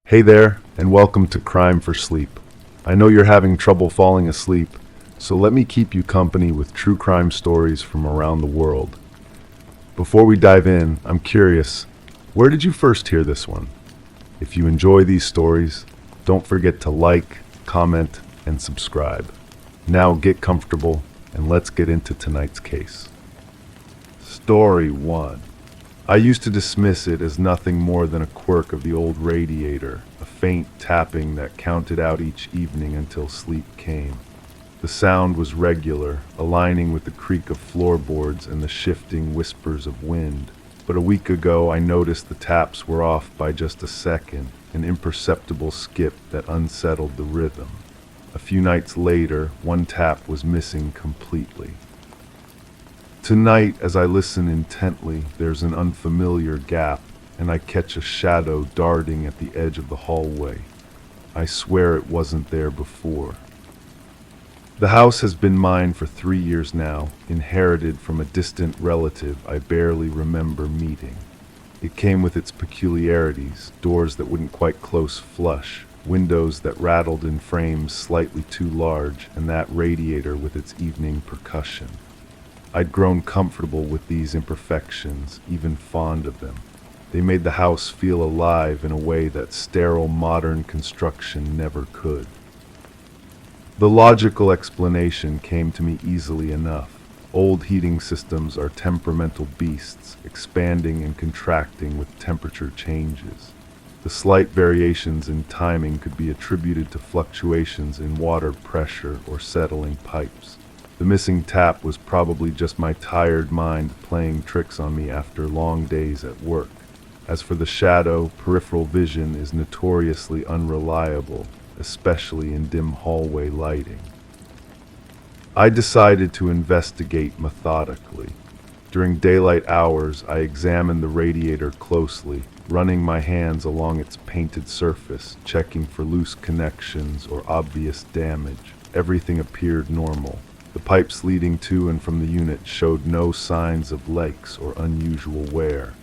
Hey there, and welcome to Crime for Sleep. I know you're having trouble falling asleep, so let me keep you company with true crime stories from around the world. Before we dive in, I'm curious, where did you first hear this one? If you enjoy these stories, don't forget to like, comment, and subscribe. Now get comfortable, and let's get into tonight's case. Story 1. I used to dismiss it as nothing more than a quirk of the old radiator, a faint tapping that counted out each evening until sleep came. The sound was regular, aligning with the creak of floorboards and the shifting whispers of wind. But a week ago I noticed the taps were off by just a second, an imperceptible skip that unsettled the rhythm. A few nights later, one tap was missing completely. Tonight, as I listen intently, there's an unfamiliar gap, and I catch a shadow darting at the edge of the hallway. I swear it wasn't there before. The house has been mine for 3 years now, inherited from a distant relative I barely remember meeting. It came with its peculiarities, doors that wouldn't quite close flush, windows that rattled in frames slightly too large, and that radiator with its evening percussion. I'd grown comfortable with these imperfections, even fond of them. They made the house feel alive in a way that sterile modern construction never could. The logical explanation came to me easily enough. Old heating systems are temperamental beasts, expanding and contracting with temperature changes. The slight variations in timing could be attributed to fluctuations in water pressure or settling pipes. The missing tap was probably just my tired mind playing tricks on me after long days at work. As for the shadow, peripheral vision is notoriously unreliable, especially in dim hallway lighting. I decided to investigate methodically. During daylight hours, I examined the radiator closely, running my hands along its painted surface, checking for loose connections or obvious damage. Everything appeared normal. The pipes leading to and from the unit showed no signs of leaks or unusual wear.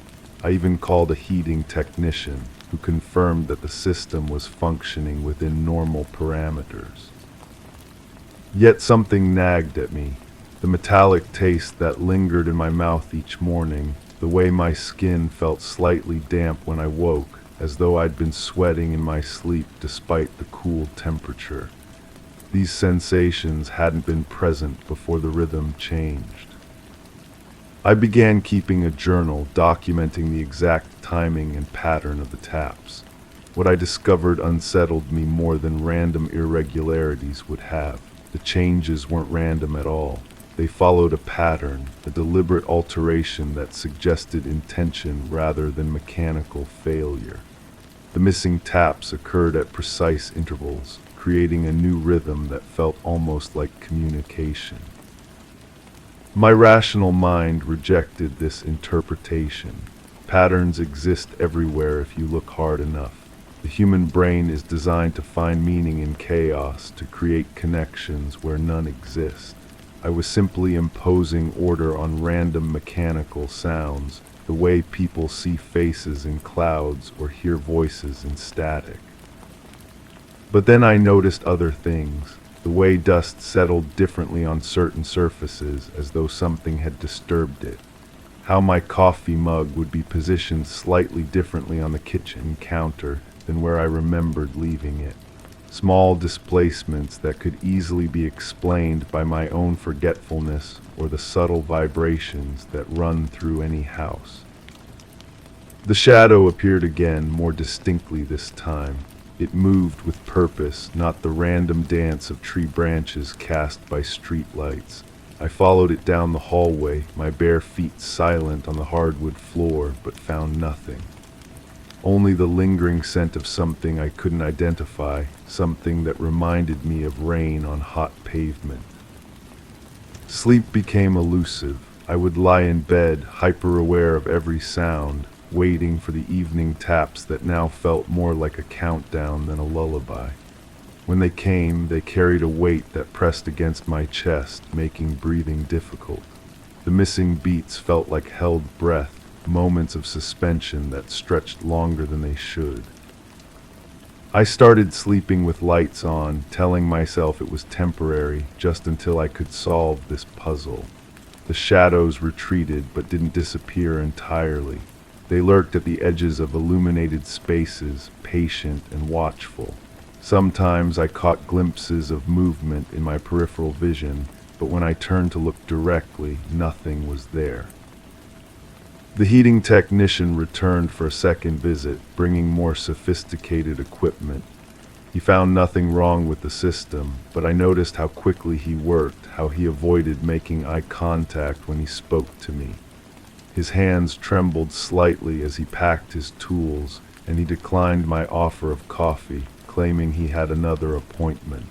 I even called a heating technician, who confirmed that the system was functioning within normal parameters. Yet something nagged at me. The metallic taste that lingered in my mouth each morning, the way my skin felt slightly damp when I woke, as though I'd been sweating in my sleep despite the cool temperature. These sensations hadn't been present before the rhythm changed. I began keeping a journal documenting the exact timing and pattern of the taps. What I discovered unsettled me more than random irregularities would have. The changes weren't random at all. They followed a pattern, a deliberate alteration that suggested intention rather than mechanical failure. The missing taps occurred at precise intervals, creating a new rhythm that felt almost like communication. My rational mind rejected this interpretation. Patterns exist everywhere if you look hard enough. The human brain is designed to find meaning in chaos, to create connections where none exist. I was simply imposing order on random mechanical sounds, the way people see faces in clouds or hear voices in static. But then I noticed other things, the way dust settled differently on certain surfaces as though something had disturbed it, how my coffee mug would be positioned slightly differently on the kitchen counter than where I remembered leaving it, small displacements that could easily be explained by my own forgetfulness or the subtle vibrations that run through any house. The shadow appeared again, more distinctly this time. It moved with purpose, not the random dance of tree branches cast by street lights. I followed it down the hallway, my bare feet silent on the hardwood floor, but found nothing. Only the lingering scent of something I couldn't identify, something that reminded me of rain on hot pavement. Sleep became elusive. I would lie in bed, hyper-aware of every sound, waiting for the evening taps that now felt more like a countdown than a lullaby. When they came, they carried a weight that pressed against my chest, making breathing difficult. The missing beats felt like held breath, moments of suspension that stretched longer than they should. I started sleeping with lights on, telling myself it was temporary, just until I could solve this puzzle. The shadows retreated but didn't disappear entirely. They lurked at the edges of illuminated spaces, patient and watchful. Sometimes I caught glimpses of movement in my peripheral vision, but when I turned to look directly, nothing was there. The heating technician returned for a second visit, bringing more sophisticated equipment. He found nothing wrong with the system, but I noticed how quickly he worked, how he avoided making eye contact when he spoke to me. His hands trembled slightly as he packed his tools, and he declined my offer of coffee, claiming he had another appointment.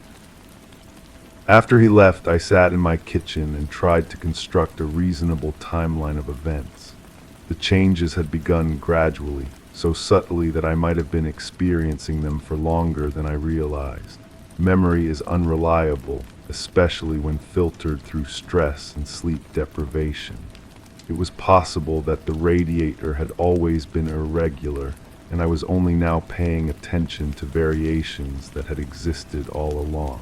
After he left, I sat in my kitchen and tried to construct a reasonable timeline of events. The changes had begun gradually, so subtly that I might have been experiencing them for longer than I realized. Memory is unreliable, especially when filtered through stress and sleep deprivation. It was possible that the radiator had always been irregular, and I was only now paying attention to variations that had existed all along.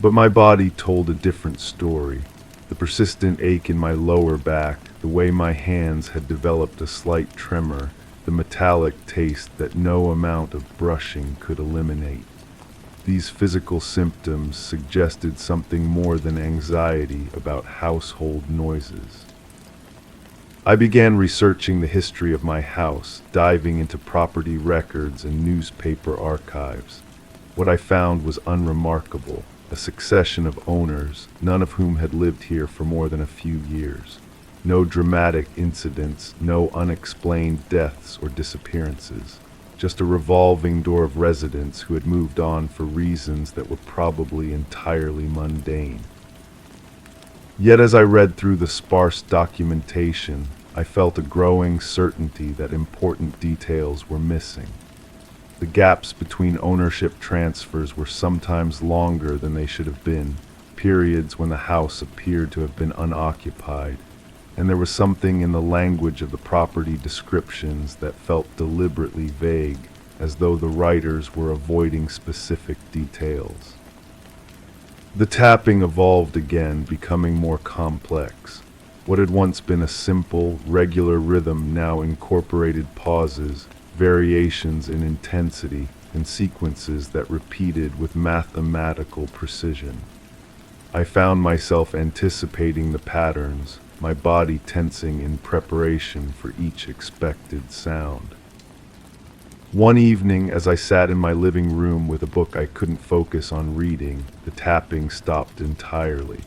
But my body told a different story. The persistent ache in my lower back, the way my hands had developed a slight tremor, the metallic taste that no amount of brushing could eliminate. These physical symptoms suggested something more than anxiety about household noises. I began researching the history of my house, diving into property records and newspaper archives. What I found was unremarkable. A succession of owners, none of whom had lived here for more than a few years. No dramatic incidents, no unexplained deaths or disappearances. Just a revolving door of residents who had moved on for reasons that were probably entirely mundane. Yet as I read through the sparse documentation, I felt a growing certainty that important details were missing. The gaps between ownership transfers were sometimes longer than they should have been, periods when the house appeared to have been unoccupied, and there was something in the language of the property descriptions that felt deliberately vague, as though the writers were avoiding specific details. The tapping evolved again, becoming more complex. What had once been a simple, regular rhythm now incorporated pauses, variations in intensity, and sequences that repeated with mathematical precision. I found myself anticipating the patterns, my body tensing in preparation for each expected sound. One evening, as I sat in my living room with a book I couldn't focus on reading, the tapping stopped entirely.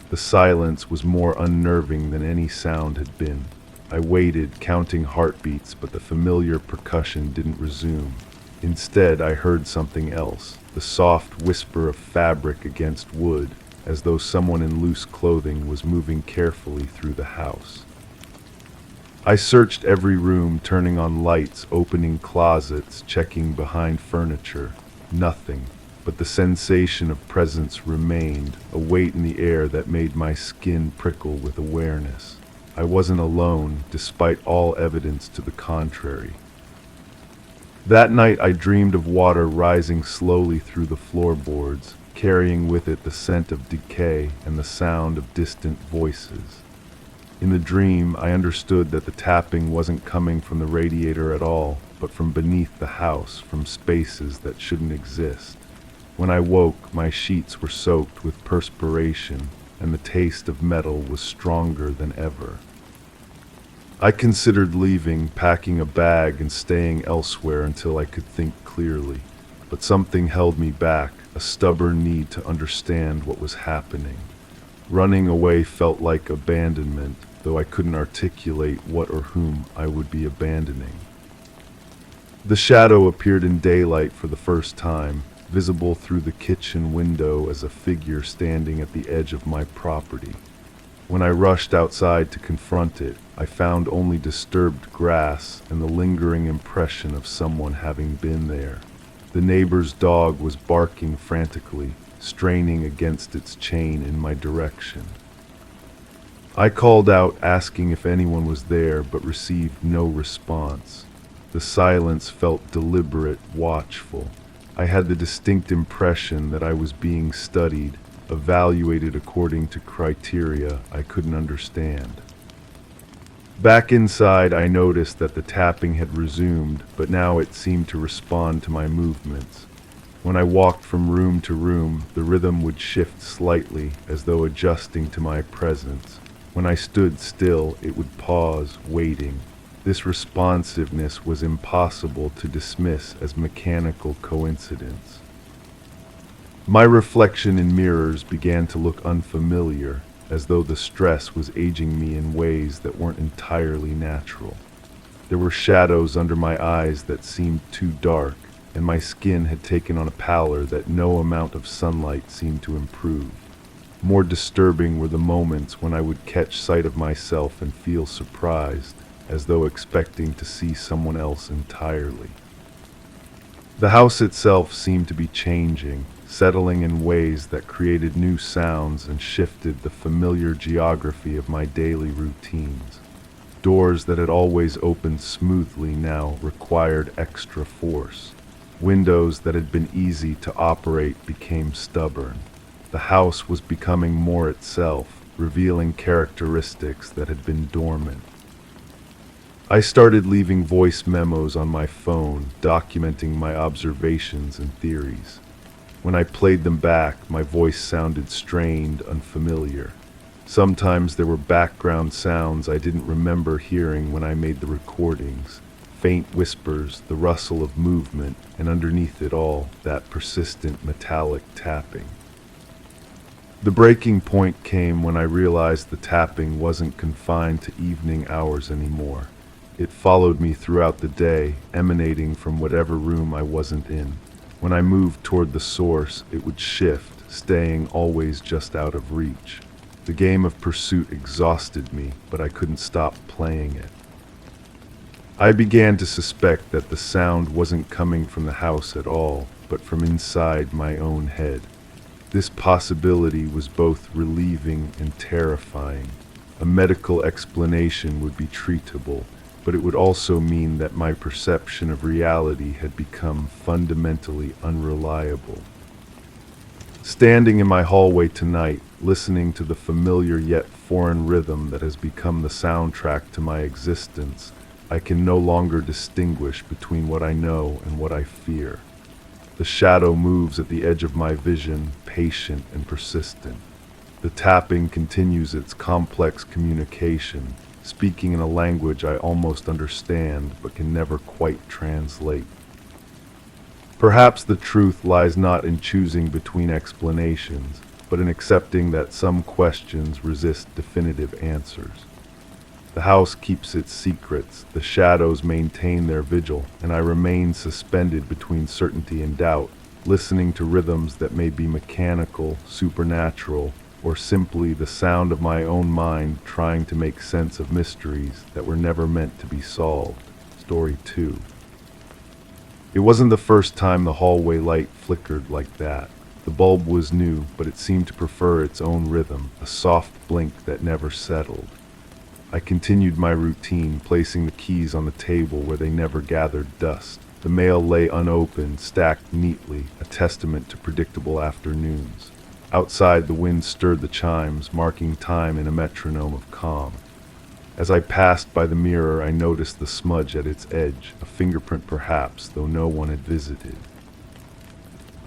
The silence was more unnerving than any sound had been. I waited, counting heartbeats, but the familiar percussion didn't resume. Instead, I heard something else, the soft whisper of fabric against wood, as though someone in loose clothing was moving carefully through the house. I searched every room, turning on lights, opening closets, checking behind furniture. Nothing, but the sensation of presence remained, a weight in the air that made my skin prickle with awareness. I wasn't alone, despite all evidence to the contrary. That night I dreamed of water rising slowly through the floorboards, carrying with it the scent of decay and the sound of distant voices. In the dream, I understood that the tapping wasn't coming from the radiator at all, but from beneath the house, from spaces that shouldn't exist. When I woke, my sheets were soaked with perspiration, and the taste of metal was stronger than ever. I considered leaving, packing a bag, and staying elsewhere until I could think clearly. But something held me back, a stubborn need to understand what was happening. Running away felt like abandonment, though I couldn't articulate what or whom I would be abandoning. The shadow appeared in daylight for the first time, visible through the kitchen window as a figure standing at the edge of my property. When I rushed outside to confront it, I found only disturbed grass and the lingering impression of someone having been there. The neighbor's dog was barking frantically, straining against its chain in my direction. I called out, asking if anyone was there, but received no response. The silence felt deliberate, watchful. I had the distinct impression that I was being studied, evaluated according to criteria I couldn't understand. Back inside, I noticed that the tapping had resumed, but now it seemed to respond to my movements. When I walked from room to room, the rhythm would shift slightly, as though adjusting to my presence. When I stood still, it would pause, waiting. This responsiveness was impossible to dismiss as mechanical coincidence. My reflection in mirrors began to look unfamiliar, as though the stress was aging me in ways that weren't entirely natural. There were shadows under my eyes that seemed too dark, and my skin had taken on a pallor that no amount of sunlight seemed to improve. More disturbing were the moments when I would catch sight of myself and feel surprised, as though expecting to see someone else entirely. The house itself seemed to be changing, settling in ways that created new sounds and shifted the familiar geography of my daily routines. Doors that had always opened smoothly now required extra force. Windows that had been easy to operate became stubborn. The house was becoming more itself, revealing characteristics that had been dormant. I started leaving voice memos on my phone, documenting my observations and theories. When I played them back, my voice sounded strained, unfamiliar. Sometimes there were background sounds I didn't remember hearing when I made the recordings. Faint whispers, the rustle of movement, and underneath it all, that persistent metallic tapping. The breaking point came when I realized the tapping wasn't confined to evening hours anymore. It followed me throughout the day, emanating from whatever room I wasn't in. When I moved toward the source, it would shift, staying always just out of reach. The game of pursuit exhausted me, but I couldn't stop playing it. I began to suspect that the sound wasn't coming from the house at all, but from inside my own head. This possibility was both relieving and terrifying. A medical explanation would be treatable, but it would also mean that my perception of reality had become fundamentally unreliable. Standing in my hallway tonight, listening to the familiar yet foreign rhythm that has become the soundtrack to my existence, I can no longer distinguish between what I know and what I fear. The shadow moves at the edge of my vision, patient and persistent. The tapping continues its complex communication, speaking in a language I almost understand but can never quite translate. Perhaps the truth lies not in choosing between explanations, but in accepting that some questions resist definitive answers. The house keeps its secrets, the shadows maintain their vigil, and I remain suspended between certainty and doubt, listening to rhythms that may be mechanical, supernatural, or simply the sound of my own mind trying to make sense of mysteries that were never meant to be solved. Story 2. It wasn't the first time the hallway light flickered like that. The bulb was new, but it seemed to prefer its own rhythm, a soft blink that never settled. I continued my routine, placing the keys on the table where they never gathered dust. The mail lay unopened, stacked neatly, a testament to predictable afternoons. Outside, the wind stirred the chimes, marking time in a metronome of calm. As I passed by the mirror, I noticed the smudge at its edge, a fingerprint perhaps, though no one had visited.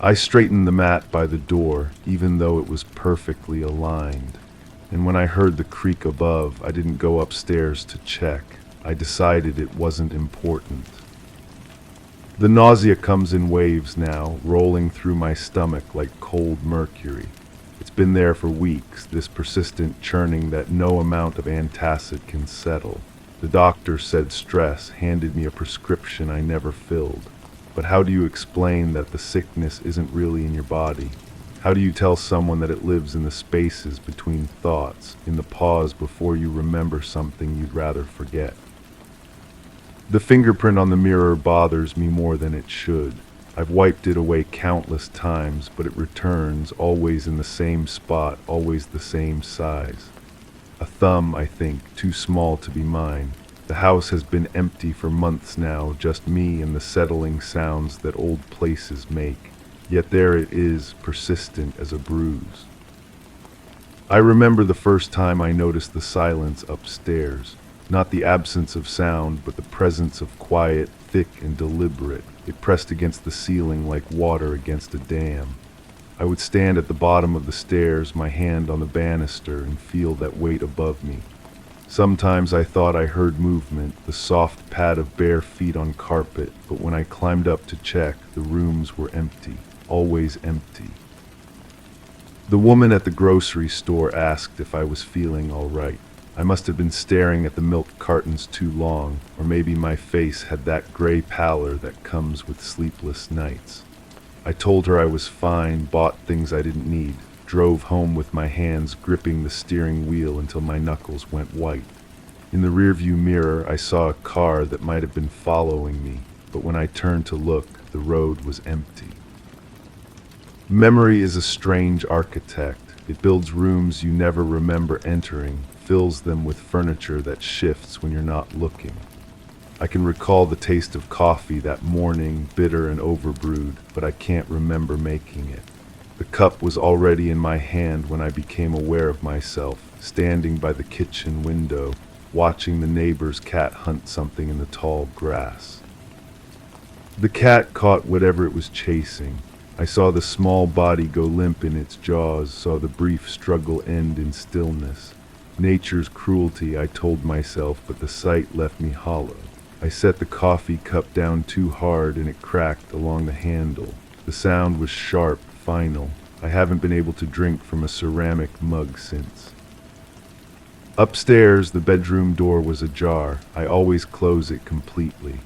I straightened the mat by the door, even though it was perfectly aligned. And when I heard the creak above, I didn't go upstairs to check. I decided it wasn't important. The nausea comes in waves now, rolling through my stomach like cold mercury. It's been there for weeks, this persistent churning that no amount of antacid can settle. The doctor said stress, handed me a prescription I never filled. But how do you explain that the sickness isn't really in your body? How do you tell someone that it lives in the spaces between thoughts, in the pause before you remember something you'd rather forget? The fingerprint on the mirror bothers me more than it should. I've wiped it away countless times, but it returns, always in the same spot, always the same size. A thumb, I think, too small to be mine. The house has been empty for months now, just me and the settling sounds that old places make. Yet there it is, persistent as a bruise. I remember the first time I noticed the silence upstairs. Not the absence of sound, but the presence of quiet, thick and deliberate. It pressed against the ceiling like water against a dam. I would stand at the bottom of the stairs, my hand on the banister, and feel that weight above me. Sometimes I thought I heard movement, the soft pad of bare feet on carpet, but when I climbed up to check, the rooms were empty, always empty. The woman at the grocery store asked if I was feeling all right. I must have been staring at the milk cartons too long, or maybe my face had that gray pallor that comes with sleepless nights. I told her I was fine, bought things I didn't need, drove home with my hands gripping the steering wheel until my knuckles went white. In the rearview mirror, I saw a car that might have been following me, but when I turned to look, the road was empty. Memory is a strange architect. It builds rooms you never remember entering, fills them with furniture that shifts when you're not looking. I can recall the taste of coffee that morning, bitter and overbrewed, but I can't remember making it. The cup was already in my hand when I became aware of myself, standing by the kitchen window, watching the neighbor's cat hunt something in the tall grass. The cat caught whatever it was chasing. I saw the small body go limp in its jaws, saw the brief struggle end in stillness. Nature's cruelty, I told myself, but the sight left me hollow. I set the coffee cup down too hard and it cracked along the handle. The sound was sharp, final. I haven't been able to drink from a ceramic mug since. Upstairs, the bedroom door was ajar. I always close it completely.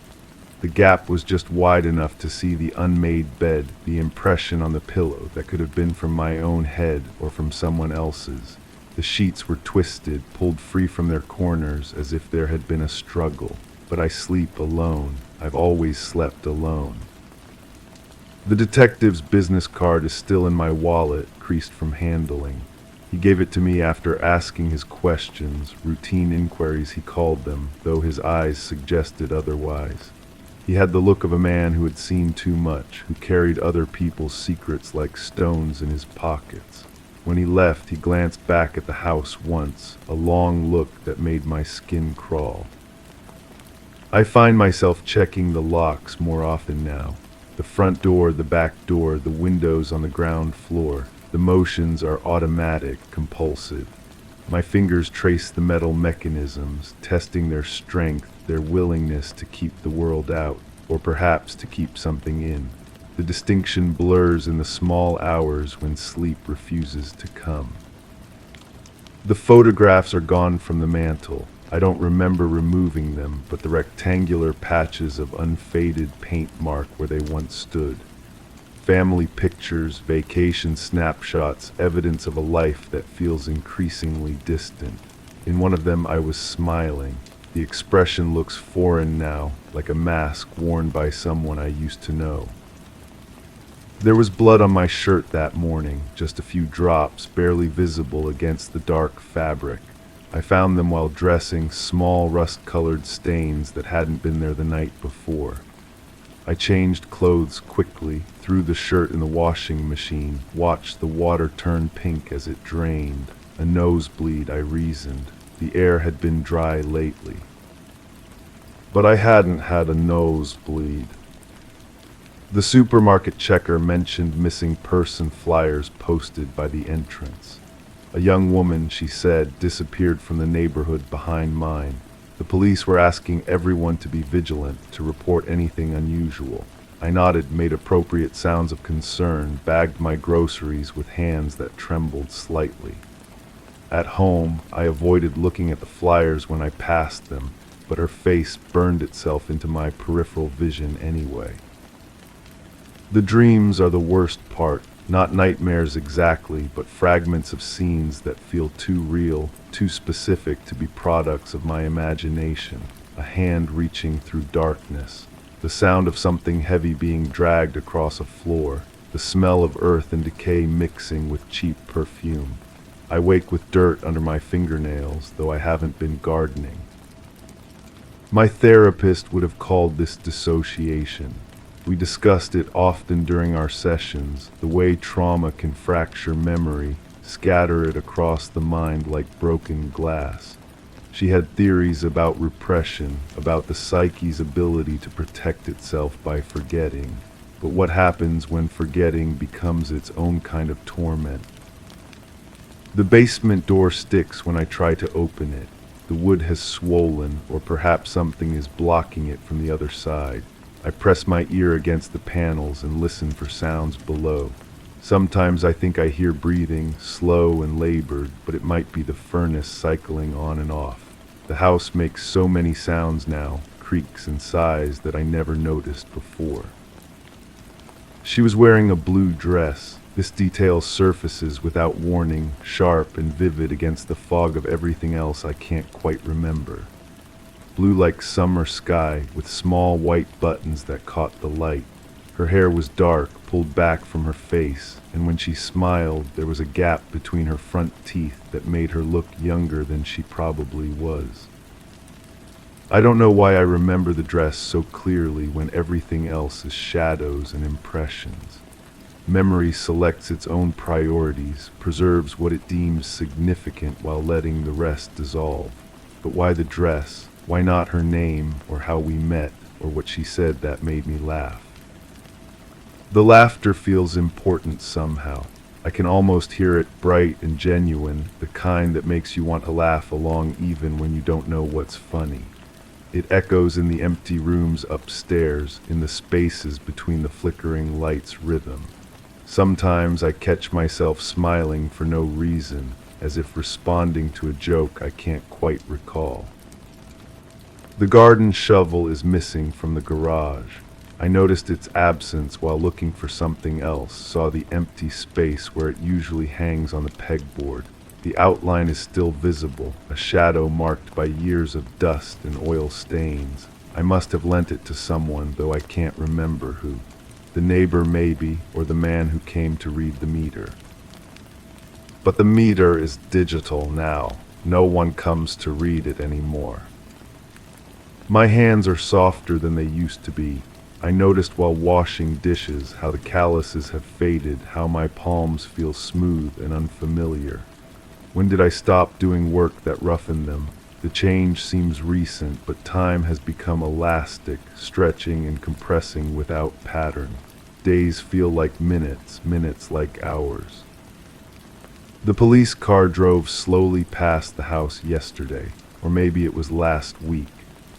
The gap was just wide enough to see the unmade bed, the impression on the pillow that could have been from my own head or from someone else's. The sheets were twisted, pulled free from their corners as if there had been a struggle. But I sleep alone. I've always slept alone. The detective's business card is still in my wallet, creased from handling. He gave it to me after asking his questions, routine inquiries he called them, though his eyes suggested otherwise. He had the look of a man who had seen too much, who carried other people's secrets like stones in his pockets. When he left, he glanced back at the house once, a long look that made my skin crawl. I find myself checking the locks more often now. The front door, the back door, the windows on the ground floor. The motions are automatic, compulsive. My fingers trace the metal mechanisms, testing their strength, their willingness to keep the world out, or perhaps to keep something in. The distinction blurs in the small hours when sleep refuses to come. The photographs are gone from the mantel. I don't remember removing them, but the rectangular patches of unfaded paint mark where they once stood. Family pictures, vacation snapshots, evidence of a life that feels increasingly distant. In one of them I was smiling. The expression looks foreign now, like a mask worn by someone I used to know. There was blood on my shirt that morning, just a few drops, barely visible against the dark fabric. I found them while dressing, small rust-colored stains that hadn't been there the night before. I changed clothes quickly, threw the shirt in the washing machine, watched the water turn pink as it drained. A nosebleed, I reasoned. The air had been dry lately. But I hadn't had a nosebleed. The supermarket checker mentioned missing person flyers posted by the entrance. A young woman, she said, disappeared from the neighborhood behind mine. The police were asking everyone to be vigilant, to report anything unusual. I nodded, made appropriate sounds of concern, bagged my groceries with hands that trembled slightly. At home, I avoided looking at the flyers when I passed them, but her face burned itself into my peripheral vision anyway. The dreams are the worst part. Not nightmares exactly, but fragments of scenes that feel too real, too specific to be products of my imagination. A hand reaching through darkness. The sound of something heavy being dragged across a floor. The smell of earth and decay mixing with cheap perfume. I wake with dirt under my fingernails, though I haven't been gardening. My therapist would have called this dissociation. We discussed it often during our sessions, the way trauma can fracture memory, scatter it across the mind like broken glass. She had theories about repression, about the psyche's ability to protect itself by forgetting. But what happens when forgetting becomes its own kind of torment? The basement door sticks when I try to open it. The wood has swollen, or perhaps something is blocking it from the other side. I press my ear against the panels and listen for sounds below. Sometimes I think I hear breathing, slow and labored, but it might be the furnace cycling on and off. The house makes so many sounds now, creaks and sighs that I never noticed before. She was wearing a blue dress. This detail surfaces without warning, sharp and vivid against the fog of everything else I can't quite remember. Blue like summer sky, with small white buttons that caught the light. Her hair was dark, pulled back from her face, and when she smiled, there was a gap between her front teeth that made her look younger than she probably was. I don't know why I remember the dress so clearly when everything else is shadows and impressions. Memory selects its own priorities, preserves what it deems significant while letting the rest dissolve. But why the dress? Why not her name, or how we met, or what she said that made me laugh? The laughter feels important somehow. I can almost hear it, bright and genuine, the kind that makes you want to laugh along even when you don't know what's funny. It echoes in the empty rooms upstairs, in the spaces between the flickering lights' rhythm. Sometimes I catch myself smiling for no reason, as if responding to a joke I can't quite recall. The garden shovel is missing from the garage. I noticed its absence while looking for something else, saw the empty space where it usually hangs on the pegboard. The outline is still visible, a shadow marked by years of dust and oil stains. I must have lent it to someone, though I can't remember who. The neighbor maybe, or the man who came to read the meter. But the meter is digital now. No one comes to read it anymore. My hands are softer than they used to be. I noticed while washing dishes how the calluses have faded, how my palms feel smooth and unfamiliar. When did I stop doing work that roughened them? The change seems recent, but time has become elastic, stretching and compressing without pattern. Days feel like minutes, minutes like hours. The police car drove slowly past the house yesterday, or maybe it was last week.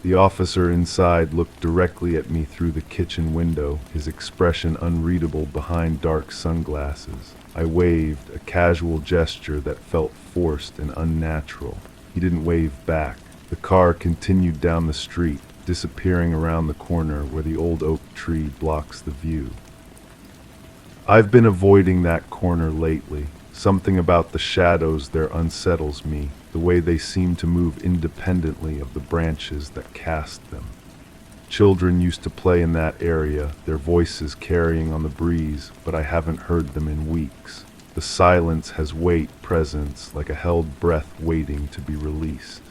The officer inside looked directly at me through the kitchen window, his expression unreadable behind dark sunglasses. I waved, a casual gesture that felt forced and unnatural. He didn't wave back. The car continued down the street, disappearing around the corner where the old oak tree blocks the view. I've been avoiding that corner lately. Something about the shadows there unsettles me, the way they seem to move independently of the branches that cast them. Children used to play in that area, their voices carrying on the breeze, but I haven't heard them in weeks. The silence has weight, presence, like a held breath waiting to be released.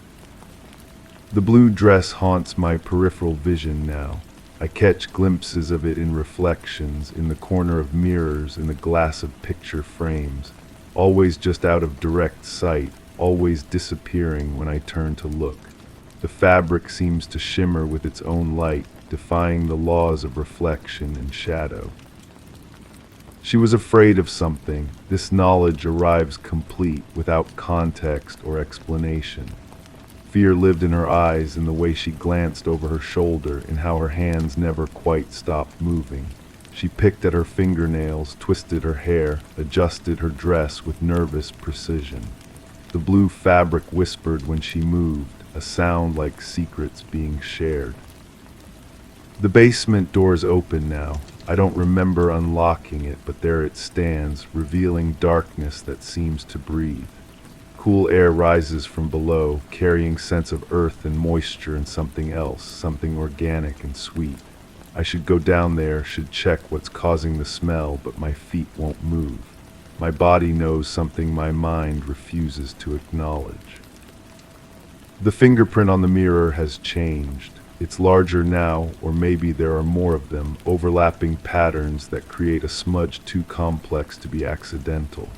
The blue dress haunts my peripheral vision now. I catch glimpses of it in reflections, in the corner of mirrors, in the glass of picture frames, always just out of direct sight, always disappearing when I turn to look. The fabric seems to shimmer with its own light, defying the laws of reflection and shadow. She was afraid of something. This knowledge arrives complete, without context or explanation. Fear lived in her eyes, in the way she glanced over her shoulder, in how her hands never quite stopped moving. She picked at her fingernails, twisted her hair, adjusted her dress with nervous precision. The blue fabric whispered when she moved, a sound like secrets being shared. The basement door's open now. I don't remember unlocking it, but there it stands, revealing darkness that seems to breathe. Cool air rises from below, carrying scents of earth and moisture and something else, something organic and sweet. I should go down there, should check what's causing the smell, but my feet won't move. My body knows something my mind refuses to acknowledge. The fingerprint on the mirror has changed. It's larger now, or maybe there are more of them, overlapping patterns that create a smudge too complex to be accidental.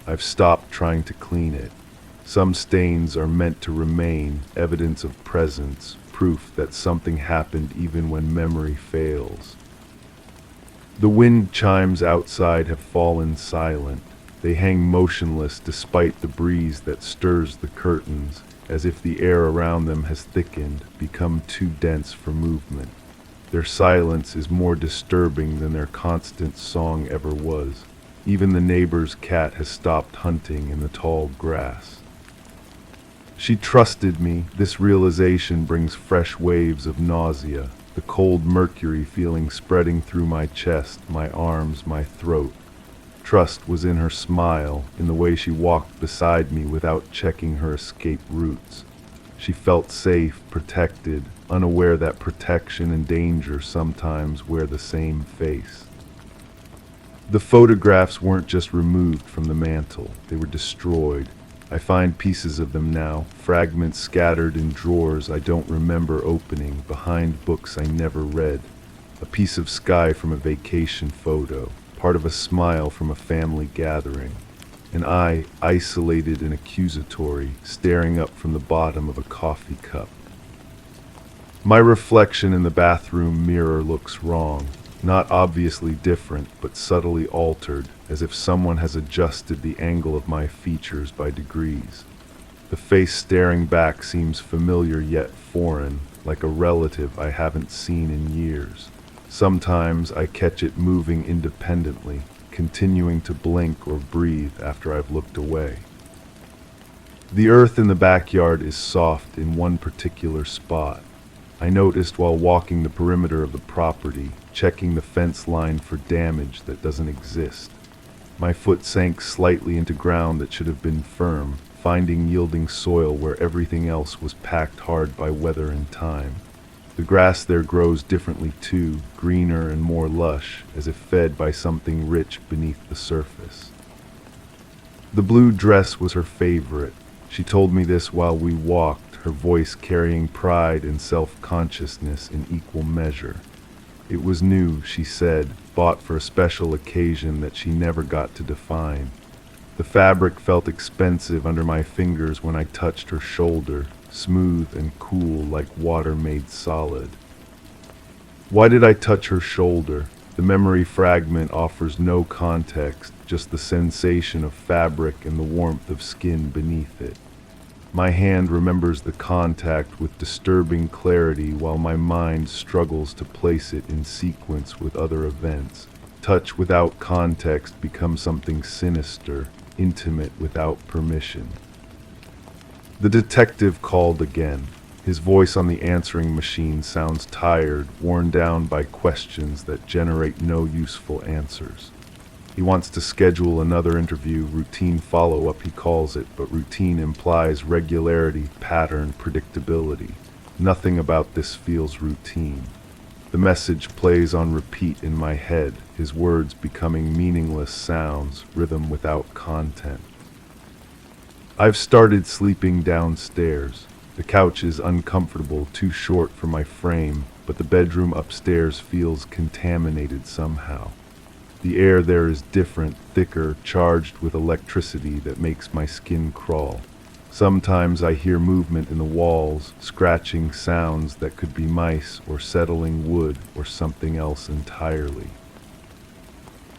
I've stopped trying to clean it. Some stains are meant to remain, evidence of presence, proof that something happened even when memory fails. The wind chimes outside have fallen silent. They hang motionless despite the breeze that stirs the curtains, as if the air around them has thickened, become too dense for movement. Their silence is more disturbing than their constant song ever was. Even the neighbor's cat has stopped hunting in the tall grass. She trusted me. This realization brings fresh waves of nausea, the cold mercury feeling spreading through my chest, my arms, my throat. Trust was in her smile, in the way she walked beside me without checking her escape routes. She felt safe, protected, unaware that protection and danger sometimes wear the same face. The photographs weren't just removed from the mantel, they were destroyed. I find pieces of them now, fragments scattered in drawers I don't remember opening, behind books I never read. A piece of sky from a vacation photo, part of a smile from a family gathering. And I, isolated and accusatory, staring up from the bottom of a coffee cup. My reflection in the bathroom mirror looks wrong. Not obviously different, but subtly altered, as if someone has adjusted the angle of my features by degrees. The face staring back seems familiar yet foreign, like a relative I haven't seen in years. Sometimes I catch it moving independently, continuing to blink or breathe after I've looked away. The earth in the backyard is soft in one particular spot. I noticed while walking the perimeter of the property, checking the fence line for damage that doesn't exist. My foot sank slightly into ground that should have been firm, finding yielding soil where everything else was packed hard by weather and time. The grass there grows differently too, greener and more lush, as if fed by something rich beneath the surface. The blue dress was her favorite. She told me this while we walked, her voice carrying pride and self-consciousness in equal measure. It was new, she said, bought for a special occasion that she never got to define. The fabric felt expensive under my fingers when I touched her shoulder, smooth and cool like water made solid. Why did I touch her shoulder? The memory fragment offers no context, just the sensation of fabric and the warmth of skin beneath it. My hand remembers the contact with disturbing clarity while my mind struggles to place it in sequence with other events. Touch without context becomes something sinister, intimate without permission. The detective called again. His voice on the answering machine sounds tired, worn down by questions that generate no useful answers. He wants to schedule another interview, routine follow-up he calls it, but routine implies regularity, pattern, predictability. Nothing about this feels routine. The message plays on repeat in my head, his words becoming meaningless sounds, rhythm without content. I've started sleeping downstairs. The couch is uncomfortable, too short for my frame, but the bedroom upstairs feels contaminated somehow. The air there is different, thicker, charged with electricity that makes my skin crawl. Sometimes I hear movement in the walls, scratching sounds that could be mice or settling wood or something else entirely.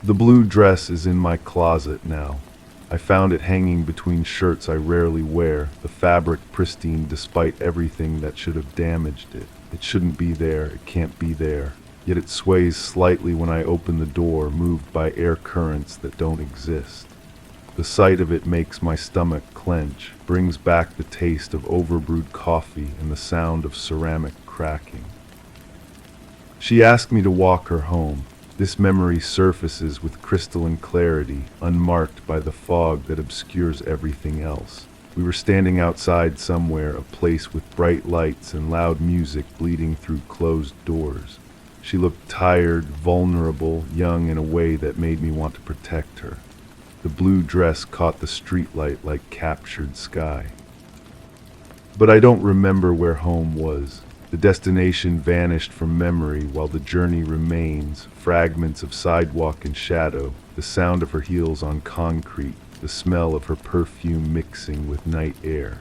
The blue dress is in my closet now. I found it hanging between shirts I rarely wear, the fabric pristine despite everything that should have damaged it. It shouldn't be there, it can't be there. Yet it sways slightly when I open the door, moved by air currents that don't exist. The sight of it makes my stomach clench, brings back the taste of overbrewed coffee and the sound of ceramic cracking. She asked me to walk her home. This memory surfaces with crystalline clarity, unmarked by the fog that obscures everything else. We were standing outside somewhere, a place with bright lights and loud music bleeding through closed doors. She looked tired, vulnerable, young in a way that made me want to protect her. The blue dress caught the streetlight like captured sky. But I don't remember where home was. The destination vanished from memory while the journey remains, fragments of sidewalk and shadow, the sound of her heels on concrete, the smell of her perfume mixing with night air.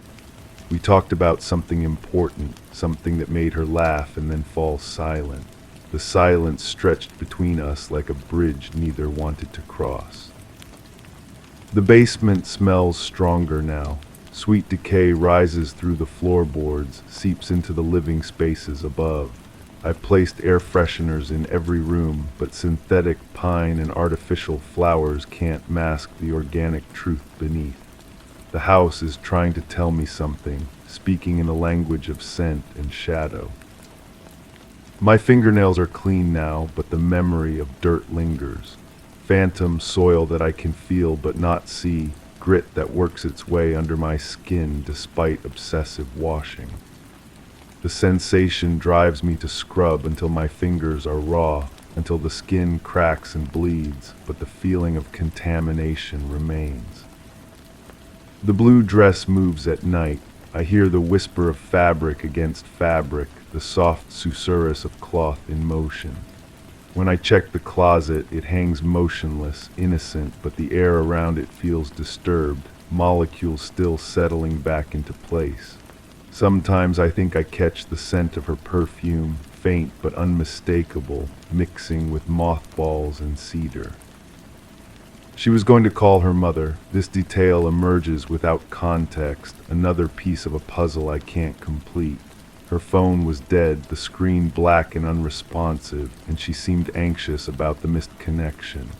We talked about something important, something that made her laugh and then fall silent. The silence stretched between us like a bridge neither wanted to cross. The basement smells stronger now. Sweet decay rises through the floorboards, seeps into the living spaces above. I've placed air fresheners in every room, but synthetic pine and artificial flowers can't mask the organic truth beneath. The house is trying to tell me something, speaking in a language of scent and shadow. My fingernails are clean now, but the memory of dirt lingers. Phantom soil that I can feel but not see, grit that works its way under my skin despite obsessive washing. The sensation drives me to scrub until my fingers are raw, until the skin cracks and bleeds, but the feeling of contamination remains. The blue dress moves at night. I hear the whisper of fabric against fabric, the soft susurrus of cloth in motion. When I check the closet, it hangs motionless, innocent, but the air around it feels disturbed, molecules still settling back into place. Sometimes I think I catch the scent of her perfume, faint but unmistakable, mixing with mothballs and cedar. She was going to call her mother. This detail emerges without context, another piece of a puzzle I can't complete. Her phone was dead, the screen black and unresponsive, and she seemed anxious about the missed connection.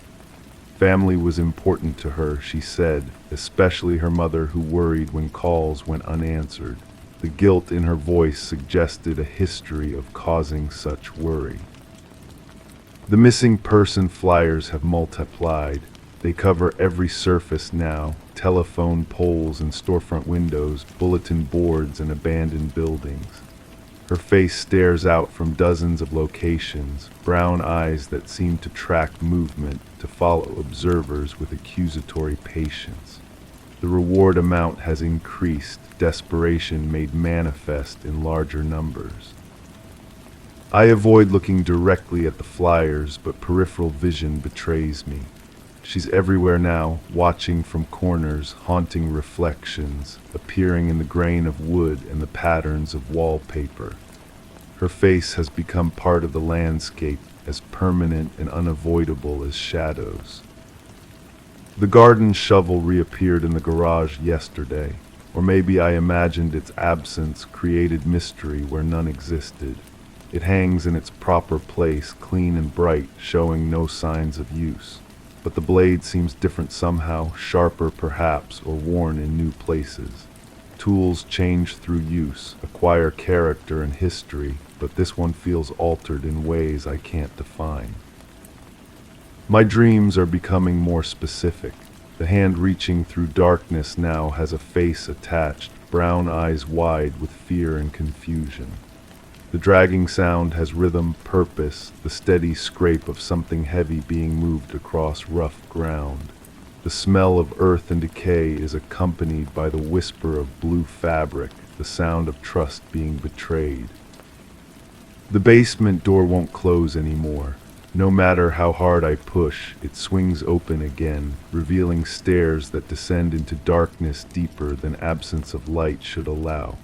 Family was important to her, she said, especially her mother who worried when calls went unanswered. The guilt in her voice suggested a history of causing such worry. The missing person flyers have multiplied. They cover every surface now, telephone poles and storefront windows, bulletin boards and abandoned buildings. Her face stares out from dozens of locations, brown eyes that seem to track movement, to follow observers with accusatory patience. The reward amount has increased, desperation made manifest in larger numbers. I avoid looking directly at the flyers, but peripheral vision betrays me. She's everywhere now, watching from corners, haunting reflections, appearing in the grain of wood and the patterns of wallpaper. Her face has become part of the landscape, as permanent and unavoidable as shadows. The garden shovel reappeared in the garage yesterday, or maybe I imagined its absence created mystery where none existed. It hangs in its proper place, clean and bright, showing no signs of use. But the blade seems different somehow, sharper perhaps, or worn in new places. Tools change through use, acquire character and history, but this one feels altered in ways I can't define. My dreams are becoming more specific. The hand reaching through darkness now has a face attached, brown eyes wide with fear and confusion. The dragging sound has rhythm, purpose, the steady scrape of something heavy being moved across rough ground. The smell of earth and decay is accompanied by the whisper of blue fabric, the sound of trust being betrayed. The basement door won't close anymore. No matter how hard I push, it swings open again, revealing stairs that descend into darkness deeper than absence of light should allow.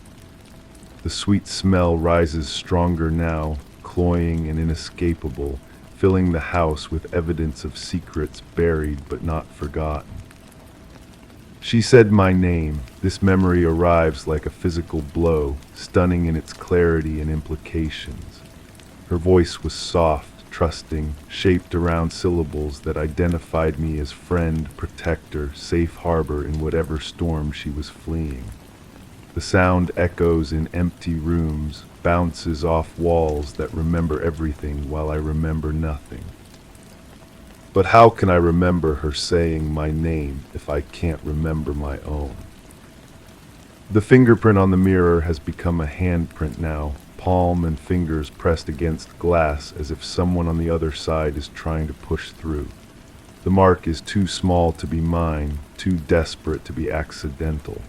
The sweet smell rises stronger now, cloying and inescapable, filling the house with evidence of secrets buried but not forgotten. She said my name. This memory arrives like a physical blow, stunning in its clarity and implications. Her voice was soft, trusting, shaped around syllables that identified me as friend, protector, safe harbor in whatever storm she was fleeing. The sound echoes in empty rooms, bounces off walls that remember everything while I remember nothing. But how can I remember her saying my name if I can't remember my own? The fingerprint on the mirror has become a handprint now, palm and fingers pressed against glass as if someone on the other side is trying to push through. The mark is too small to be mine, too desperate to be accidental.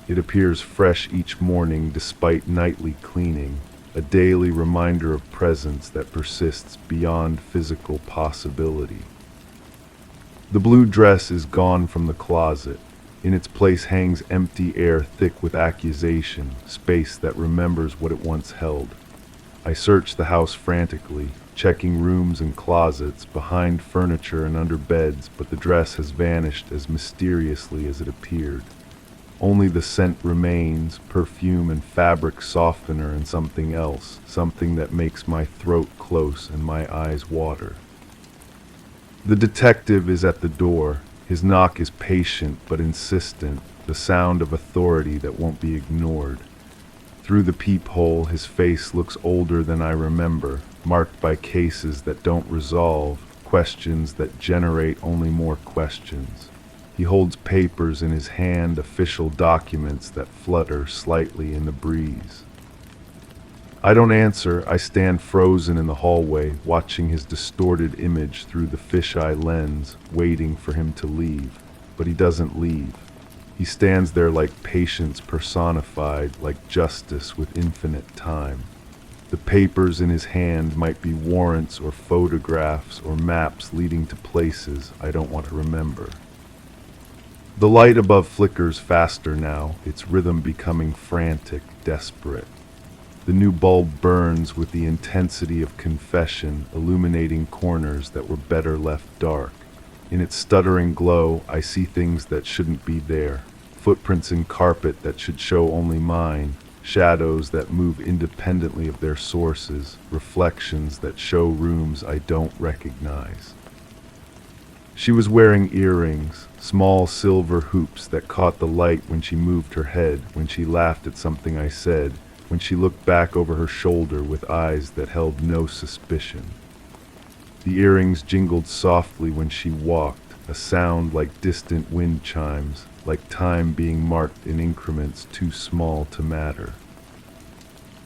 It appears fresh each morning despite nightly cleaning, a daily reminder of presence that persists beyond physical possibility. The blue dress is gone from the closet. In its place hangs empty air thick with accusation, space that remembers what it once held. I search the house frantically, checking rooms and closets, behind furniture and under beds, but the dress has vanished as mysteriously as it appeared. Only the scent remains, perfume and fabric softener and something else, something that makes my throat close and my eyes water. The detective is at the door. His knock is patient but insistent, the sound of authority that won't be ignored. Through the peephole, his face looks older than I remember, marked by cases that don't resolve, questions that generate only more questions. He holds papers in his hand, official documents that flutter slightly in the breeze. I don't answer. I stand frozen in the hallway, watching his distorted image through the fisheye lens, waiting for him to leave. But he doesn't leave. He stands there like patience personified, like justice with infinite time. The papers in his hand might be warrants or photographs or maps leading to places I don't want to remember. The light above flickers faster now, its rhythm becoming frantic, desperate. The new bulb burns with the intensity of confession, illuminating corners that were better left dark. In its stuttering glow, I see things that shouldn't be there. Footprints in carpet that should show only mine. Shadows that move independently of their sources. Reflections that show rooms I don't recognize. She was wearing earrings, small silver hoops that caught the light when she moved her head, when she laughed at something I said, when she looked back over her shoulder with eyes that held no suspicion. The earrings jingled softly when she walked, a sound like distant wind chimes, like time being marked in increments too small to matter.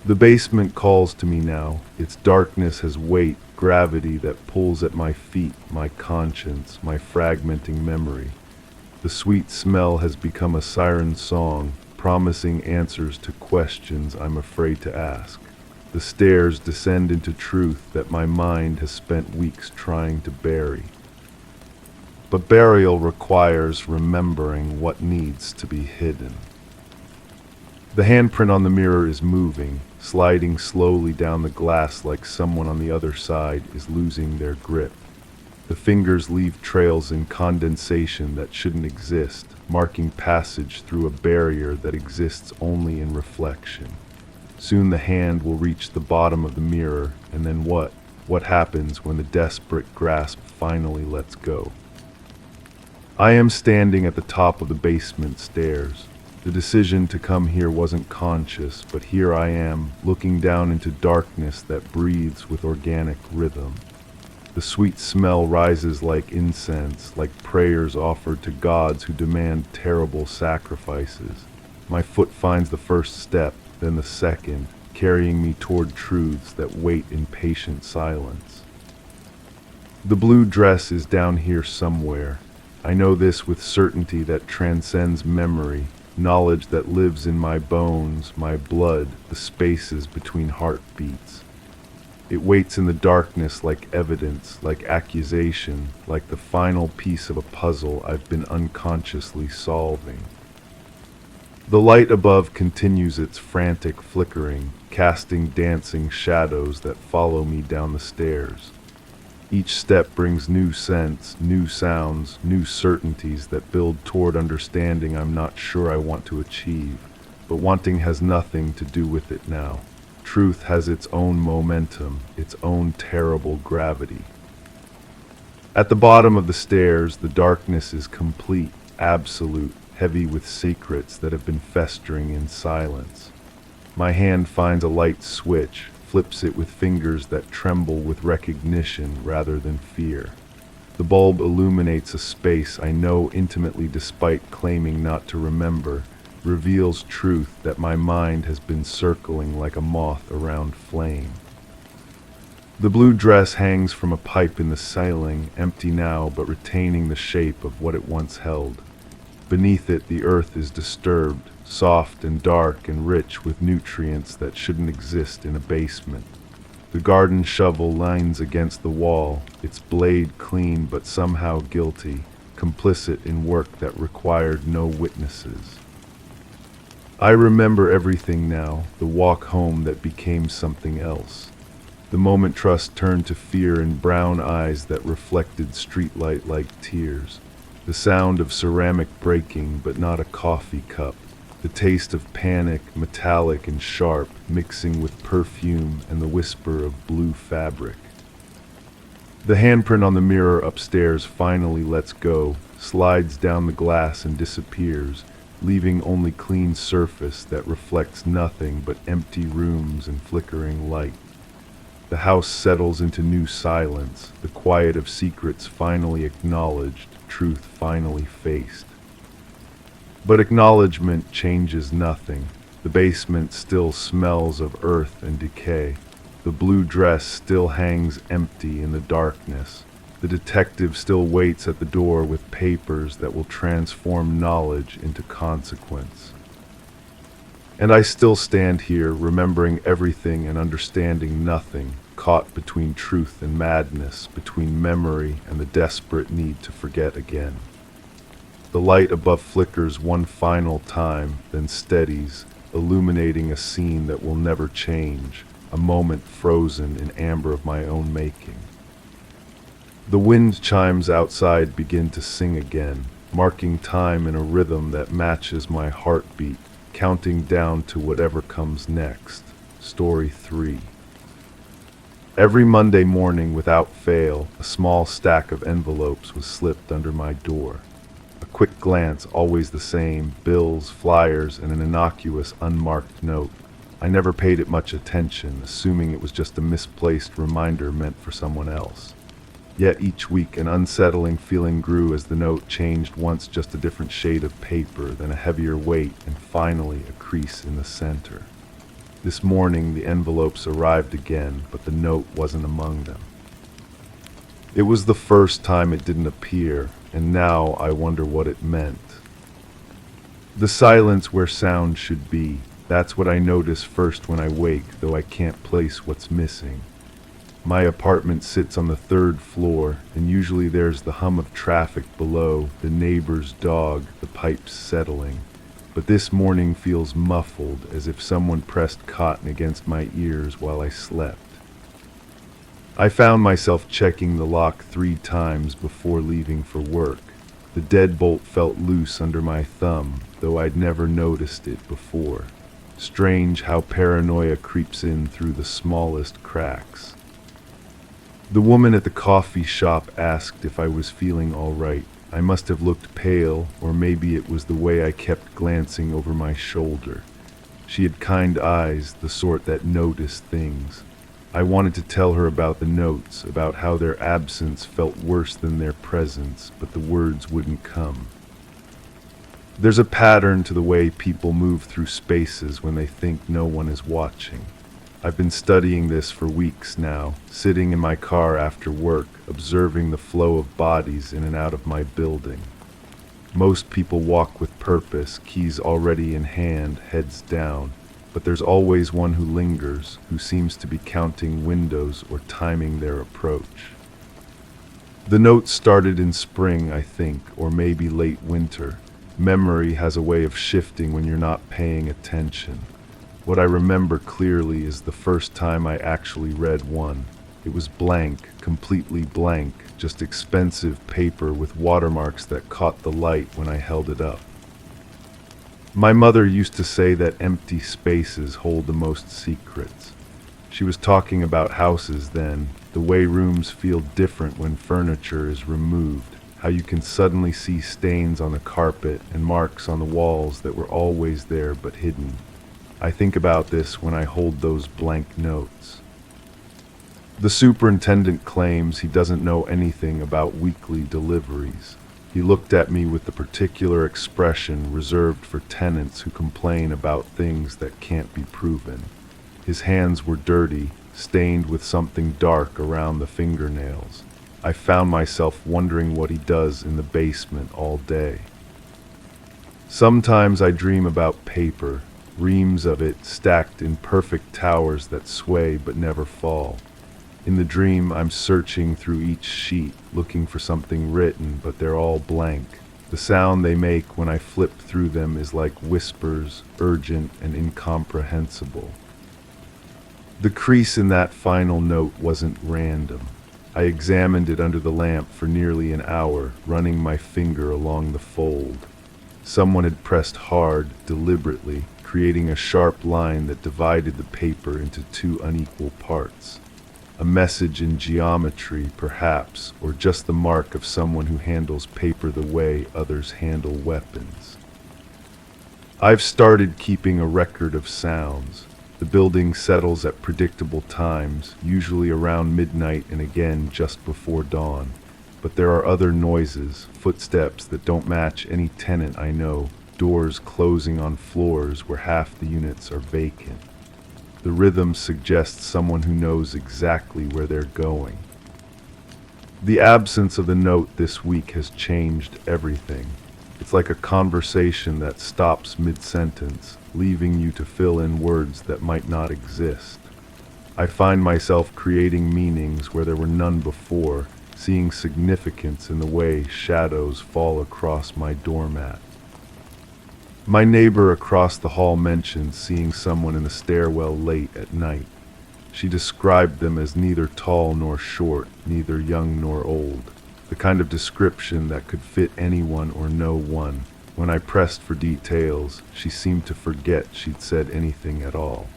The basement calls to me now. Its darkness has weight, gravity that pulls at my feet, my conscience, my fragmenting memory. The sweet smell has become a siren song, promising answers to questions I'm afraid to ask. The stairs descend into truth that my mind has spent weeks trying to bury. But burial requires remembering what needs to be hidden. The handprint on the mirror is moving, sliding slowly down the glass like someone on the other side is losing their grip. The fingers leave trails in condensation that shouldn't exist, marking passage through a barrier that exists only in reflection. Soon the hand will reach the bottom of the mirror, and then what? What happens when the desperate grasp finally lets go? I am standing at the top of the basement stairs. The decision to come here wasn't conscious, but here I am, looking down into darkness that breathes with organic rhythm. The sweet smell rises like incense, like prayers offered to gods who demand terrible sacrifices. My foot finds the first step, then the second, carrying me toward truths that wait in patient silence. The blue dress is down here somewhere. I know this with certainty that transcends memory, knowledge that lives in my bones, my blood, the spaces between heartbeats. It waits in the darkness like evidence, like accusation, like the final piece of a puzzle I've been unconsciously solving. The light above continues its frantic flickering, casting dancing shadows that follow me down the stairs. Each step brings new scents, new sounds, new certainties that build toward understanding I'm not sure I want to achieve, but wanting has nothing to do with it now. Truth has its own momentum, its own terrible gravity. At the bottom of the stairs, the darkness is complete, absolute, heavy with secrets that have been festering in silence. My hand finds a light switch, flips it with fingers that tremble with recognition rather than fear. The bulb illuminates a space I know intimately despite claiming not to remember, reveals truth that my mind has been circling like a moth around flame. The blue dress hangs from a pipe in the ceiling, empty now but retaining the shape of what it once held. Beneath it, the earth is disturbed, soft and dark and rich with nutrients that shouldn't exist in a basement. The garden shovel leans against the wall, its blade clean but somehow guilty, complicit in work that required no witnesses. I remember everything now, the walk home that became something else. The moment trust turned to fear in brown eyes that reflected streetlight like tears. The sound of ceramic breaking but not a coffee cup. The taste of panic, metallic and sharp, mixing with perfume and the whisper of blue fabric. The handprint on the mirror upstairs finally lets go, slides down the glass and disappears, leaving only clean surface that reflects nothing but empty rooms and flickering light. The house settles into new silence, the quiet of secrets finally acknowledged, truth finally faced. But acknowledgement changes nothing. The basement still smells of earth and decay. The blue dress still hangs empty in the darkness. The detective still waits at the door with papers that will transform knowledge into consequence. And I still stand here, remembering everything and understanding nothing, caught between truth and madness, between memory and the desperate need to forget again. The light above flickers one final time, then steadies, illuminating a scene that will never change, a moment frozen in amber of my own making. The wind chimes outside begin to sing again, marking time in a rhythm that matches my heartbeat, counting down to whatever comes next. Story 3. Every Monday morning, without fail, a small stack of envelopes was slipped under my door. A quick glance, always the same, bills, flyers, and an innocuous, unmarked note. I never paid it much attention, assuming it was just a misplaced reminder meant for someone else. Yet each week an unsettling feeling grew as the note changed, once just a different shade of paper, then a heavier weight, and finally a crease in the center. This morning the envelopes arrived again, but the note wasn't among them. It was the first time it didn't appear, and now I wonder what it meant. The silence where sound should be, that's what I notice first when I wake, though I can't place what's missing. My apartment sits on the 3rd floor, and usually there's the hum of traffic below, the neighbor's dog, the pipes settling. But this morning feels muffled, as if someone pressed cotton against my ears while I slept. I found myself checking the lock 3 times before leaving for work. The deadbolt felt loose under my thumb, though I'd never noticed it before. Strange how paranoia creeps in through the smallest cracks. The woman at the coffee shop asked if I was feeling all right. I must have looked pale, or maybe it was the way I kept glancing over my shoulder. She had kind eyes, the sort that notice things. I wanted to tell her about the notes, about how their absence felt worse than their presence, but the words wouldn't come. There's a pattern to the way people move through spaces when they think no one is watching. I've been studying this for weeks now, sitting in my car after work, observing the flow of bodies in and out of my building. Most people walk with purpose, keys already in hand, heads down. But there's always one who lingers, who seems to be counting windows or timing their approach. The note started in spring, I think, or maybe late winter. Memory has a way of shifting when you're not paying attention. What I remember clearly is the first time I actually read one. It was blank, completely blank, just expensive paper with watermarks that caught the light when I held it up. My mother used to say that empty spaces hold the most secrets. She was talking about houses then, the way rooms feel different when furniture is removed, how you can suddenly see stains on the carpet and marks on the walls that were always there but hidden. I think about this when I hold those blank notes. The superintendent claims he doesn't know anything about weekly deliveries. He looked at me with the particular expression reserved for tenants who complain about things that can't be proven. His hands were dirty, stained with something dark around the fingernails. I found myself wondering what he does in the basement all day. Sometimes I dream about paper, reams of it stacked in perfect towers that sway but never fall. In the dream, I'm searching through each sheet, looking for something written, but they're all blank. The sound they make when I flip through them is like whispers, urgent and incomprehensible. The crease in that final note wasn't random. I examined it under the lamp for nearly an hour, running my finger along the fold. Someone had pressed hard, deliberately, creating a sharp line that divided the paper into two unequal parts. A message in geometry, perhaps, or just the mark of someone who handles paper the way others handle weapons. I've started keeping a record of sounds. The building settles at predictable times, usually around midnight and again just before dawn. But there are other noises, footsteps that don't match any tenant I know, doors closing on floors where half the units are vacant. The rhythm suggests someone who knows exactly where they're going. The absence of the note this week has changed everything. It's like a conversation that stops mid-sentence, leaving you to fill in words that might not exist. I find myself creating meanings where there were none before, seeing significance in the way shadows fall across my doormat. My neighbor across the hall mentioned seeing someone in the stairwell late at night. She described them as neither tall nor short, neither young nor old, the kind of description that could fit anyone or no one. When I pressed for details, she seemed to forget she'd said anything at all.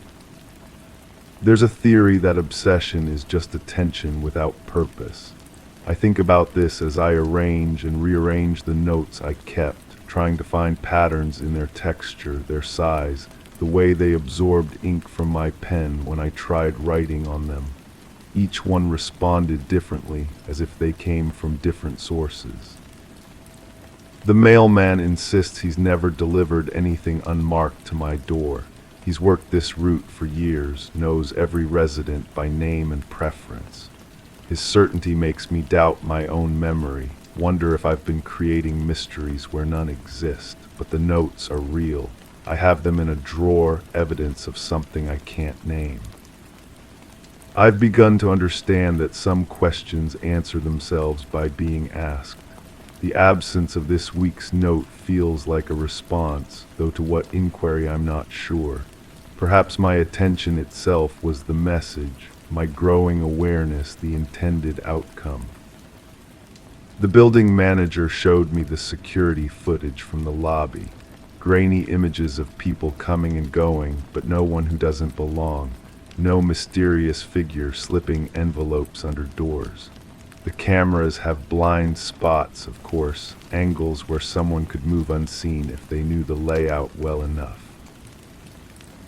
There's a theory that obsession is just attention without purpose. I think about this as I arrange and rearrange the notes I kept, trying to find patterns in their texture, their size, the way they absorbed ink from my pen when I tried writing on them. Each one responded differently, as if they came from different sources. The mailman insists he's never delivered anything unmarked to my door. He's worked this route for years, knows every resident by name and preference. His certainty makes me doubt my own memory, wonder if I've been creating mysteries where none exist, but the notes are real. I have them in a drawer, evidence of something I can't name. I've begun to understand that some questions answer themselves by being asked. The absence of this week's note feels like a response, though to what inquiry I'm not sure. Perhaps my attention itself was the message, my growing awareness the intended outcome. The building manager showed me the security footage from the lobby. Grainy images of people coming and going, but no one who doesn't belong. No mysterious figure slipping envelopes under doors. The cameras have blind spots, of course, angles where someone could move unseen if they knew the layout well enough.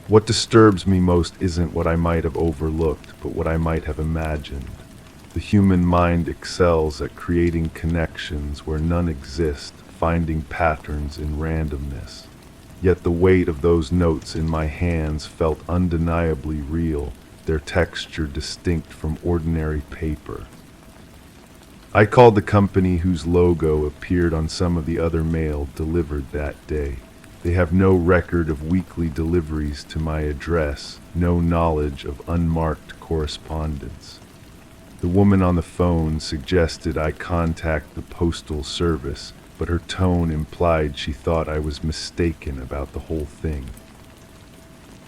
What disturbs me most isn't what I might have overlooked, but what I might have imagined. The human mind excels at creating connections where none exist, finding patterns in randomness. Yet the weight of those notes in my hands felt undeniably real, their texture distinct from ordinary paper. I called the company whose logo appeared on some of the other mail delivered that day. They have no record of weekly deliveries to my address, no knowledge of unmarked correspondence. The woman on the phone suggested I contact the postal service, but her tone implied she thought I was mistaken about the whole thing.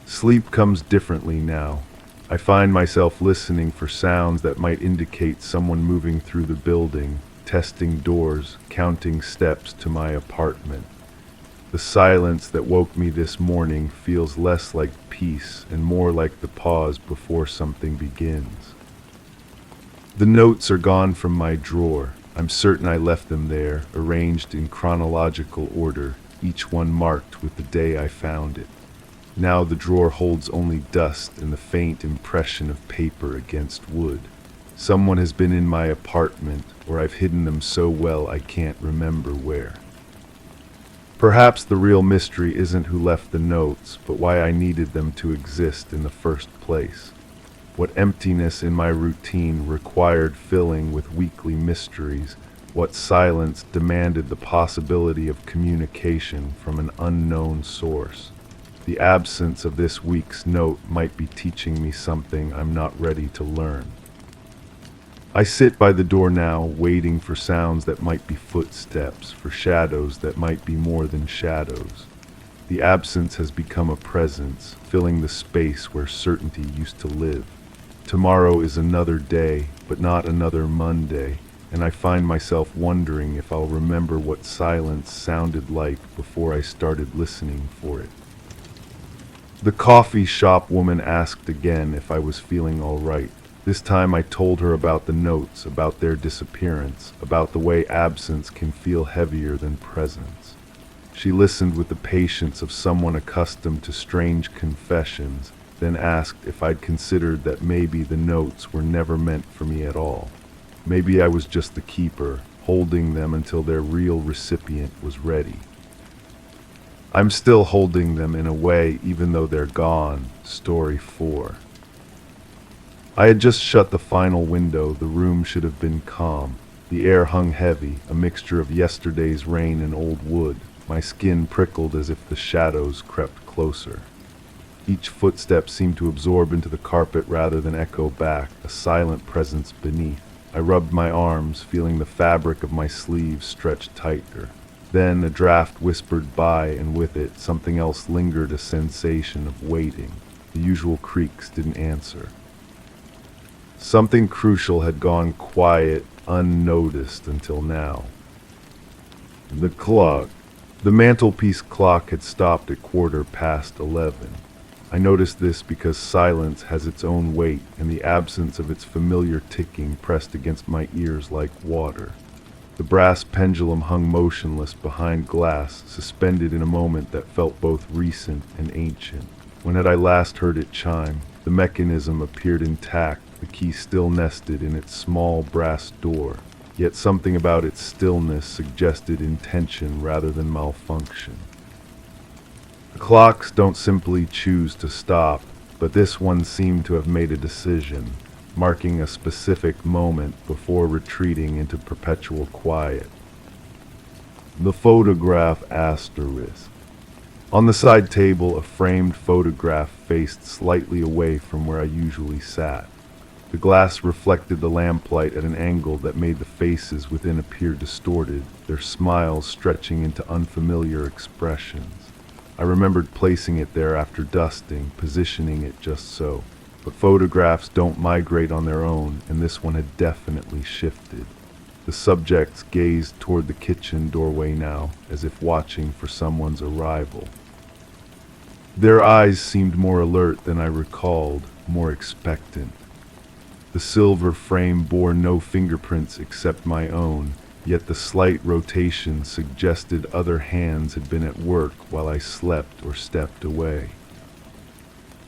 Sleep comes differently now. I find myself listening for sounds that might indicate someone moving through the building, testing doors, counting steps to my apartment. The silence that woke me this morning feels less like peace and more like the pause before something begins. The notes are gone from my drawer. I'm certain I left them there, arranged in chronological order, each one marked with the day I found it. Now the drawer holds only dust and the faint impression of paper against wood. Someone has been in my apartment, or I've hidden them so well I can't remember where. Perhaps the real mystery isn't who left the notes, but why I needed them to exist in the first place. What emptiness in my routine required filling with weekly mysteries, what silence demanded the possibility of communication from an unknown source. The absence of this week's note might be teaching me something I'm not ready to learn. I sit by the door now, waiting for sounds that might be footsteps, for shadows that might be more than shadows. The absence has become a presence, filling the space where certainty used to live. Tomorrow is another day, but not another Monday, and I find myself wondering if I'll remember what silence sounded like before I started listening for it. The coffee shop woman asked again if I was feeling all right. This time I told her about the notes, about their disappearance, about the way absence can feel heavier than presence. She listened with the patience of someone accustomed to strange confessions, then asked if I'd considered that maybe the notes were never meant for me at all. Maybe I was just the keeper, holding them until their real recipient was ready. I'm still holding them in a way even though they're gone. Story 4. I had just shut the final window. The room should have been calm. The air hung heavy, a mixture of yesterday's rain and old wood. My skin prickled as if the shadows crept closer. Each footstep seemed to absorb into the carpet rather than echo back, a silent presence beneath. I rubbed my arms, feeling the fabric of my sleeves stretch tighter. Then a draft whispered by, and with it something else lingered, a sensation of waiting. The usual creaks didn't answer. Something crucial had gone quiet, unnoticed until now. The clock. The mantelpiece clock had stopped at 11:15. I noticed this because silence has its own weight, and the absence of its familiar ticking pressed against my ears like water. The brass pendulum hung motionless behind glass, suspended in a moment that felt both recent and ancient. When had I last heard it chime? The mechanism appeared intact, the key still nested in its small brass door. Yet something about its stillness suggested intention rather than malfunction. The clocks don't simply choose to stop, but this one seemed to have made a decision, marking a specific moment before retreating into perpetual quiet. The photograph asterisk. On the side table, a framed photograph faced slightly away from where I usually sat. The glass reflected the lamplight at an angle that made the faces within appear distorted, their smiles stretching into unfamiliar expressions. I remembered placing it there after dusting, positioning it just so. But photographs don't migrate on their own, and this one had definitely shifted. The subjects gazed toward the kitchen doorway now, as if watching for someone's arrival. Their eyes seemed more alert than I recalled, more expectant. The silver frame bore no fingerprints except my own, yet the slight rotation suggested other hands had been at work while I slept or stepped away.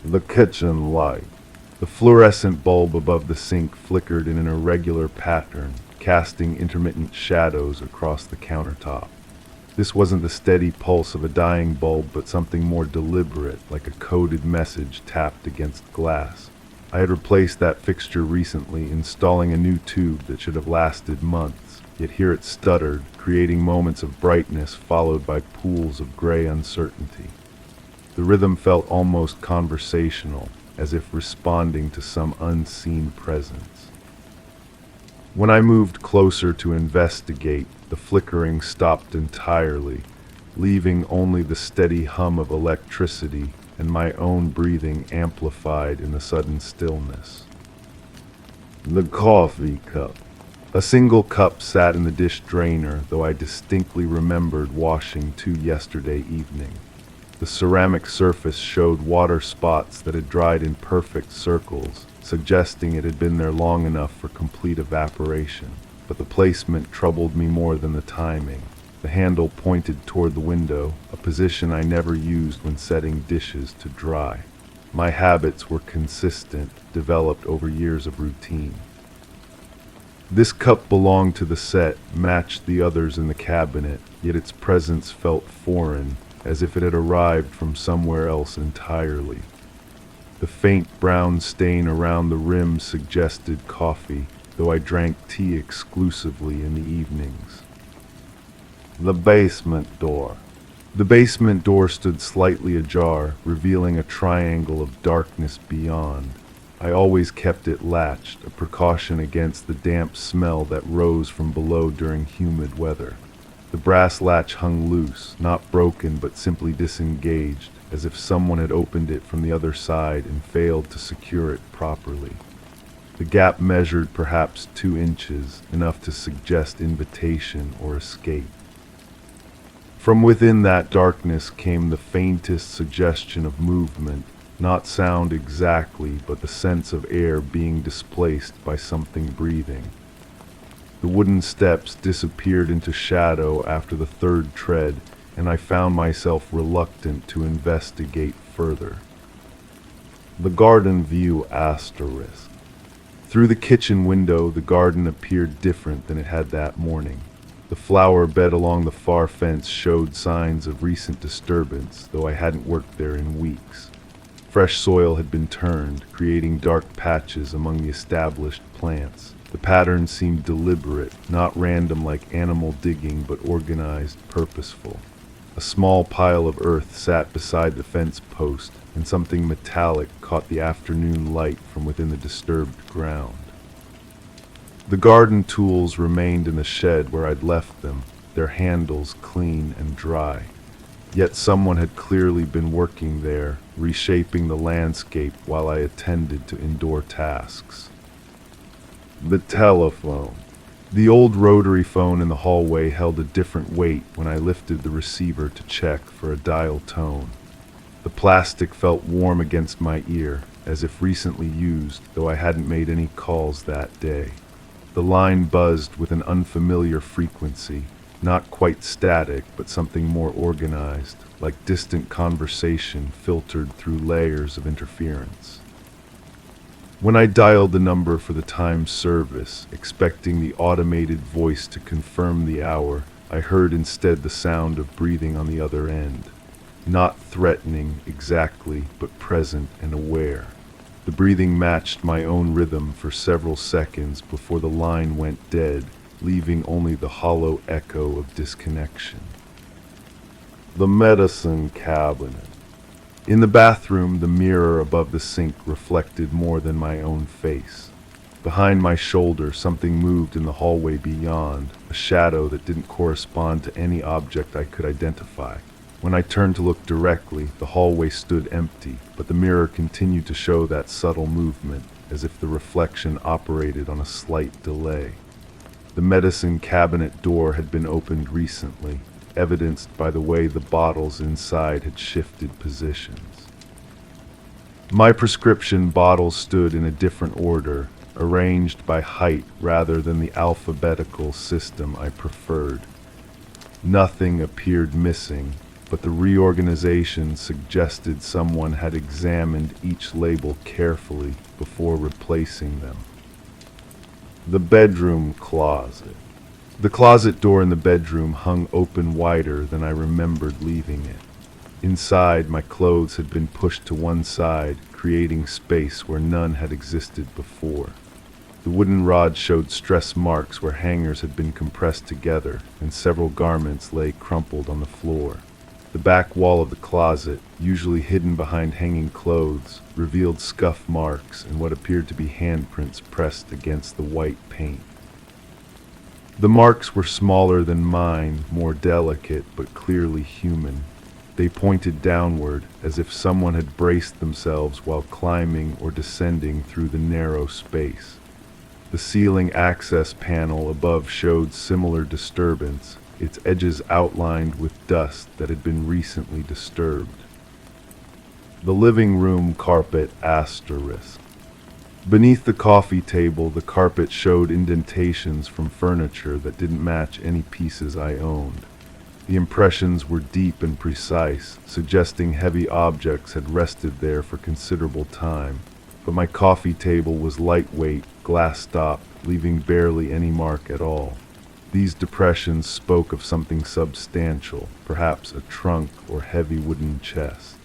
The kitchen light. The fluorescent bulb above the sink flickered in an irregular pattern, casting intermittent shadows across the countertop. This wasn't the steady pulse of a dying bulb, but something more deliberate, like a coded message tapped against glass. I had replaced that fixture recently, installing a new tube that should have lasted months, yet here it stuttered, creating moments of brightness followed by pools of gray uncertainty. The rhythm felt almost conversational, as if responding to some unseen presence. When I moved closer to investigate, the flickering stopped entirely, leaving only the steady hum of electricity and my own breathing amplified in the sudden stillness. The coffee cup. A single cup sat in the dish drainer, though I distinctly remembered washing 2 yesterday evening. The ceramic surface showed water spots that had dried in perfect circles, suggesting it had been there long enough for complete evaporation. But the placement troubled me more than the timing. The handle pointed toward the window, a position I never used when setting dishes to dry. My habits were consistent, developed over years of routine. This cup belonged to the set, matched the others in the cabinet, yet its presence felt foreign, as if it had arrived from somewhere else entirely. The faint brown stain around the rim suggested coffee, though I drank tea exclusively in the evenings. The basement door. The basement door stood slightly ajar, revealing a triangle of darkness beyond. I always kept it latched, a precaution against the damp smell that rose from below during humid weather. The brass latch hung loose, not broken but simply disengaged, as if someone had opened it from the other side and failed to secure it properly. The gap measured perhaps 2 inches, enough to suggest invitation or escape. From within that darkness came the faintest suggestion of movement, not sound exactly, but the sense of air being displaced by something breathing. The wooden steps disappeared into shadow after the 3rd tread, and I found myself reluctant to investigate further. The garden view asterisk. Through the kitchen window, the garden appeared different than it had that morning. The flower bed along the far fence showed signs of recent disturbance, though I hadn't worked there in weeks. Fresh soil had been turned, creating dark patches among the established plants. The pattern seemed deliberate, not random like animal digging, but organized, purposeful. A small pile of earth sat beside the fence post, and something metallic caught the afternoon light from within the disturbed ground. The garden tools remained in the shed where I'd left them, their handles clean and dry. Yet someone had clearly been working there, reshaping the landscape while I attended to indoor tasks. The telephone. The old rotary phone in the hallway held a different weight when I lifted the receiver to check for a dial tone. The plastic felt warm against my ear, as if recently used, though I hadn't made any calls that day. The line buzzed with an unfamiliar frequency, not quite static, but something more organized, like distant conversation filtered through layers of interference. When I dialed the number for the timed service, expecting the automated voice to confirm the hour, I heard instead the sound of breathing on the other end. Not threatening exactly, but present and aware. The breathing matched my own rhythm for several seconds before the line went dead, leaving only the hollow echo of disconnection. The medicine cabinet. In the bathroom, the mirror above the sink reflected more than my own face. Behind my shoulder, something moved in the hallway beyond, a shadow that didn't correspond to any object I could identify. When I turned to look directly, the hallway stood empty, but the mirror continued to show that subtle movement, as if the reflection operated on a slight delay. The medicine cabinet door had been opened recently, evidenced by the way the bottles inside had shifted positions. My prescription bottles stood in a different order, arranged by height rather than the alphabetical system I preferred. Nothing appeared missing, but the reorganization suggested someone had examined each label carefully before replacing them. The bedroom closet. The closet door in the bedroom hung open wider than I remembered leaving it. Inside, my clothes had been pushed to one side, creating space where none had existed before. The wooden rod showed stress marks where hangers had been compressed together, and several garments lay crumpled on the floor. The back wall of the closet, usually hidden behind hanging clothes, revealed scuff marks and what appeared to be handprints pressed against the white paint. The marks were smaller than mine, more delicate but clearly human. They pointed downward, as if someone had braced themselves while climbing or descending through the narrow space. The ceiling access panel above showed similar disturbance, its edges outlined with dust that had been recently disturbed. The living room carpet asterisk. Beneath the coffee table, the carpet showed indentations from furniture that didn't match any pieces I owned. The impressions were deep and precise, suggesting heavy objects had rested there for considerable time. But my coffee table was lightweight, glass-topped, leaving barely any mark at all. These depressions spoke of something substantial, perhaps a trunk or heavy wooden chest.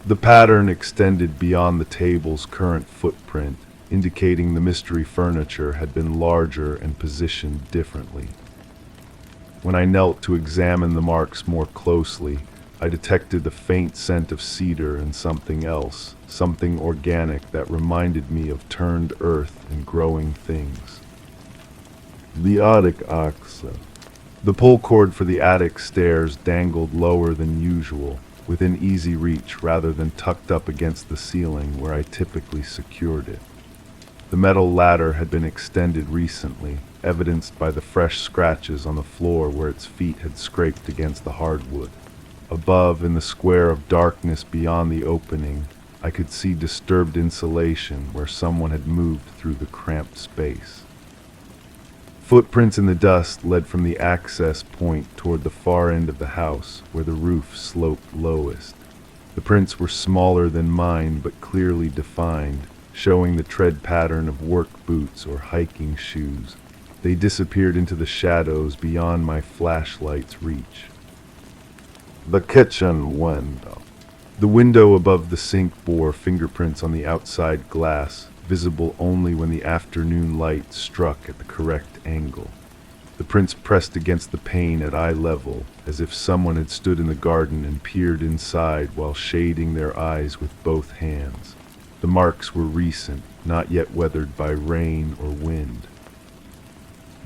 The pattern extended beyond the table's current footprint, indicating the mystery furniture had been larger and positioned differently. When I knelt to examine the marks more closely, I detected the faint scent of cedar and something else, something organic that reminded me of turned earth and growing things. The attic access. The pull cord for the attic stairs dangled lower than usual, within easy reach rather than tucked up against the ceiling where I typically secured it. The metal ladder had been extended recently, evidenced by the fresh scratches on the floor where its feet had scraped against the hardwood. Above, in the square of darkness beyond the opening, I could see disturbed insulation where someone had moved through the cramped space. Footprints in the dust led from the access point toward the far end of the house, where the roof sloped lowest. The prints were smaller than mine, but clearly defined, showing the tread pattern of work boots or hiking shoes. They disappeared into the shadows beyond my flashlight's reach. The kitchen window. The window above the sink bore fingerprints on the outside glass, visible only when the afternoon light struck at the correct angle. The prints pressed against the pane at eye level, as if someone had stood in the garden and peered inside while shading their eyes with both hands. The marks were recent, not yet weathered by rain or wind.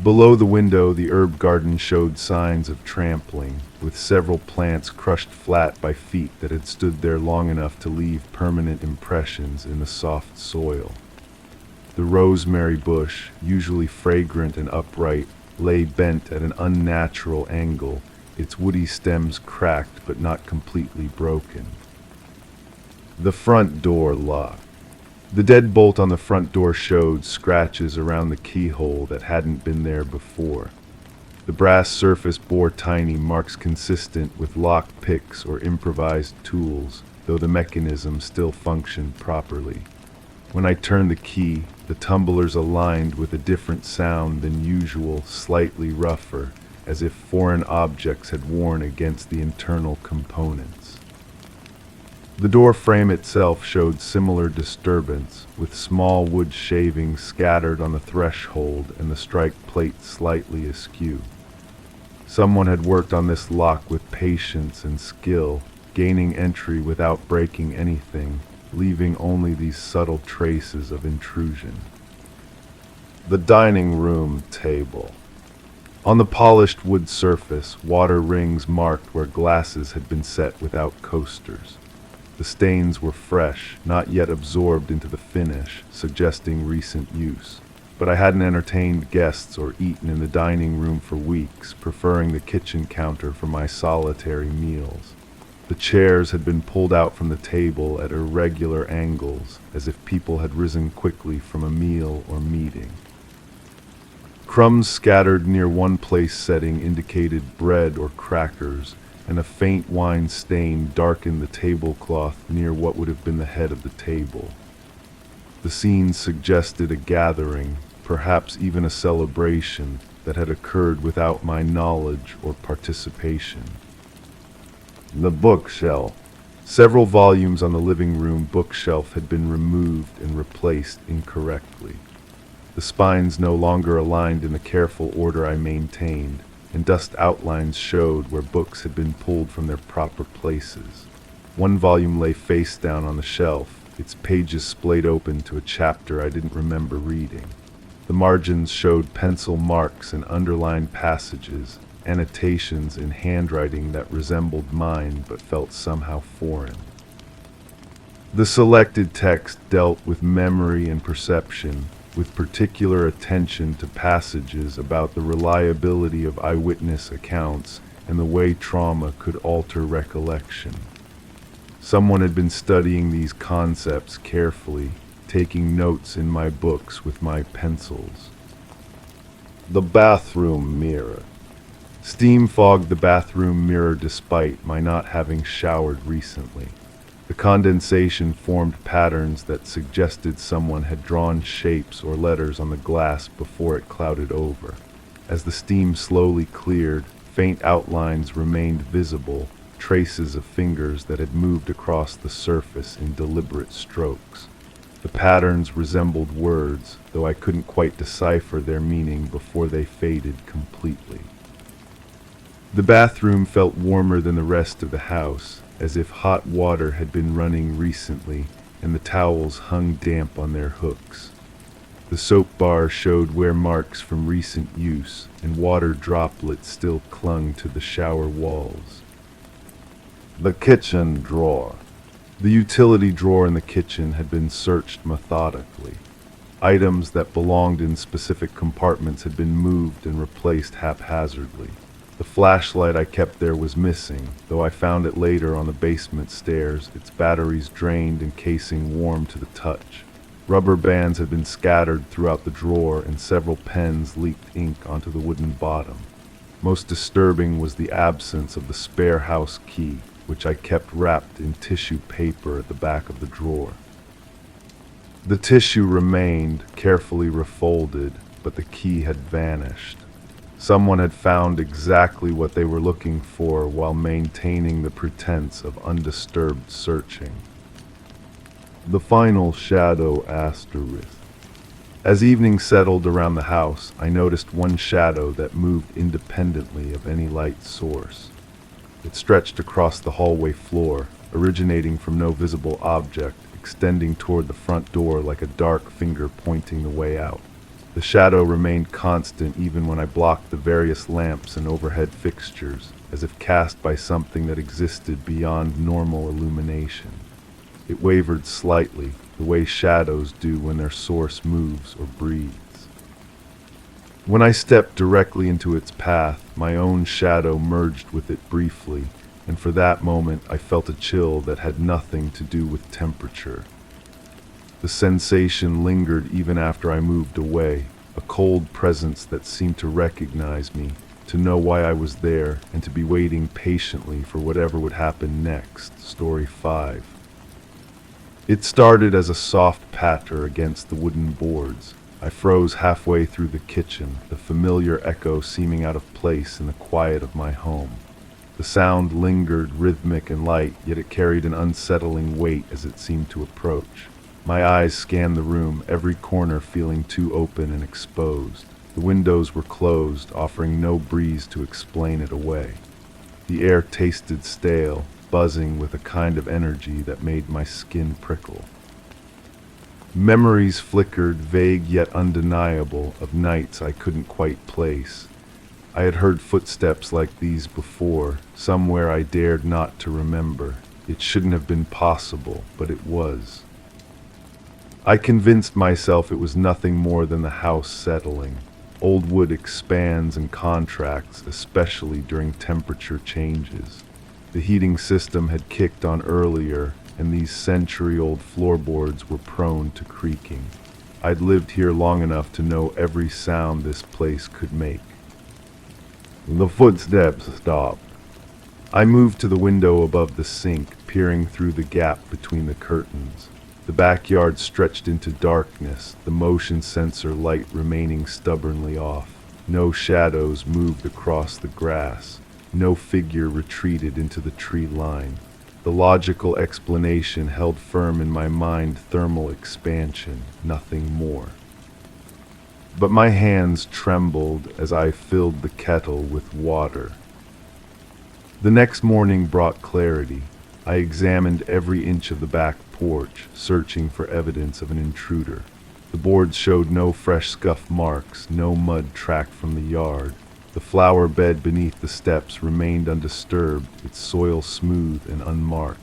Below the window, the herb garden showed signs of trampling, with several plants crushed flat by feet that had stood there long enough to leave permanent impressions in the soft soil. The rosemary bush, usually fragrant and upright, lay bent at an unnatural angle, its woody stems cracked but not completely broken. The front door locked. The deadbolt on the front door showed scratches around the keyhole that hadn't been there before. The brass surface bore tiny marks consistent with lock picks or improvised tools, though the mechanism still functioned properly. When I turned the key, the tumblers aligned with a different sound than usual, slightly rougher, as if foreign objects had worn against the internal components. The door frame itself showed similar disturbance, with small wood shavings scattered on the threshold and the strike plate slightly askew. Someone had worked on this lock with patience and skill, gaining entry without breaking anything, leaving only these subtle traces of intrusion. The dining room table. On the polished wood surface, water rings marked where glasses had been set without coasters. The stains were fresh, not yet absorbed into the finish, suggesting recent use. But I hadn't entertained guests or eaten in the dining room for weeks, preferring the kitchen counter for my solitary meals. The chairs had been pulled out from the table at irregular angles, as if people had risen quickly from a meal or meeting. Crumbs scattered near one place setting indicated bread or crackers, and a faint wine stain darkened the tablecloth near what would have been the head of the table. The scene suggested a gathering, perhaps even a celebration, that had occurred without my knowledge or participation. The bookshelf. Several volumes on the living room bookshelf had been removed and replaced incorrectly. The spines no longer aligned in the careful order I maintained, and dust outlines showed where books had been pulled from their proper places. One volume lay face down on the shelf, its pages splayed open to a chapter I didn't remember reading. The margins showed pencil marks and underlined passages, annotations in handwriting that resembled mine but felt somehow foreign. The selected text dealt with memory and perception, with particular attention to passages about the reliability of eyewitness accounts and the way trauma could alter recollection. Someone had been studying these concepts carefully, taking notes in my books with my pencils. The bathroom mirror. Steam fogged the bathroom mirror despite my not having showered recently. The condensation formed patterns that suggested someone had drawn shapes or letters on the glass before it clouded over. As the steam slowly cleared, faint outlines remained visible, traces of fingers that had moved across the surface in deliberate strokes. The patterns resembled words, though I couldn't quite decipher their meaning before they faded completely. The bathroom felt warmer than the rest of the house, as if hot water had been running recently and the towels hung damp on their hooks. The soap bar showed wear marks from recent use, and water droplets still clung to the shower walls. The kitchen drawer. The utility drawer in the kitchen had been searched methodically. Items that belonged in specific compartments had been moved and replaced haphazardly. The flashlight I kept there was missing, though I found it later on the basement stairs, its batteries drained and casing warm to the touch. Rubber bands had been scattered throughout the drawer, and several pens leaked ink onto the wooden bottom. Most disturbing was the absence of the spare house key, which I kept wrapped in tissue paper at the back of the drawer. The tissue remained, carefully refolded, but the key had vanished. Someone had found exactly what they were looking for while maintaining the pretense of undisturbed searching. The final shadow asterisk. As evening settled around the house, I noticed one shadow that moved independently of any light source. It stretched across the hallway floor, originating from no visible object, extending toward the front door like a dark finger pointing the way out. The shadow remained constant even when I blocked the various lamps and overhead fixtures, as if cast by something that existed beyond normal illumination. It wavered slightly, the way shadows do when their source moves or breathes. When I stepped directly into its path, my own shadow merged with it briefly, and for that moment I felt a chill that had nothing to do with temperature. The sensation lingered even after I moved away, a cold presence that seemed to recognize me, to know why I was there, and to be waiting patiently for whatever would happen next. Story 5. It started as a soft patter against the wooden boards. I froze halfway through the kitchen, the familiar echo seeming out of place in the quiet of my home. The sound lingered, rhythmic and light, yet it carried an unsettling weight as it seemed to approach. My eyes scanned the room, every corner feeling too open and exposed. The windows were closed, offering no breeze to explain it away. The air tasted stale, buzzing with a kind of energy that made my skin prickle. Memories flickered, vague yet undeniable, of nights I couldn't quite place. I had heard footsteps like these before, somewhere I dared not to remember. It shouldn't have been possible, but it was. I convinced myself it was nothing more than the house settling. Old wood expands and contracts, especially during temperature changes. The heating system had kicked on earlier, and these century-old floorboards were prone to creaking. I'd lived here long enough to know every sound this place could make. The footsteps stopped. I moved to the window above the sink, peering through the gap between the curtains. The backyard stretched into darkness, the motion sensor light remaining stubbornly off. No shadows moved across the grass. No figure retreated into the tree line. The logical explanation held firm in my mind: thermal expansion, nothing more. But my hands trembled as I filled the kettle with water. The next morning brought clarity. I examined every inch of the back porch, searching for evidence of an intruder. The boards showed no fresh scuff marks, no mud tracked from the yard. The flower bed beneath the steps remained undisturbed, its soil smooth and unmarked.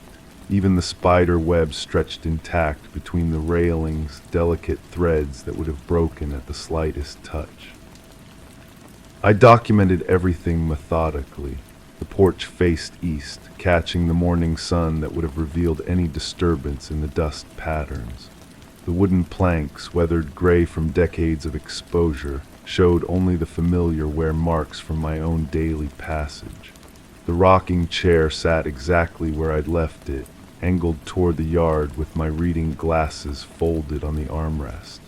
Even the spider web stretched intact between the railings, delicate threads that would have broken at the slightest touch. I documented everything methodically. The porch faced east, catching the morning sun that would have revealed any disturbance in the dust patterns. The wooden planks, weathered gray from decades of exposure, showed only the familiar wear marks from my own daily passage. The rocking chair sat exactly where I'd left it, angled toward the yard with my reading glasses folded on the armrest.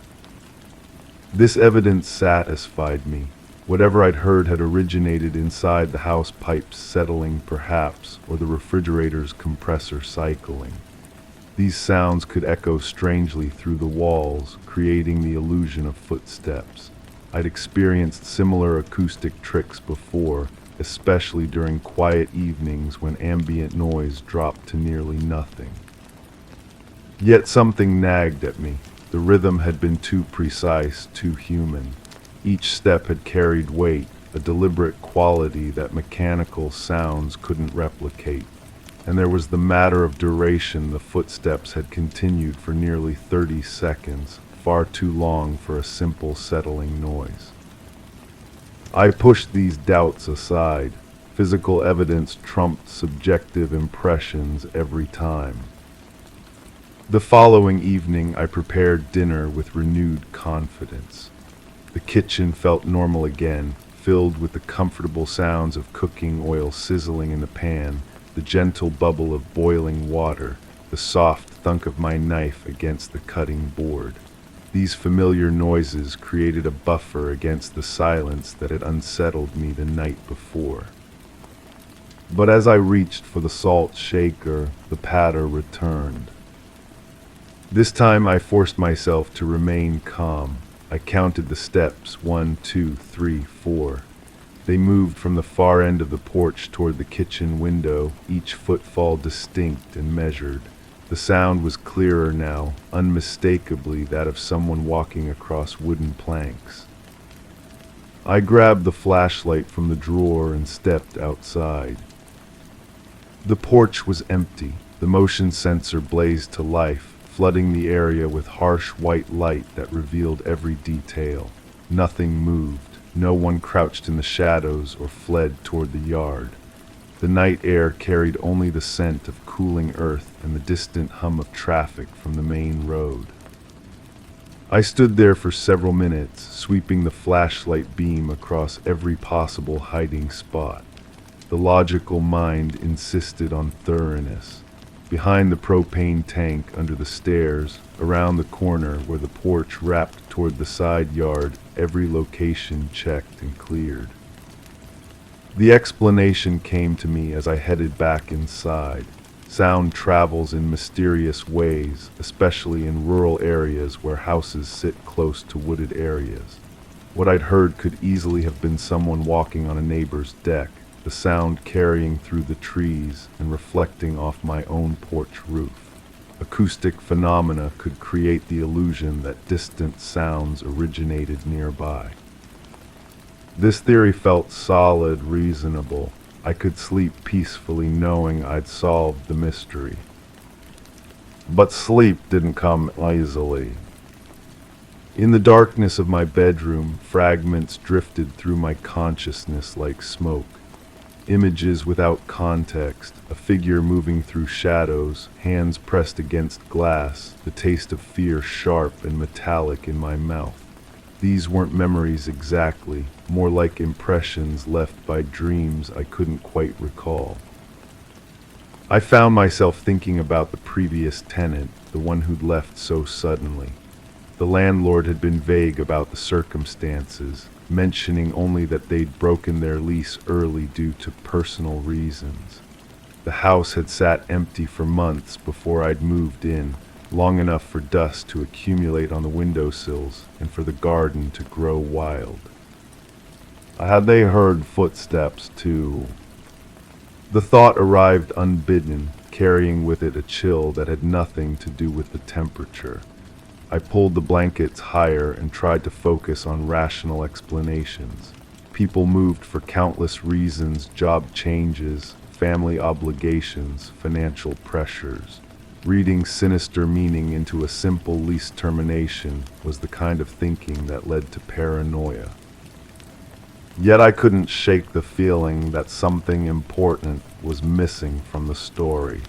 This evidence satisfied me. Whatever I'd heard had originated inside the house pipes settling perhaps, or the refrigerator's compressor cycling. These sounds could echo strangely through the walls, creating the illusion of footsteps. I'd experienced similar acoustic tricks before, especially during quiet evenings when ambient noise dropped to nearly nothing. Yet something nagged at me. The rhythm had been too precise, too human. Each step had carried weight, a deliberate quality that mechanical sounds couldn't replicate. And there was the matter of duration. The footsteps had continued for nearly 30 seconds, far too long for a simple settling noise. I pushed these doubts aside. Physical evidence trumped subjective impressions every time. The following evening, I prepared dinner with renewed confidence. The kitchen felt normal again, filled with the comfortable sounds of cooking oil sizzling in the pan, the gentle bubble of boiling water, the soft thunk of my knife against the cutting board. These familiar noises created a buffer against the silence that had unsettled me the night before. But as I reached for the salt shaker, the patter returned. This time I forced myself to remain calm. I counted the steps, 1, 2, 3, 4. They moved from the far end of the porch toward the kitchen window, each footfall distinct and measured. The sound was clearer now, unmistakably that of someone walking across wooden planks. I grabbed the flashlight from the drawer and stepped outside. The porch was empty. The motion sensor blazed to life, flooding the area with harsh white light that revealed every detail. Nothing moved. No one crouched in the shadows or fled toward the yard. The night air carried only the scent of cooling earth and the distant hum of traffic from the main road. I stood there for several minutes, sweeping the flashlight beam across every possible hiding spot. The logical mind insisted on thoroughness. Behind the propane tank, under the stairs, around the corner where the porch wrapped toward the side yard, every location checked and cleared. The explanation came to me as I headed back inside. Sound travels in mysterious ways, especially in rural areas where houses sit close to wooded areas. What I'd heard could easily have been someone walking on a neighbor's deck, the sound carrying through the trees and reflecting off my own porch roof. Acoustic phenomena could create the illusion that distant sounds originated nearby. This theory felt solid, reasonable. I could sleep peacefully knowing I'd solved the mystery. But sleep didn't come easily. In the darkness of my bedroom, fragments drifted through my consciousness like smoke. Images without context, a figure moving through shadows, hands pressed against glass, the taste of fear sharp and metallic in my mouth. These weren't memories exactly, more like impressions left by dreams I couldn't quite recall. I found myself thinking about the previous tenant, the one who'd left so suddenly. The landlord had been vague about the circumstances, mentioning only that they'd broken their lease early due to personal reasons. The house had sat empty for months before I'd moved in, long enough for dust to accumulate on the windowsills and for the garden to grow wild. Had they heard footsteps too? The thought arrived unbidden, carrying with it a chill that had nothing to do with the temperature. I pulled the blankets higher and tried to focus on rational explanations. People moved for countless reasons: job changes, family obligations, financial pressures. Reading sinister meaning into a simple lease termination was the kind of thinking that led to paranoia. Yet I couldn't shake the feeling that something important was missing from the story.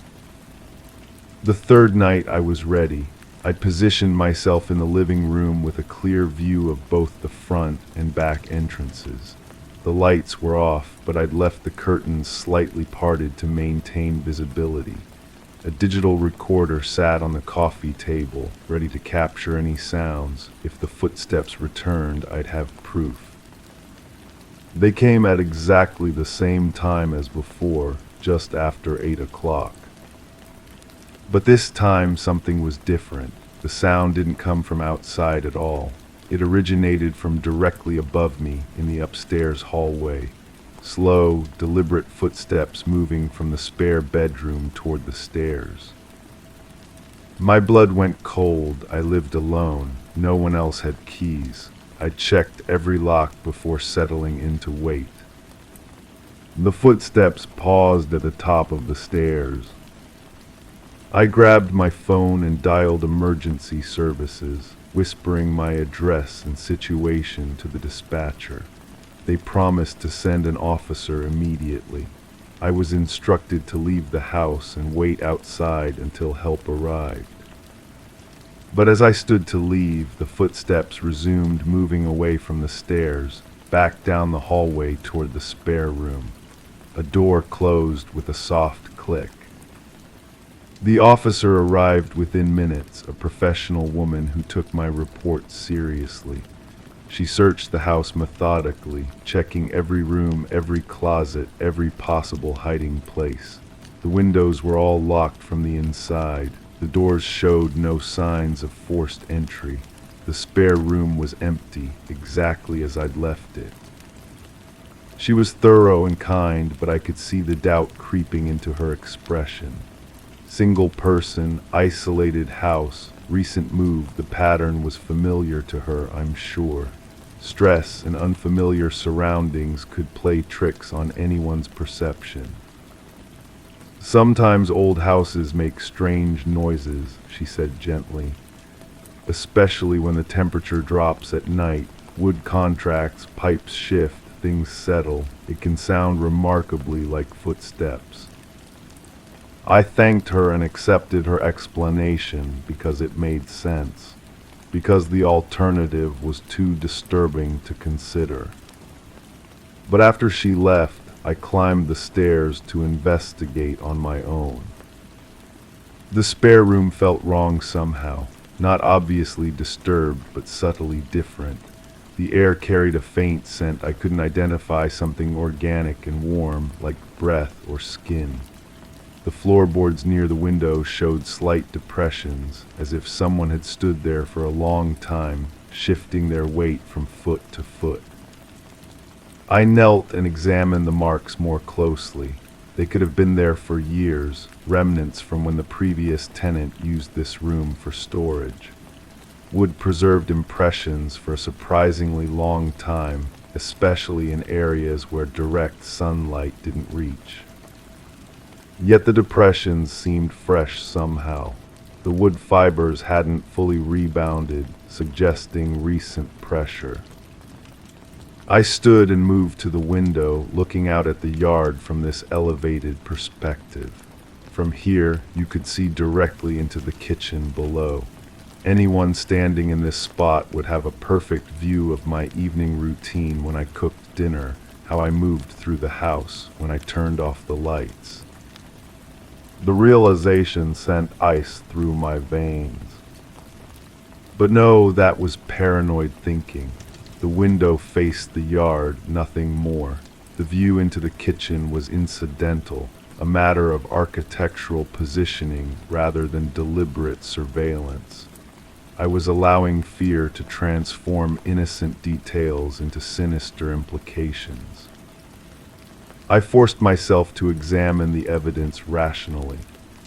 The third night I was ready. I'd positioned myself in the living room with a clear view of both the front and back entrances. The lights were off, but I'd left the curtains slightly parted to maintain visibility. A digital recorder sat on the coffee table, ready to capture any sounds. If the footsteps returned, I'd have proof. They came at exactly the same time as before, just after 8 o'clock. But this time something was different. The sound didn't come from outside at all. It originated from directly above me in the upstairs hallway. Slow, deliberate footsteps moving from the spare bedroom toward the stairs. My blood went cold. I lived alone. No one else had keys. I checked every lock before settling in to wait. The footsteps paused at the top of the stairs. I grabbed my phone and dialed emergency services, whispering my address and situation to the dispatcher. They promised to send an officer immediately. I was instructed to leave the house and wait outside until help arrived. But as I stood to leave, the footsteps resumed moving away from the stairs, back down the hallway toward the spare room. A door closed with a soft click. The officer arrived within minutes, a professional woman who took my report seriously. She searched the house methodically, checking every room, every closet, every possible hiding place. The windows were all locked from the inside. The doors showed no signs of forced entry. The spare room was empty, exactly as I'd left it. She was thorough and kind, but I could see the doubt creeping into her expression. Single person, isolated house, recent move, the pattern was familiar to her, I'm sure. Stress and unfamiliar surroundings could play tricks on anyone's perception. Sometimes old houses make strange noises, she said gently. Especially when the temperature drops at night, wood contracts, pipes shift, things settle. It can sound remarkably like footsteps. I thanked her and accepted her explanation because it made sense, because the alternative was too disturbing to consider. But after she left, I climbed the stairs to investigate on my own. The spare room felt wrong somehow, not obviously disturbed, but subtly different. The air carried a faint scent. I couldn't identify something organic and warm, like breath or skin. The floorboards near the window showed slight depressions, as if someone had stood there for a long time, shifting their weight from foot to foot. I knelt and examined the marks more closely. They could have been there for years, remnants from when the previous tenant used this room for storage. Wood preserved impressions for a surprisingly long time, especially in areas where direct sunlight didn't reach. Yet the depressions seemed fresh somehow. The wood fibers hadn't fully rebounded, suggesting recent pressure. I stood and moved to the window, looking out at the yard from this elevated perspective. From here, you could see directly into the kitchen below. Anyone standing in this spot would have a perfect view of my evening routine when I cooked dinner, how I moved through the house, when I turned off the lights. The realization sent ice through my veins. But no, that was paranoid thinking. The window faced the yard, nothing more. The view into the kitchen was incidental, a matter of architectural positioning rather than deliberate surveillance. I was allowing fear to transform innocent details into sinister implications. I forced myself to examine the evidence rationally.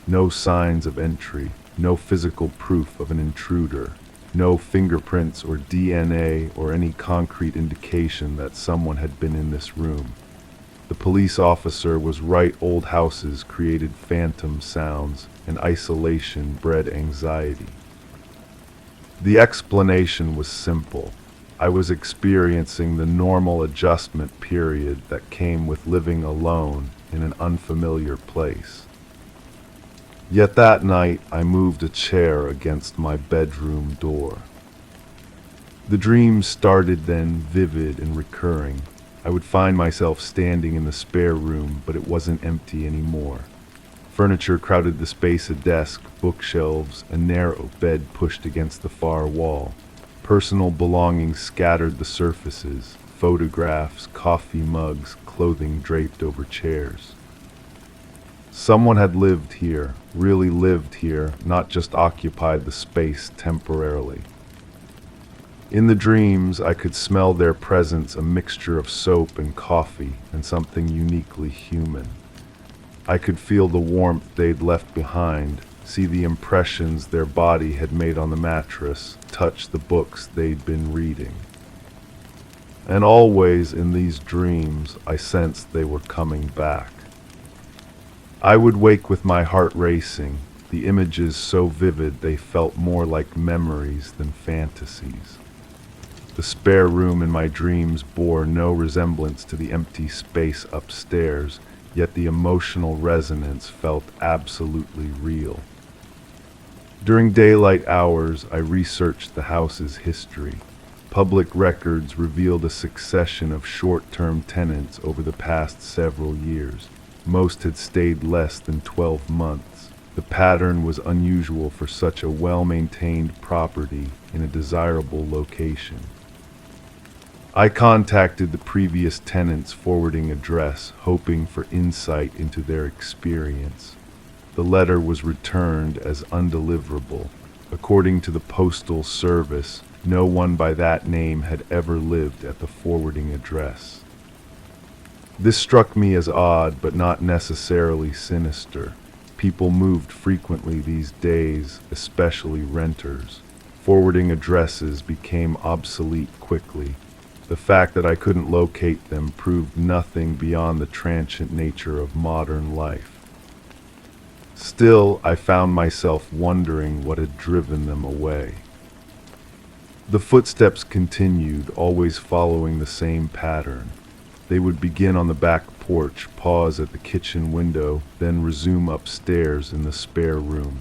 No signs of entry, no physical proof of an intruder, no fingerprints or DNA or any concrete indication that someone had been in this room. The police officer was right. Old houses created phantom sounds, and isolation bred anxiety. The explanation was simple. I was experiencing the normal adjustment period that came with living alone in an unfamiliar place. Yet that night, I moved a chair against my bedroom door. The dreams started then, vivid and recurring. I would find myself standing in the spare room, but it wasn't empty anymore. Furniture crowded the space: a desk, bookshelves, a narrow bed pushed against the far wall. Personal belongings scattered the surfaces: photographs, coffee mugs, clothing draped over chairs. Someone had lived here, really lived here, not just occupied the space temporarily. In the dreams, I could smell their presence, a mixture of soap and coffee, and something uniquely human. I could feel the warmth they'd left behind, see the impressions their body had made on the mattress, touch the books they'd been reading. And always in these dreams, I sensed they were coming back. I would wake with my heart racing, the images so vivid they felt more like memories than fantasies. The spare room in my dreams bore no resemblance to the empty space upstairs, yet the emotional resonance felt absolutely real. During daylight hours, I researched the house's history. Public records revealed a succession of short-term tenants over the past several years. Most had stayed less than 12 months. The pattern was unusual for such a well-maintained property in a desirable location. I contacted the previous tenant's forwarding address, hoping for insight into their experience. The letter was returned as undeliverable. According to the Postal Service, no one by that name had ever lived at the forwarding address. This struck me as odd, but not necessarily sinister. People moved frequently these days, especially renters. Forwarding addresses became obsolete quickly. The fact that I couldn't locate them proved nothing beyond the transient nature of modern life. Still, I found myself wondering what had driven them away. The footsteps continued, always following the same pattern. They would begin on the back porch, pause at the kitchen window, then resume upstairs in the spare room.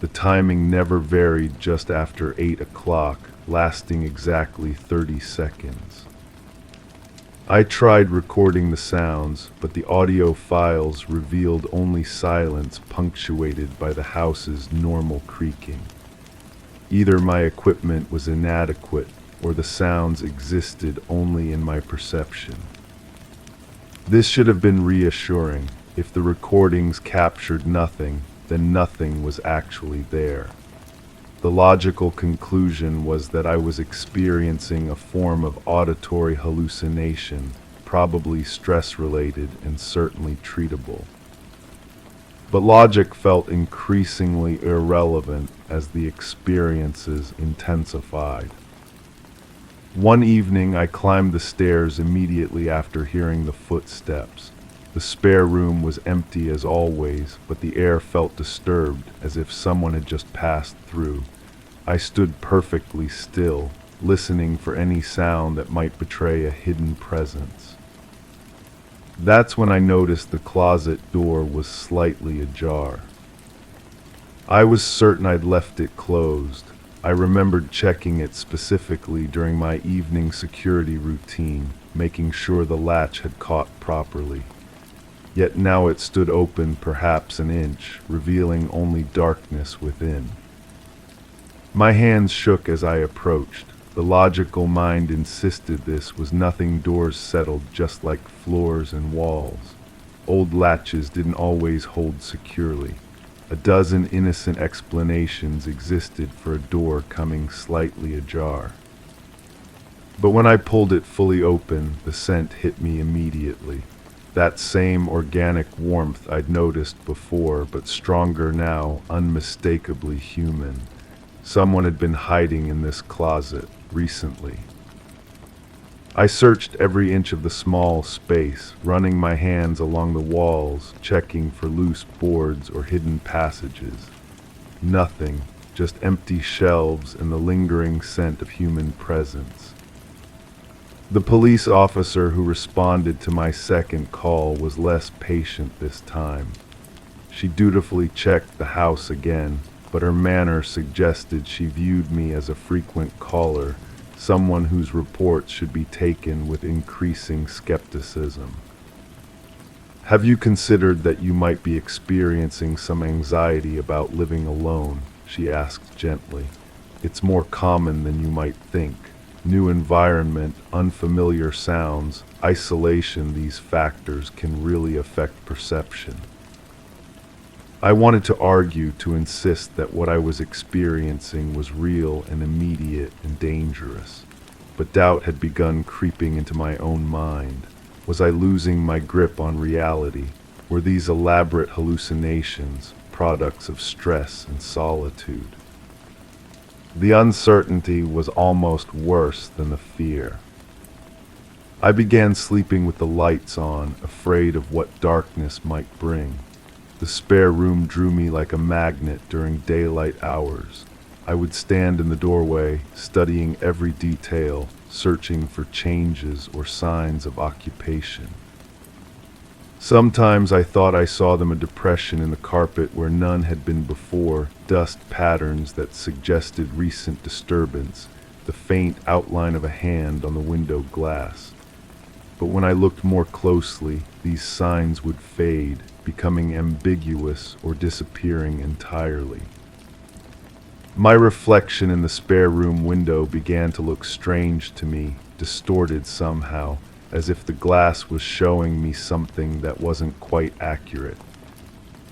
The timing never varied, just after 8 o'clock, lasting exactly 30 seconds. I tried recording the sounds, but the audio files revealed only silence punctuated by the house's normal creaking. Either my equipment was inadequate, or the sounds existed only in my perception. This should have been reassuring. If the recordings captured nothing, then nothing was actually there. The logical conclusion was that I was experiencing a form of auditory hallucination, probably stress-related and certainly treatable. But logic felt increasingly irrelevant as the experiences intensified. One evening, I climbed the stairs immediately after hearing the footsteps. The spare room was empty as always, but the air felt disturbed, as if someone had just passed through. I stood perfectly still, listening for any sound that might betray a hidden presence. That's when I noticed the closet door was slightly ajar. I was certain I'd left it closed. I remembered checking it specifically during my evening security routine, making sure the latch had caught properly. Yet now it stood open perhaps an inch, revealing only darkness within. My hands shook as I approached. The logical mind insisted this was nothing. Doors settled just like floors and walls. Old latches didn't always hold securely. A dozen innocent explanations existed for a door coming slightly ajar. But when I pulled it fully open, the scent hit me immediately. That same organic warmth I'd noticed before, but stronger now, unmistakably human. Someone had been hiding in this closet recently. I searched every inch of the small space, running my hands along the walls, checking for loose boards or hidden passages. Nothing, just empty shelves and the lingering scent of human presence. The police officer who responded to my second call was less patient this time. She dutifully checked the house again, but her manner suggested she viewed me as a frequent caller, someone whose reports should be taken with increasing skepticism. "Have you considered that you might be experiencing some anxiety about living alone?" she asked gently. "It's more common than you might think. New environment, unfamiliar sounds, isolation, these factors can really affect perception." I wanted to argue, to insist that what I was experiencing was real and immediate and dangerous. But doubt had begun creeping into my own mind. Was I losing my grip on reality? Were these elaborate hallucinations products of stress and solitude? The uncertainty was almost worse than the fear. I began sleeping with the lights on, afraid of what darkness might bring. The spare room drew me like a magnet during daylight hours. I would stand in the doorway, studying every detail, searching for changes or signs of occupation. Sometimes I thought I saw them, a depression in the carpet where none had been before, dust patterns that suggested recent disturbance, the faint outline of a hand on the window glass. But when I looked more closely, these signs would fade, becoming ambiguous or disappearing entirely. My reflection in the spare room window began to look strange to me, distorted somehow, as if the glass was showing me something that wasn't quite accurate.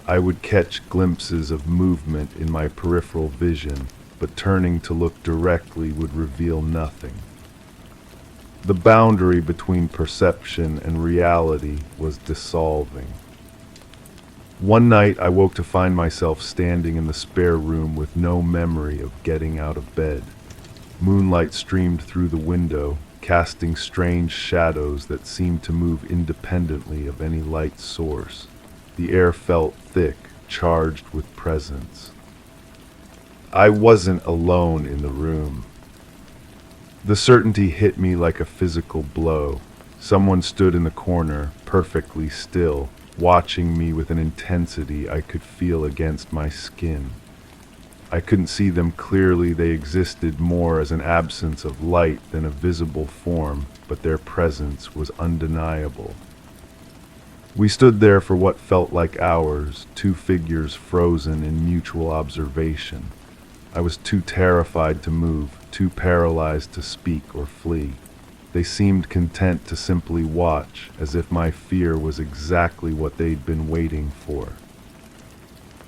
I would catch glimpses of movement in my peripheral vision, but turning to look directly would reveal nothing. The boundary between perception and reality was dissolving. One night I woke to find myself standing in the spare room with no memory of getting out of bed. Moonlight streamed through the window, casting strange shadows that seemed to move independently of any light source. The air felt thick, charged with presence. I wasn't alone in the room. The certainty hit me like a physical blow. Someone stood in the corner, perfectly still, watching me with an intensity I could feel against my skin. I couldn't see them clearly. They existed more as an absence of light than a visible form, but their presence was undeniable. We stood there for what felt like hours, two figures frozen in mutual observation. I was too terrified to move, too paralyzed to speak or flee. They seemed content to simply watch, as if my fear was exactly what they'd been waiting for.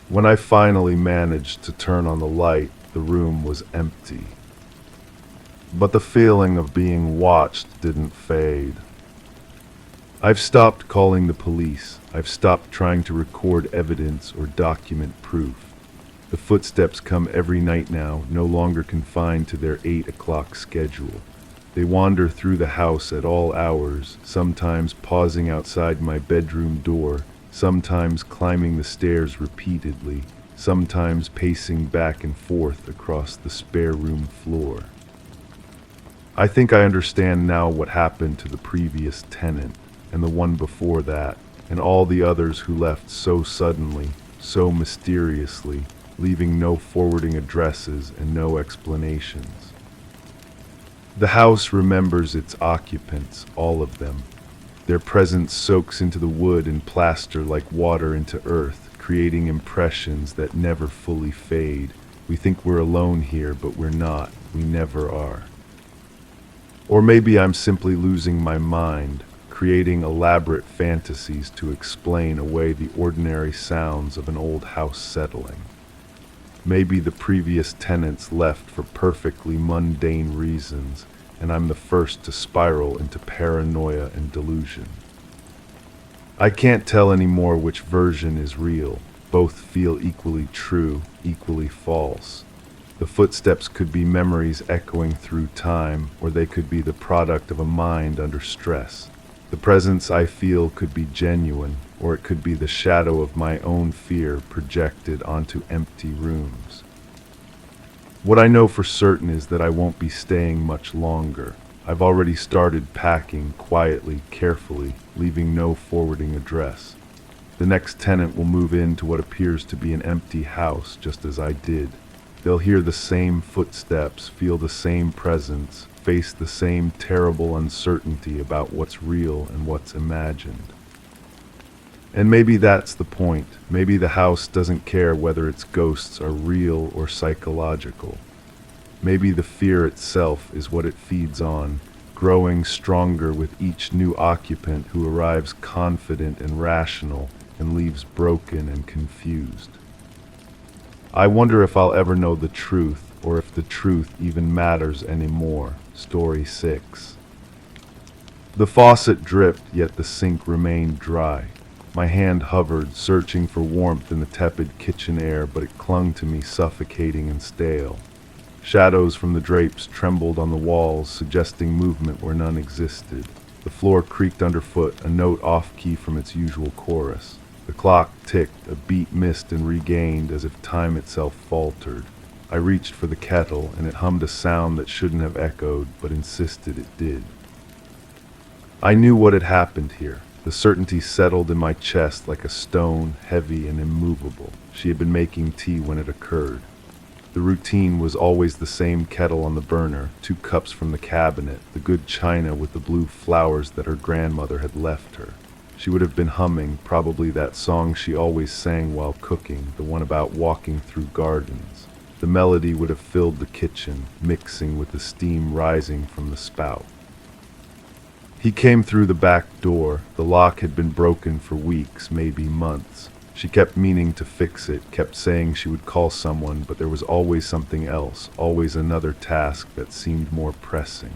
When I finally managed to turn on the light, the room was empty. But the feeling of being watched didn't fade. I've stopped calling the police. I've stopped trying to record evidence or document proof. The footsteps come every night now, no longer confined to their 8 o'clock schedule. They wander through the house at all hours, sometimes pausing outside my bedroom door, sometimes climbing the stairs repeatedly, sometimes pacing back and forth across the spare room floor. I think I understand now what happened to the previous tenant, and the one before that, and all the others who left so suddenly, so mysteriously, leaving no forwarding addresses and no explanations. The house remembers its occupants, all of them. Their presence soaks into the wood and plaster like water into earth, creating impressions that never fully fade. We think we're alone here, but we're not. We never are. Or maybe I'm simply losing my mind, creating elaborate fantasies to explain away the ordinary sounds of an old house settling. Maybe the previous tenants left for perfectly mundane reasons, and I'm the first to spiral into paranoia and delusion. I can't tell anymore which version is real. Both feel equally true, equally false. The footsteps could be memories echoing through time, or they could be the product of a mind under stress. The presence I feel could be genuine, or it could be the shadow of my own fear projected onto empty rooms. What I know for certain is that I won't be staying much longer. I've already started packing quietly, carefully, leaving no forwarding address. The next tenant will move into what appears to be an empty house, just as I did. They'll hear the same footsteps, feel the same presence, face the same terrible uncertainty about what's real and what's imagined. And maybe that's the point. Maybe the house doesn't care whether its ghosts are real or psychological. Maybe the fear itself is what it feeds on, growing stronger with each new occupant who arrives confident and rational, and leaves broken and confused. I wonder if I'll ever know the truth, or if the truth even matters anymore. Story 6. The faucet dripped, yet the sink remained dry. My hand hovered, searching for warmth in the tepid kitchen air, but it clung to me, suffocating and stale. Shadows from the drapes trembled on the walls, suggesting movement where none existed. The floor creaked underfoot, a note off-key from its usual chorus. The clock ticked, a beat missed and regained, as if time itself faltered. I reached for the kettle, and it hummed a sound that shouldn't have echoed, but insisted it did. I knew what had happened here. The certainty settled in my chest like a stone, heavy and immovable. She had been making tea when it occurred. The routine was always the same: kettle on the burner, 2 cups from the cabinet, the good china with the blue flowers that her grandmother had left her. She would have been humming, probably that song she always sang while cooking, the one about walking through gardens. The melody would have filled the kitchen, mixing with the steam rising from the spout. He came through the back door. The lock had been broken for weeks, maybe months. She kept meaning to fix it, kept saying she would call someone, but there was always something else, always another task that seemed more pressing.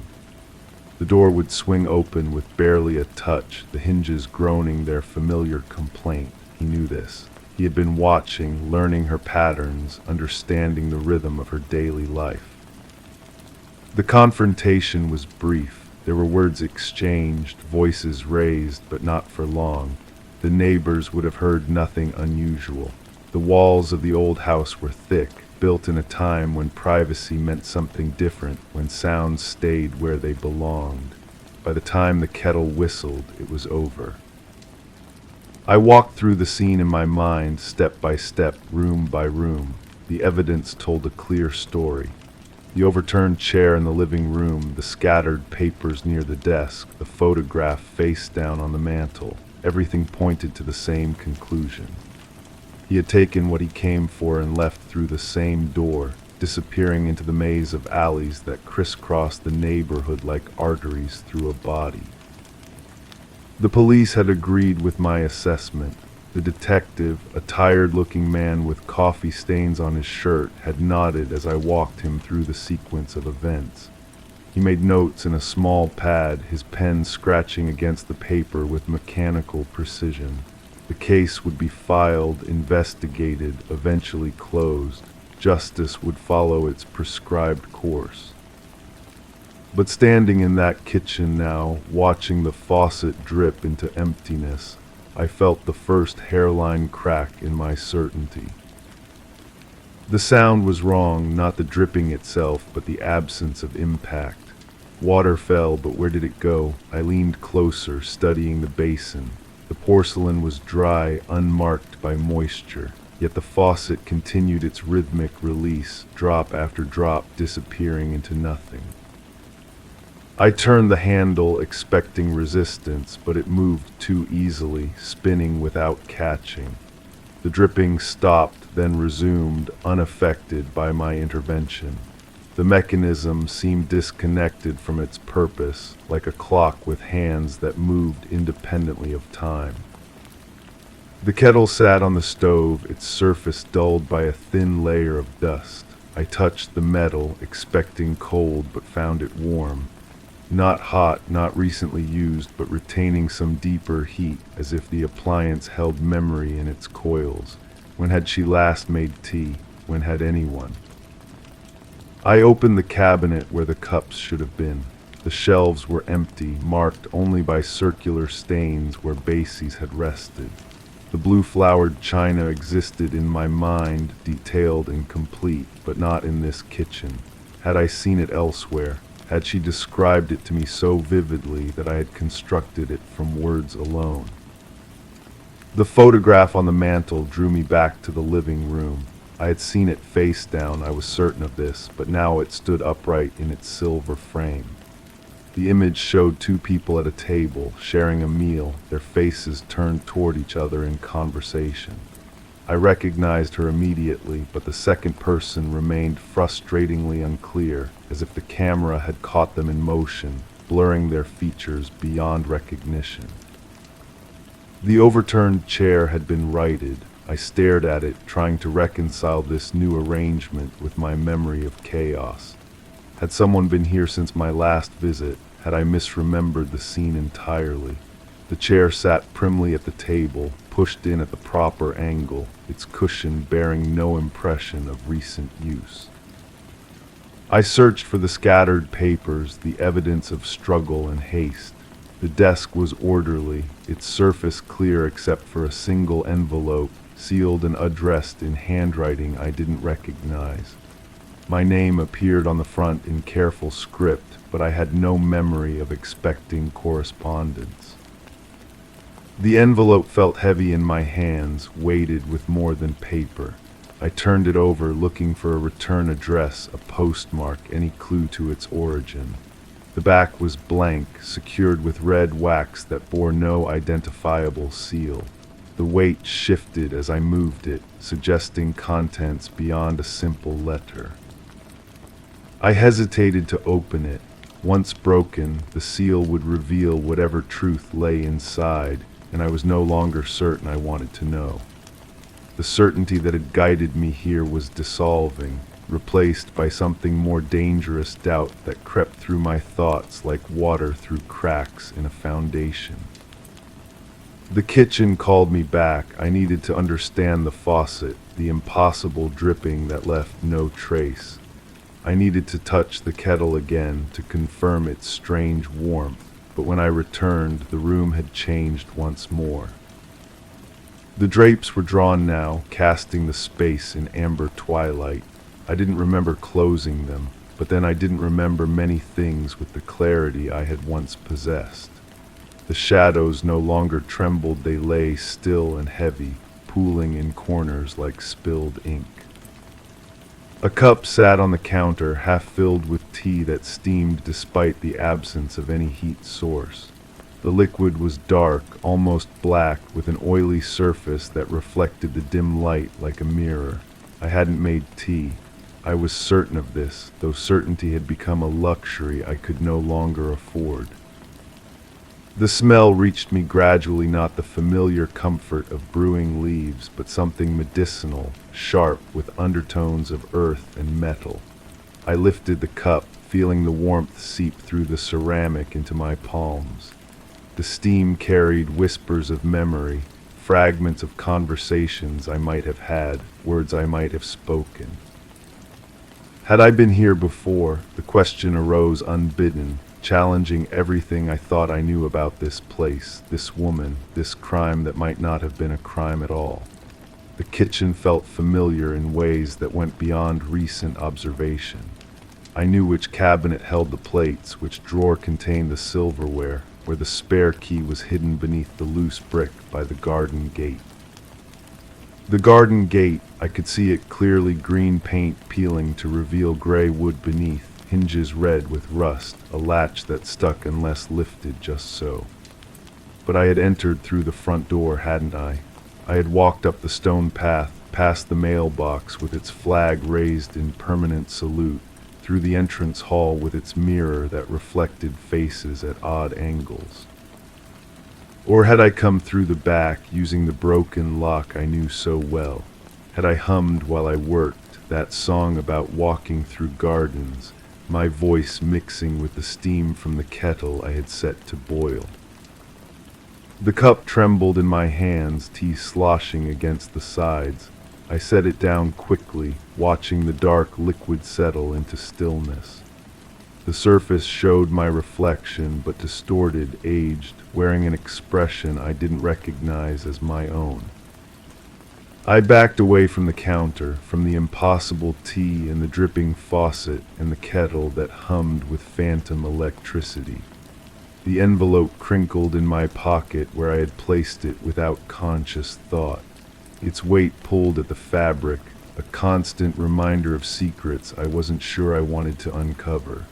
The door would swing open with barely a touch, the hinges groaning their familiar complaint. He knew this. He had been watching, learning her patterns, understanding the rhythm of her daily life. The confrontation was brief. There were words exchanged, voices raised, but not for long. The neighbors would have heard nothing unusual. The walls of the old house were thick, built in a time when privacy meant something different, when sounds stayed where they belonged. By the time the kettle whistled, it was over. I walked through the scene in my mind, step by step, room by room. The evidence told a clear story. The overturned chair in the living room, the scattered papers near the desk, the photograph face down on the mantel. Everything pointed to the same conclusion. He had taken what he came for and left through the same door, disappearing into the maze of alleys that crisscrossed the neighborhood like arteries through a body. The police had agreed with my assessment. The detective, a tired-looking man with coffee stains on his shirt, had nodded as I walked him through the sequence of events. He made notes in a small pad, his pen scratching against the paper with mechanical precision. The case would be filed, investigated, eventually closed. Justice would follow its prescribed course. But standing in that kitchen now, watching the faucet drip into emptiness, I felt the first hairline crack in my certainty. The sound was wrong, not the dripping itself, but the absence of impact. Water fell, but where did it go? I leaned closer, studying the basin. The porcelain was dry, unmarked by moisture, yet the faucet continued its rhythmic release, drop after drop disappearing into nothing. I turned the handle, expecting resistance, but it moved too easily, spinning without catching. The dripping stopped, then resumed, unaffected by my intervention. The mechanism seemed disconnected from its purpose, like a clock with hands that moved independently of time. The kettle sat on the stove, its surface dulled by a thin layer of dust. I touched the metal, expecting cold, but found it warm. Not hot, not recently used, but retaining some deeper heat, as if the appliance held memory in its coils. When had she last made tea? When had anyone? I opened the cabinet where the cups should have been. The shelves were empty, marked only by circular stains where bases had rested. The blue-flowered china existed in my mind, detailed and complete, but not in this kitchen. Had I seen it elsewhere? Had she described it to me so vividly that I had constructed it from words alone? The photograph on the mantel drew me back to the living room. I had seen it face down, I was certain of this, but now it stood upright in its silver frame. The image showed 2 people at a table, sharing a meal, their faces turned toward each other in conversation. I recognized her immediately, but the second person remained frustratingly unclear, as if the camera had caught them in motion, blurring their features beyond recognition. The overturned chair had been righted. I stared at it, trying to reconcile this new arrangement with my memory of chaos. Had someone been here since my last visit? Had I misremembered the scene entirely? The chair sat primly at the table, pushed in at the proper angle, its cushion bearing no impression of recent use. I searched for the scattered papers, the evidence of struggle and haste. The desk was orderly, its surface clear except for a single envelope, sealed and addressed in handwriting I didn't recognize. My name appeared on the front in careful script, but I had no memory of expecting correspondence. The envelope felt heavy in my hands, weighted with more than paper. I turned it over, looking for a return address, a postmark, any clue to its origin. The back was blank, secured with red wax that bore no identifiable seal. The weight shifted as I moved it, suggesting contents beyond a simple letter. I hesitated to open it. Once broken, the seal would reveal whatever truth lay inside, and I was no longer certain I wanted to know. The certainty that had guided me here was dissolving, replaced by something more dangerous, doubt that crept through my thoughts like water through cracks in a foundation. The kitchen called me back. I needed to understand the faucet, the impossible dripping that left no trace. I needed to touch the kettle again to confirm its strange warmth, but when I returned, the room had changed once more. The drapes were drawn now, casting the space in amber twilight. I didn't remember closing them, but then I didn't remember many things with the clarity I had once possessed. The shadows no longer trembled, they lay still and heavy, pooling in corners like spilled ink. A cup sat on the counter, half filled with tea that steamed despite the absence of any heat source. The liquid was dark, almost black, with an oily surface that reflected the dim light like a mirror. I hadn't made tea. I was certain of this, though certainty had become a luxury I could no longer afford. The smell reached me gradually, not the familiar comfort of brewing leaves, but something medicinal, sharp, with undertones of earth and metal. I lifted the cup, feeling the warmth seep through the ceramic into my palms. The steam carried whispers of memory, fragments of conversations I might have had, words I might have spoken. Had I been here before? The question arose unbidden, challenging everything I thought I knew about this place, this woman, this crime that might not have been a crime at all. The kitchen felt familiar in ways that went beyond recent observation. I knew which cabinet held the plates, which drawer contained the silverware, where the spare key was hidden beneath the loose brick by the garden gate. The garden gate, I could see it clearly, green paint peeling to reveal gray wood beneath, hinges red with rust, a latch that stuck unless lifted just so. But I had entered through the front door, hadn't I? I had walked up the stone path, past the mailbox with its flag raised in permanent salute, through the entrance hall with its mirror that reflected faces at odd angles. Or had I come through the back, using the broken lock I knew so well? Had I hummed while I worked, that song about walking through gardens, my voice mixing with the steam from the kettle I had set to boil? The cup trembled in my hands, tea sloshing against the sides. I set it down quickly, watching the dark liquid settle into stillness. The surface showed my reflection, but distorted, aged, wearing an expression I didn't recognize as my own. I backed away from the counter, from the impossible tea and the dripping faucet and the kettle that hummed with phantom electricity. The envelope crinkled in my pocket where I had placed it without conscious thought. Its weight pulled at the fabric, a constant reminder of secrets I wasn't sure I wanted to uncover.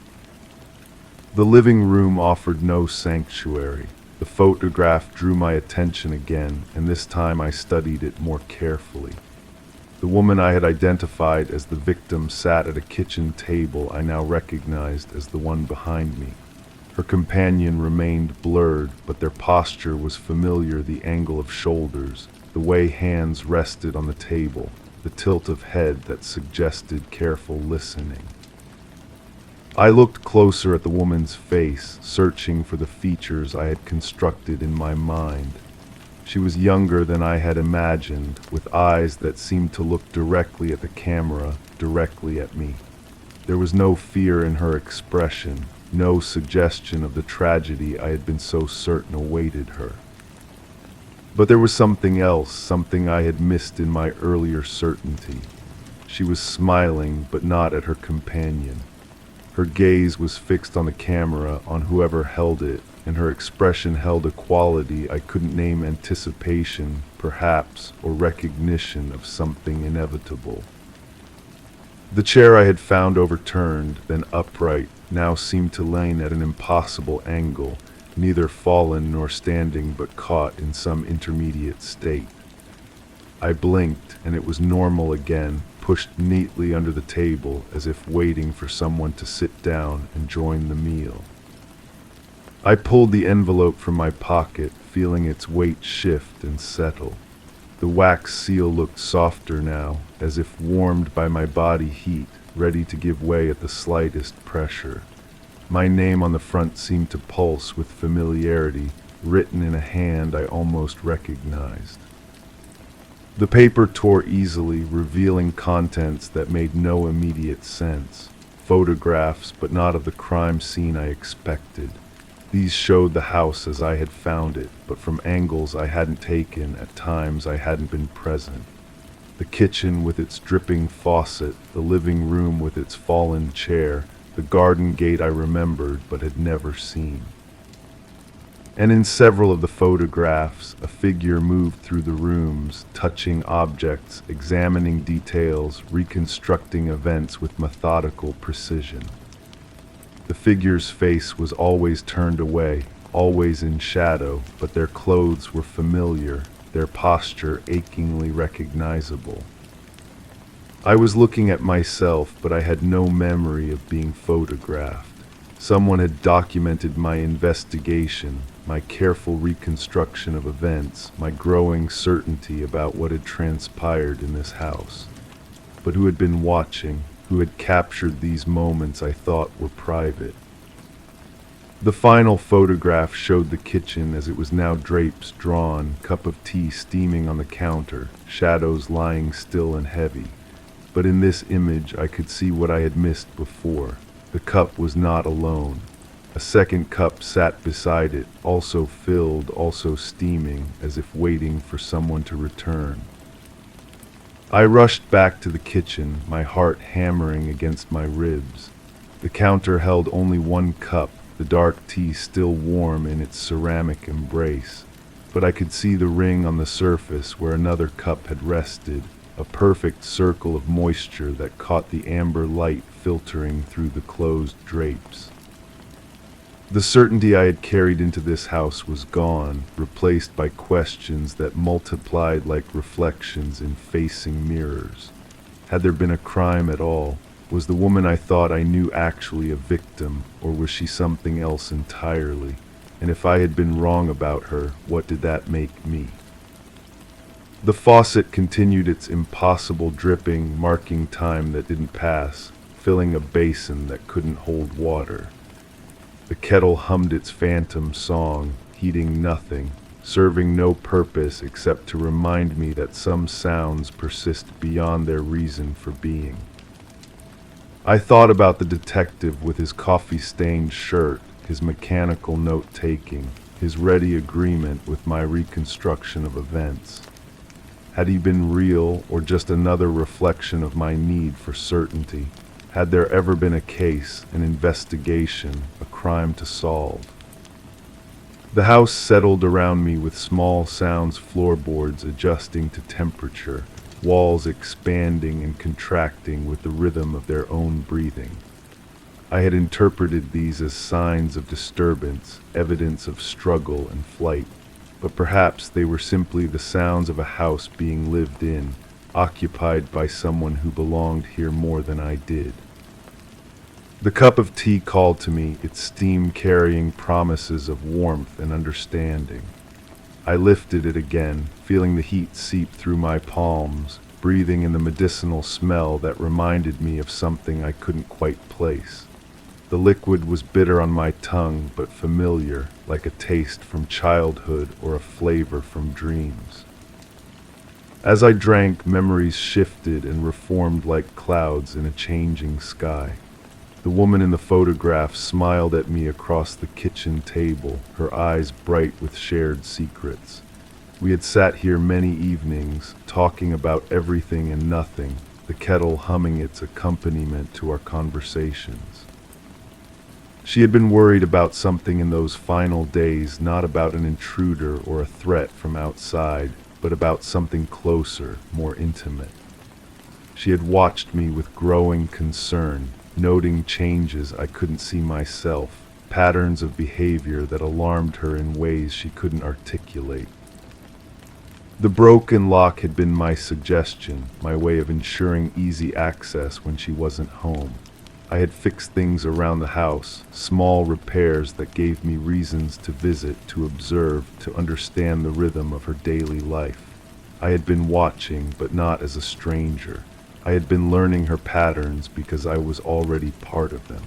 The living room offered no sanctuary. The photograph drew my attention again, and this time I studied it more carefully. The woman I had identified as the victim sat at a kitchen table I now recognized as the one behind me. Her companion remained blurred, but their posture was familiar, the angle of shoulders, the way hands rested on the table, the tilt of head that suggested careful listening. I looked closer at the woman's face, searching for the features I had constructed in my mind. She was younger than I had imagined, with eyes that seemed to look directly at the camera, directly at me. There was no fear in her expression, no suggestion of the tragedy I had been so certain awaited her. But there was something else, something I had missed in my earlier certainty. She was smiling, but not at her companion. Her gaze was fixed on the camera, on whoever held it, and her expression held a quality I couldn't name: anticipation, perhaps, or recognition of something inevitable. The chair I had found overturned, then upright, now seemed to lean at an impossible angle, neither fallen nor standing, but caught in some intermediate state. I blinked, and it was normal again, pushed neatly under the table, as if waiting for someone to sit down and join the meal. I pulled the envelope from my pocket, feeling its weight shift and settle. The wax seal looked softer now, as if warmed by my body heat, ready to give way at the slightest pressure. My name on the front seemed to pulse with familiarity, written in a hand I almost recognized. The paper tore easily, revealing contents that made no immediate sense. Photographs, but not of the crime scene I expected. These showed the house as I had found it, but from angles I hadn't taken, at times I hadn't been present. The kitchen with its dripping faucet, the living room with its fallen chair, the garden gate I remembered but had never seen. And in several of the photographs, a figure moved through the rooms, touching objects, examining details, reconstructing events with methodical precision. The figure's face was always turned away, always in shadow, but their clothes were familiar, their posture achingly recognizable. I was looking at myself, but I had no memory of being photographed. Someone had documented my investigation, my careful reconstruction of events, my growing certainty about what had transpired in this house. But who had been watching? Who had captured these moments I thought were private? The final photograph showed the kitchen as it was now, drapes drawn, cup of tea steaming on the counter, shadows lying still and heavy. But in this image I could see what I had missed before. The cup was not alone. A second cup sat beside it, also filled, also steaming, as if waiting for someone to return. I rushed back to the kitchen, my heart hammering against my ribs. The counter held only one cup, the dark tea still warm in its ceramic embrace. But I could see the ring on the surface where another cup had rested, a perfect circle of moisture that caught the amber light filtering through the closed drapes. The certainty I had carried into this house was gone, replaced by questions that multiplied like reflections in facing mirrors. Had there been a crime at all? Was the woman I thought I knew actually a victim, or was she something else entirely? And if I had been wrong about her, what did that make me? The faucet continued its impossible dripping, marking time that didn't pass, filling a basin that couldn't hold water. The kettle hummed its phantom song, heeding nothing, serving no purpose except to remind me that some sounds persist beyond their reason for being. I thought about the detective with his coffee-stained shirt, his mechanical note-taking, his ready agreement with my reconstruction of events. Had he been real, or just another reflection of my need for certainty? Had there ever been a case, an investigation, a crime to solve? The house settled around me with small sounds, floorboards adjusting to temperature, walls expanding and contracting with the rhythm of their own breathing. I had interpreted these as signs of disturbance, evidence of struggle and flight, but perhaps they were simply the sounds of a house being lived in, occupied by someone who belonged here more than I did. The cup of tea called to me, its steam carrying promises of warmth and understanding. I lifted it again, feeling the heat seep through my palms, breathing in the medicinal smell that reminded me of something I couldn't quite place. The liquid was bitter on my tongue, but familiar, like a taste from childhood or a flavor from dreams. As I drank, memories shifted and reformed like clouds in a changing sky. The woman in the photograph smiled at me across the kitchen table, her eyes bright with shared secrets. We had sat here many evenings, talking about everything and nothing, the kettle humming its accompaniment to our conversations. She had been worried about something in those final days, not about an intruder or a threat from outside, but about something closer, more intimate. She had watched me with growing concern, noting changes I couldn't see myself, patterns of behavior that alarmed her in ways she couldn't articulate. The broken lock had been my suggestion, my way of ensuring easy access when she wasn't home. I had fixed things around the house, small repairs that gave me reasons to visit, to observe, to understand the rhythm of her daily life. I had been watching, but not as a stranger. I had been learning her patterns because I was already part of them.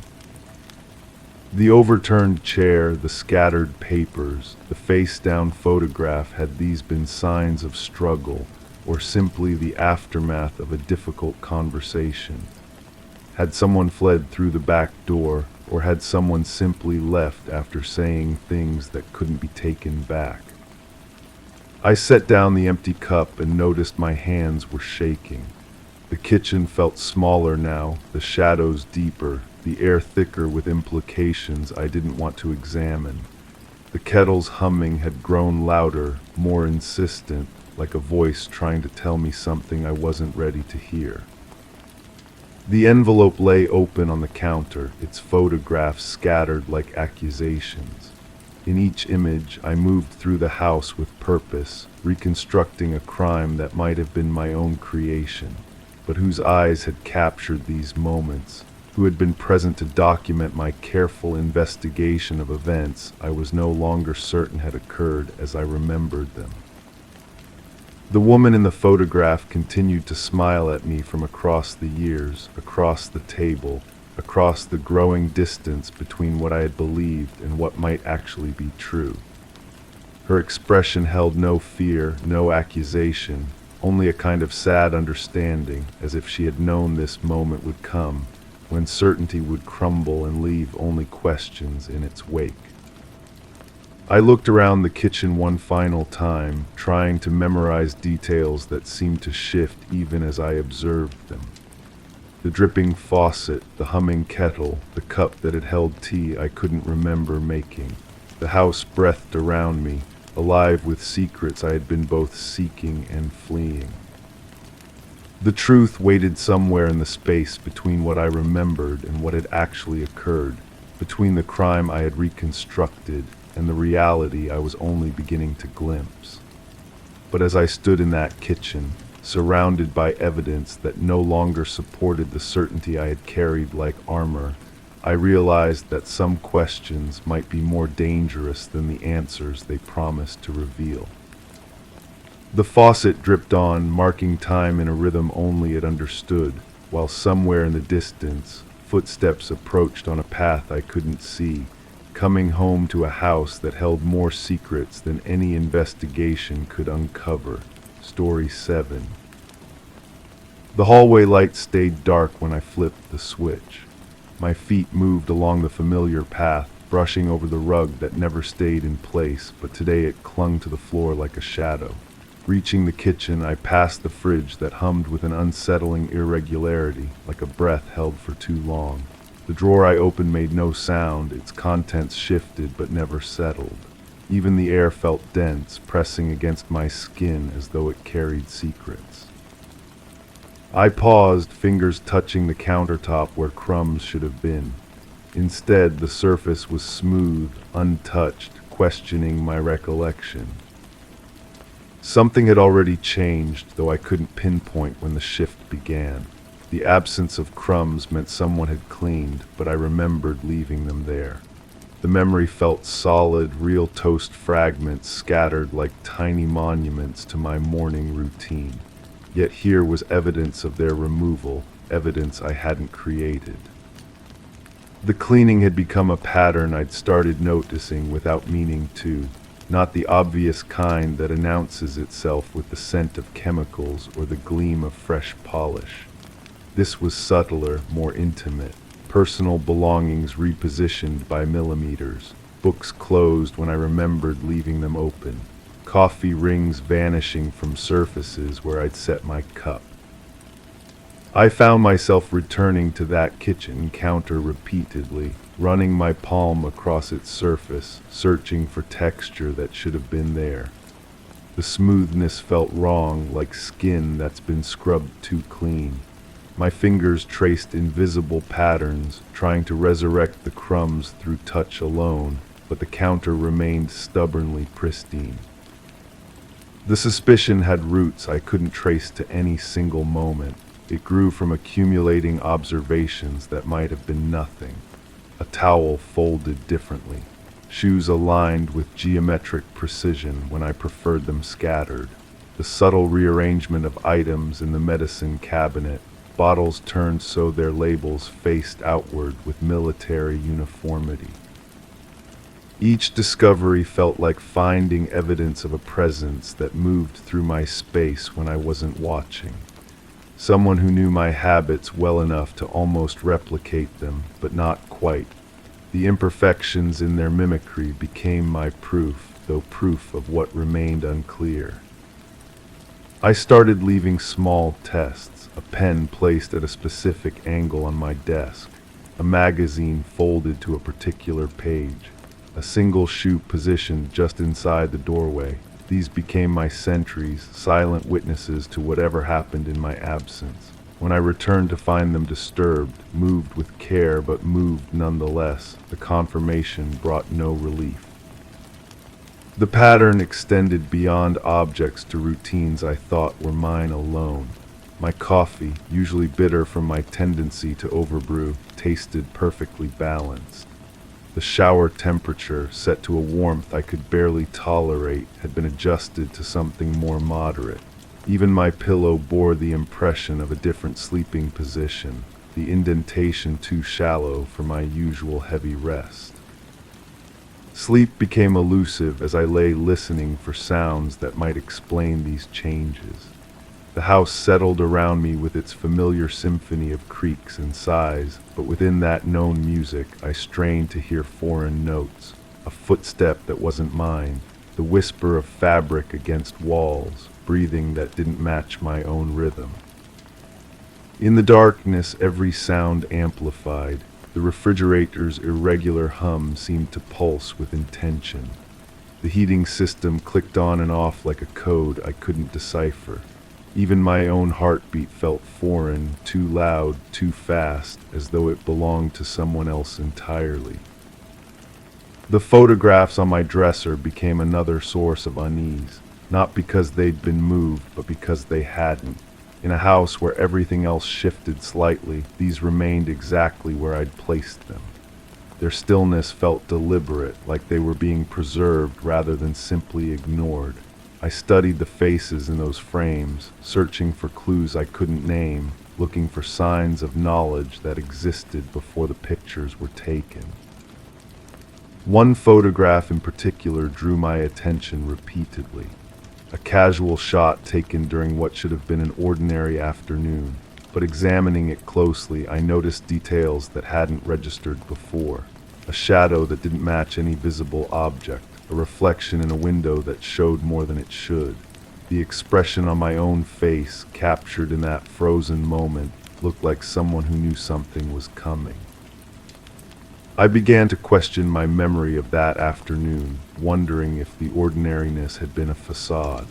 The overturned chair, the scattered papers, the face-down photograph, had these been signs of struggle, or simply the aftermath of a difficult conversation? Had someone fled through the back door, or had someone simply left after saying things that couldn't be taken back? I set down the empty cup and noticed my hands were shaking. The kitchen felt smaller now, the shadows deeper, the air thicker with implications I didn't want to examine. The kettle's humming had grown louder, more insistent, like a voice trying to tell me something I wasn't ready to hear. The envelope lay open on the counter, its photographs scattered like accusations. In each image, I moved through the house with purpose, reconstructing a crime that might have been my own creation, but whose eyes had captured these moments, who had been present to document my careful investigation of events I was no longer certain had occurred as I remembered them. The woman in the photograph continued to smile at me from across the years, across the table, across the growing distance between what I had believed and what might actually be true. Her expression held no fear, no accusation, only a kind of sad understanding, as if she had known this moment would come, when certainty would crumble and leave only questions in its wake. I looked around the kitchen one final time, trying to memorize details that seemed to shift even as I observed them. The dripping faucet, the humming kettle, the cup that had held tea I couldn't remember making. The house breathed around me, alive with secrets I had been both seeking and fleeing. The truth waited somewhere in the space between what I remembered and what had actually occurred, between the crime I had reconstructed and the reality I was only beginning to glimpse. But as I stood in that kitchen, surrounded by evidence that no longer supported the certainty I had carried like armor, I realized that some questions might be more dangerous than the answers they promised to reveal. The faucet dripped on, marking time in a rhythm only it understood, while somewhere in the distance, footsteps approached on a path I couldn't see, coming home to a house that held more secrets than any investigation could uncover. Story 7. The hallway light stayed dark when I flipped the switch. My feet moved along the familiar path, brushing over the rug that never stayed in place, but today it clung to the floor like a shadow. Reaching the kitchen, I passed the fridge that hummed with an unsettling irregularity, like a breath held for too long. The drawer I opened made no sound, its contents shifted but never settled. Even the air felt dense, pressing against my skin as though it carried secrets. I paused, fingers touching the countertop where crumbs should have been. Instead, the surface was smooth, untouched, questioning my recollection. Something had already changed, though I couldn't pinpoint when the shift began. The absence of crumbs meant someone had cleaned, but I remembered leaving them there. The memory felt solid, real toast fragments scattered like tiny monuments to my morning routine. Yet here was evidence of their removal, evidence I hadn't created. The cleaning had become a pattern I'd started noticing without meaning to, not the obvious kind that announces itself with the scent of chemicals or the gleam of fresh polish. This was subtler, more intimate, personal belongings repositioned by millimeters, books closed when I remembered leaving them open, coffee rings vanishing from surfaces where I'd set my cup. I found myself returning to that kitchen counter repeatedly, running my palm across its surface, searching for texture that should have been there. The smoothness felt wrong, like skin that's been scrubbed too clean. My fingers traced invisible patterns, trying to resurrect the crumbs through touch alone, but the counter remained stubbornly pristine. The suspicion had roots I couldn't trace to any single moment. It grew from accumulating observations that might have been nothing. A towel folded differently, shoes aligned with geometric precision when I preferred them scattered, the subtle rearrangement of items in the medicine cabinet, bottles turned so their labels faced outward with military uniformity. Each discovery felt like finding evidence of a presence that moved through my space when I wasn't watching. Someone who knew my habits well enough to almost replicate them, but not quite. The imperfections in their mimicry became my proof, though proof of what remained unclear. I started leaving small tests, a pen placed at a specific angle on my desk, a magazine folded to a particular page, a single shoe positioned just inside the doorway. These became my sentries, silent witnesses to whatever happened in my absence. When I returned to find them disturbed, moved with care but moved nonetheless, the confirmation brought no relief. The pattern extended beyond objects to routines I thought were mine alone. My coffee, usually bitter from my tendency to overbrew, tasted perfectly balanced. The shower temperature, set to a warmth I could barely tolerate, had been adjusted to something more moderate. Even my pillow bore the impression of a different sleeping position, the indentation too shallow for my usual heavy rest. Sleep became elusive as I lay listening for sounds that might explain these changes. The house settled around me with its familiar symphony of creaks and sighs, but within that known music I strained to hear foreign notes, a footstep that wasn't mine, the whisper of fabric against walls, breathing that didn't match my own rhythm. In the darkness, every sound amplified. The refrigerator's irregular hum seemed to pulse with intention. The heating system clicked on and off like a code I couldn't decipher. Even my own heartbeat felt foreign, too loud, too fast, as though it belonged to someone else entirely. The photographs on my dresser became another source of unease, not because they'd been moved, but because they hadn't. In a house where everything else shifted slightly, these remained exactly where I'd placed them. Their stillness felt deliberate, like they were being preserved rather than simply ignored. I studied the faces in those frames, searching for clues I couldn't name, looking for signs of knowledge that existed before the pictures were taken. One photograph in particular drew my attention repeatedly. A casual shot taken during what should have been an ordinary afternoon, but examining it closely, I noticed details that hadn't registered before. A shadow that didn't match any visible object, a reflection in a window that showed more than it should. The expression on my own face, captured in that frozen moment, looked like someone who knew something was coming. I began to question my memory of that afternoon, wondering if the ordinariness had been a facade.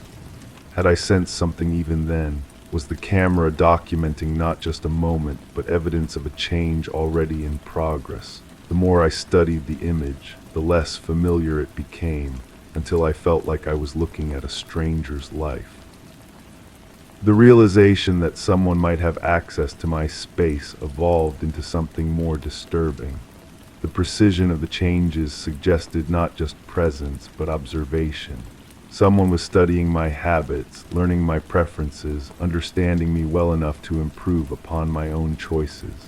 Had I sensed something even then? Was the camera documenting not just a moment, but evidence of a change already in progress? The more I studied the image, the less familiar it became, until I felt like I was looking at a stranger's life. The realization that someone might have access to my space evolved into something more disturbing. The precision of the changes suggested not just presence, but observation. Someone was studying my habits, learning my preferences, understanding me well enough to improve upon my own choices.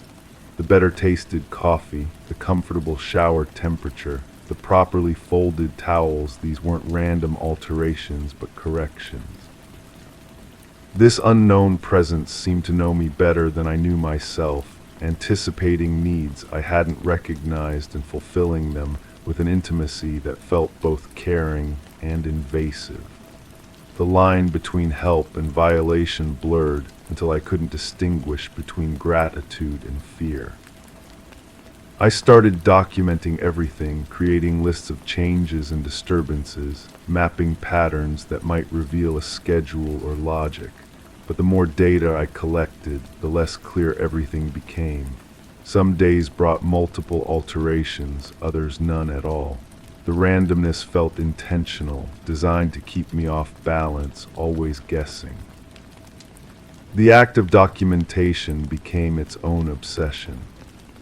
The better tasted coffee, the comfortable shower temperature, the properly folded towels, these weren't random alterations, but corrections. This unknown presence seemed to know me better than I knew myself, anticipating needs I hadn't recognized and fulfilling them with an intimacy that felt both caring and invasive. The line between help and violation blurred until I couldn't distinguish between gratitude and fear. I started documenting everything, creating lists of changes and disturbances, mapping patterns that might reveal a schedule or logic. But the more data I collected, the less clear everything became. Some days brought multiple alterations, others none at all. The randomness felt intentional, designed to keep me off balance, always guessing. The act of documentation became its own obsession.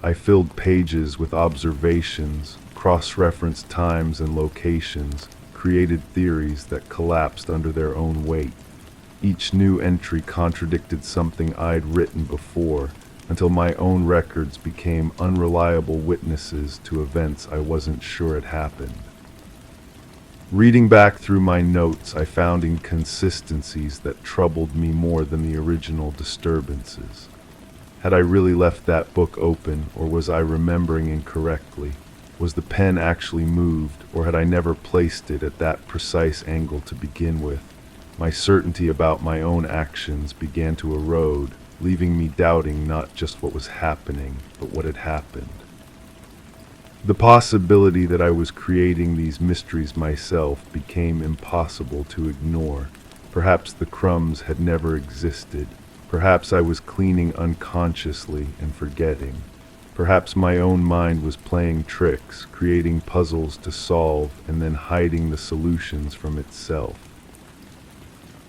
I filled pages with observations, cross-referenced times and locations, created theories that collapsed under their own weight. Each new entry contradicted something I'd written before, until my own records became unreliable witnesses to events I wasn't sure had happened. Reading back through my notes, I found inconsistencies that troubled me more than the original disturbances. Had I really left that book open, or was I remembering incorrectly? Was the pen actually moved, or had I never placed it at that precise angle to begin with? My certainty about my own actions began to erode, leaving me doubting not just what was happening, but what had happened. The possibility that I was creating these mysteries myself became impossible to ignore. Perhaps the crumbs had never existed. Perhaps I was cleaning unconsciously and forgetting. Perhaps my own mind was playing tricks, creating puzzles to solve and then hiding the solutions from itself.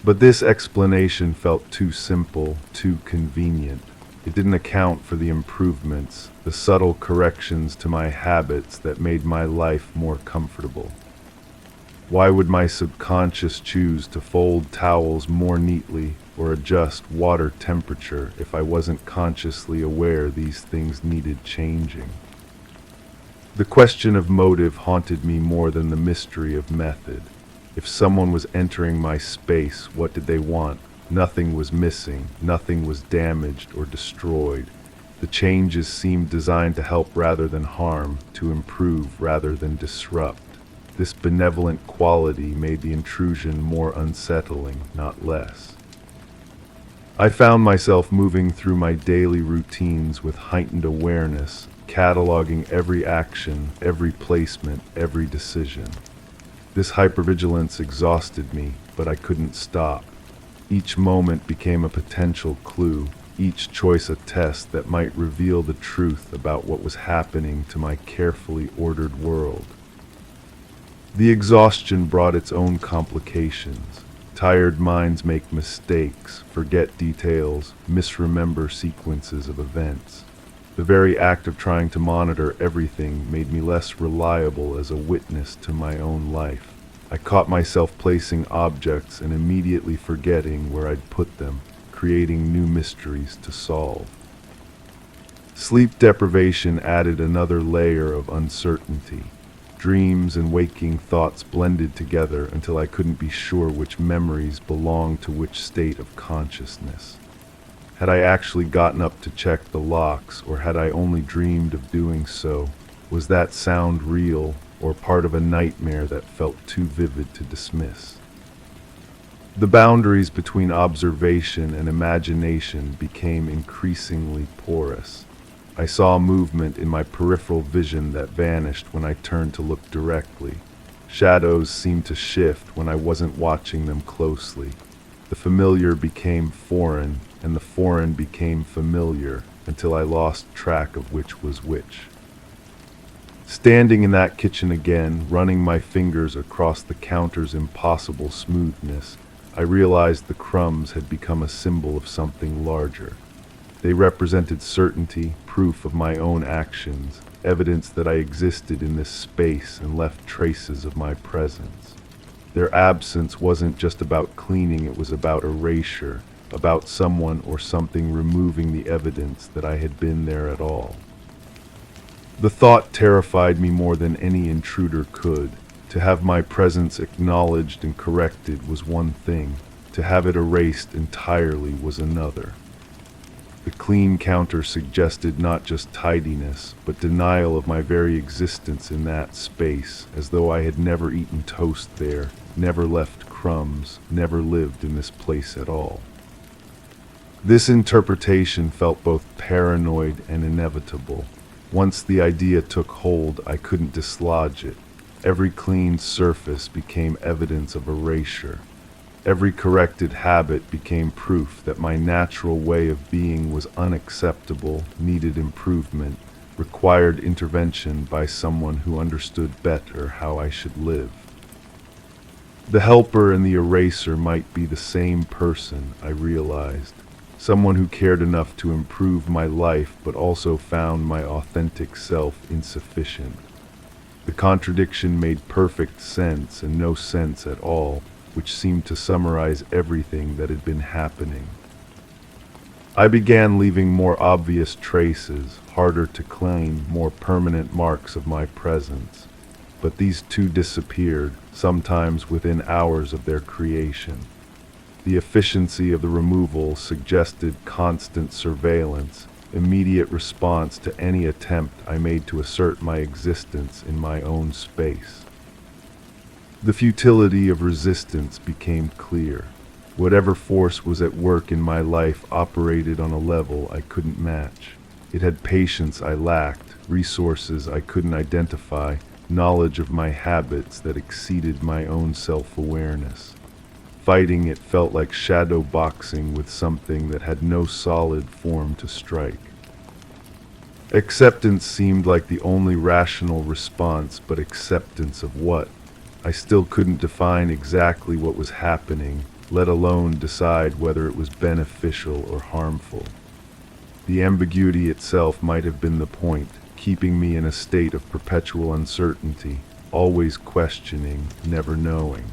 But this explanation felt too simple, too convenient. It didn't account for the improvements, the subtle corrections to my habits that made my life more comfortable. Why would my subconscious choose to fold towels more neatly or adjust water temperature if I wasn't consciously aware these things needed changing? The question of motive haunted me more than the mystery of method. If someone was entering my space, what did they want? Nothing was missing, nothing was damaged or destroyed. The changes seemed designed to help rather than harm, to improve rather than disrupt. This benevolent quality made the intrusion more unsettling, not less. I found myself moving through my daily routines with heightened awareness, cataloging every action, every placement, every decision. This hypervigilance exhausted me, but I couldn't stop. Each moment became a potential clue, each choice a test that might reveal the truth about what was happening to my carefully ordered world. The exhaustion brought its own complications. Tired minds make mistakes, forget details, misremember sequences of events. The very act of trying to monitor everything made me less reliable as a witness to my own life. I caught myself placing objects and immediately forgetting where I'd put them, creating new mysteries to solve. Sleep deprivation added another layer of uncertainty. Dreams and waking thoughts blended together until I couldn't be sure which memories belonged to which state of consciousness. Had I actually gotten up to check the locks, or had I only dreamed of doing so? Was that sound real, or part of a nightmare that felt too vivid to dismiss? The boundaries between observation and imagination became increasingly porous. I saw movement in my peripheral vision that vanished when I turned to look directly. Shadows seemed to shift when I wasn't watching them closely. The familiar became foreign, and the foreign became familiar, until I lost track of which was which. Standing in that kitchen again, running my fingers across the counter's impossible smoothness, I realized the crumbs had become a symbol of something larger. They represented certainty, proof of my own actions, evidence that I existed in this space and left traces of my presence. Their absence wasn't just about cleaning, it was about erasure, about someone or something removing the evidence that I had been there at all. The thought terrified me more than any intruder could. To have my presence acknowledged and corrected was one thing. To have it erased entirely was another. The clean counter suggested not just tidiness, but denial of my very existence in that space, as though I had never eaten toast there, never left crumbs, never lived in this place at all. This interpretation felt both paranoid and inevitable. Once the idea took hold, I couldn't dislodge it. Every cleaned surface became evidence of erasure. Every corrected habit became proof that my natural way of being was unacceptable, needed improvement, required intervention by someone who understood better how I should live. The helper and the eraser might be the same person, I realized. Someone who cared enough to improve my life but also found my authentic self insufficient. The contradiction made perfect sense and no sense at all, which seemed to summarize everything that had been happening. I began leaving more obvious traces, harder to claim, more permanent marks of my presence. But these too disappeared, sometimes within hours of their creation. The efficiency of the removal suggested constant surveillance, immediate response to any attempt I made to assert my existence in my own space. The futility of resistance became clear. Whatever force was at work in my life operated on a level I couldn't match. It had patience I lacked, resources I couldn't identify, knowledge of my habits that exceeded my own self-awareness. Fighting it felt like shadow boxing with something that had no solid form to strike. Acceptance seemed like the only rational response, but acceptance of what? I still couldn't define exactly what was happening, let alone decide whether it was beneficial or harmful. The ambiguity itself might have been the point, keeping me in a state of perpetual uncertainty, always questioning, never knowing.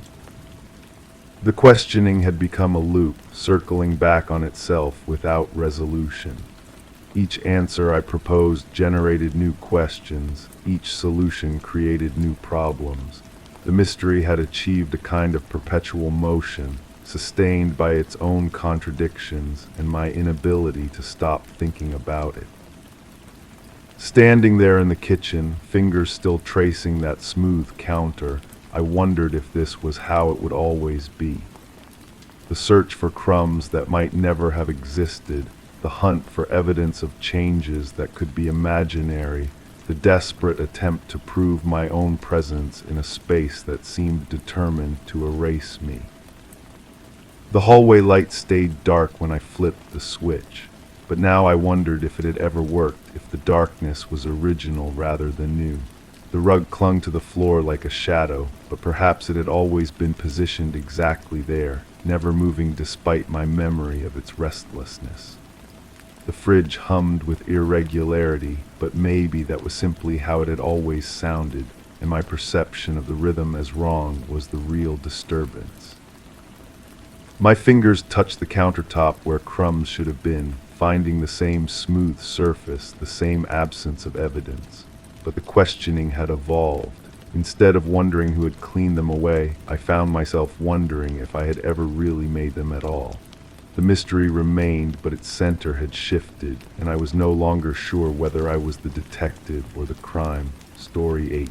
The questioning had become a loop, circling back on itself without resolution. Each answer I proposed generated new questions, each solution created new problems. The mystery had achieved a kind of perpetual motion, sustained by its own contradictions and my inability to stop thinking about it. Standing there in the kitchen, fingers still tracing that smooth counter, I wondered if this was how it would always be. The search for crumbs that might never have existed, the hunt for evidence of changes that could be imaginary, the desperate attempt to prove my own presence in a space that seemed determined to erase me. The hallway light stayed dark when I flipped the switch, but now I wondered if it had ever worked, if the darkness was original rather than new. The rug clung to the floor like a shadow, but perhaps it had always been positioned exactly there, never moving despite my memory of its restlessness. The fridge hummed with irregularity, but maybe that was simply how it had always sounded, and my perception of the rhythm as wrong was the real disturbance. My fingers touched the countertop where crumbs should have been, finding the same smooth surface, the same absence of evidence. But the questioning had evolved. Instead of wondering who had cleaned them away, I found myself wondering if I had ever really made them at all. The mystery remained, but its center had shifted, and I was no longer sure whether I was the detective or the crime. Story 8.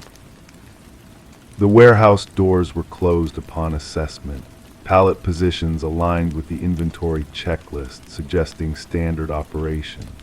The warehouse doors were closed upon assessment. Pallet positions aligned with the inventory checklist, suggesting standard operations.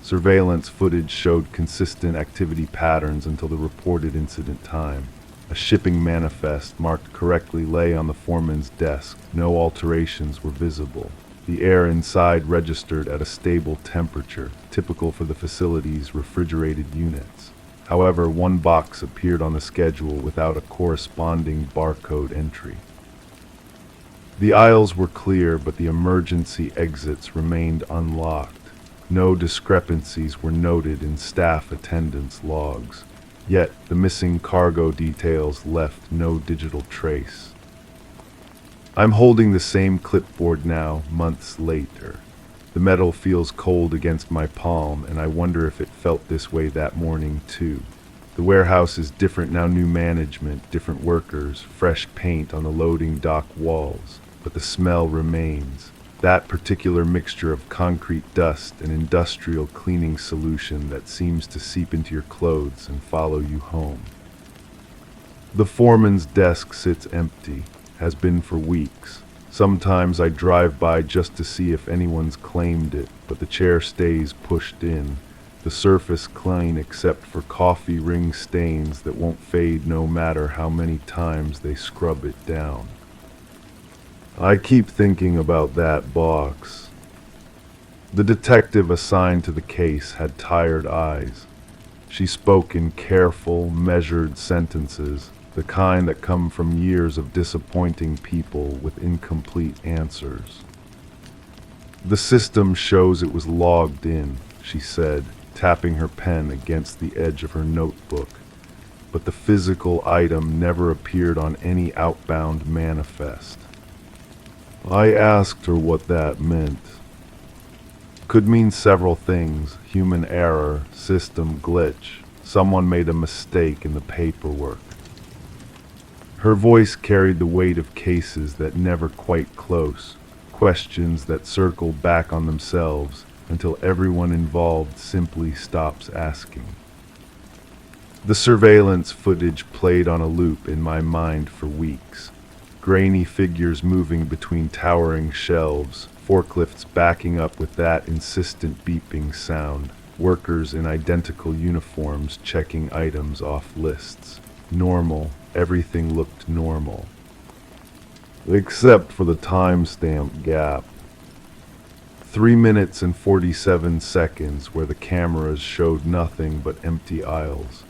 Surveillance footage showed consistent activity patterns until the reported incident time. A shipping manifest marked correctly lay on the foreman's desk. No alterations were visible. The air inside registered at a stable temperature, typical for the facility's refrigerated units. However, one box appeared on the schedule without a corresponding barcode entry. The aisles were clear, but the emergency exits remained unlocked. No discrepancies were noted in staff attendance logs. Yet, the missing cargo details left no digital trace. I'm holding the same clipboard now, months later. The metal feels cold against my palm, and I wonder if it felt this way that morning too. The warehouse is different now, new management, different workers, fresh paint on the loading dock walls, but the smell remains. That particular mixture of concrete dust and industrial cleaning solution that seems to seep into your clothes and follow you home. The foreman's desk sits empty, has been for weeks. Sometimes I drive by just to see if anyone's claimed it, but the chair stays pushed in, the surface clean except for coffee ring stains that won't fade no matter how many times they scrub it down. I keep thinking about that box. The detective assigned to the case had tired eyes. She spoke in careful, measured sentences, the kind that come from years of disappointing people with incomplete answers. The system shows it was logged in, she said, tapping her pen against the edge of her notebook, but the physical item never appeared on any outbound manifest. I asked her what that meant. Could mean several things: human error, system glitch, someone made a mistake in the paperwork. Her voice carried the weight of cases that never quite close, questions that circle back on themselves until everyone involved simply stops asking. The surveillance footage played on a loop in my mind for weeks. Grainy figures moving between towering shelves, forklifts backing up with that insistent beeping sound, workers in identical uniforms checking items off lists. Normal, everything looked normal. Except for the timestamp gap. 3 minutes and 47 seconds where the cameras showed nothing but empty aisles.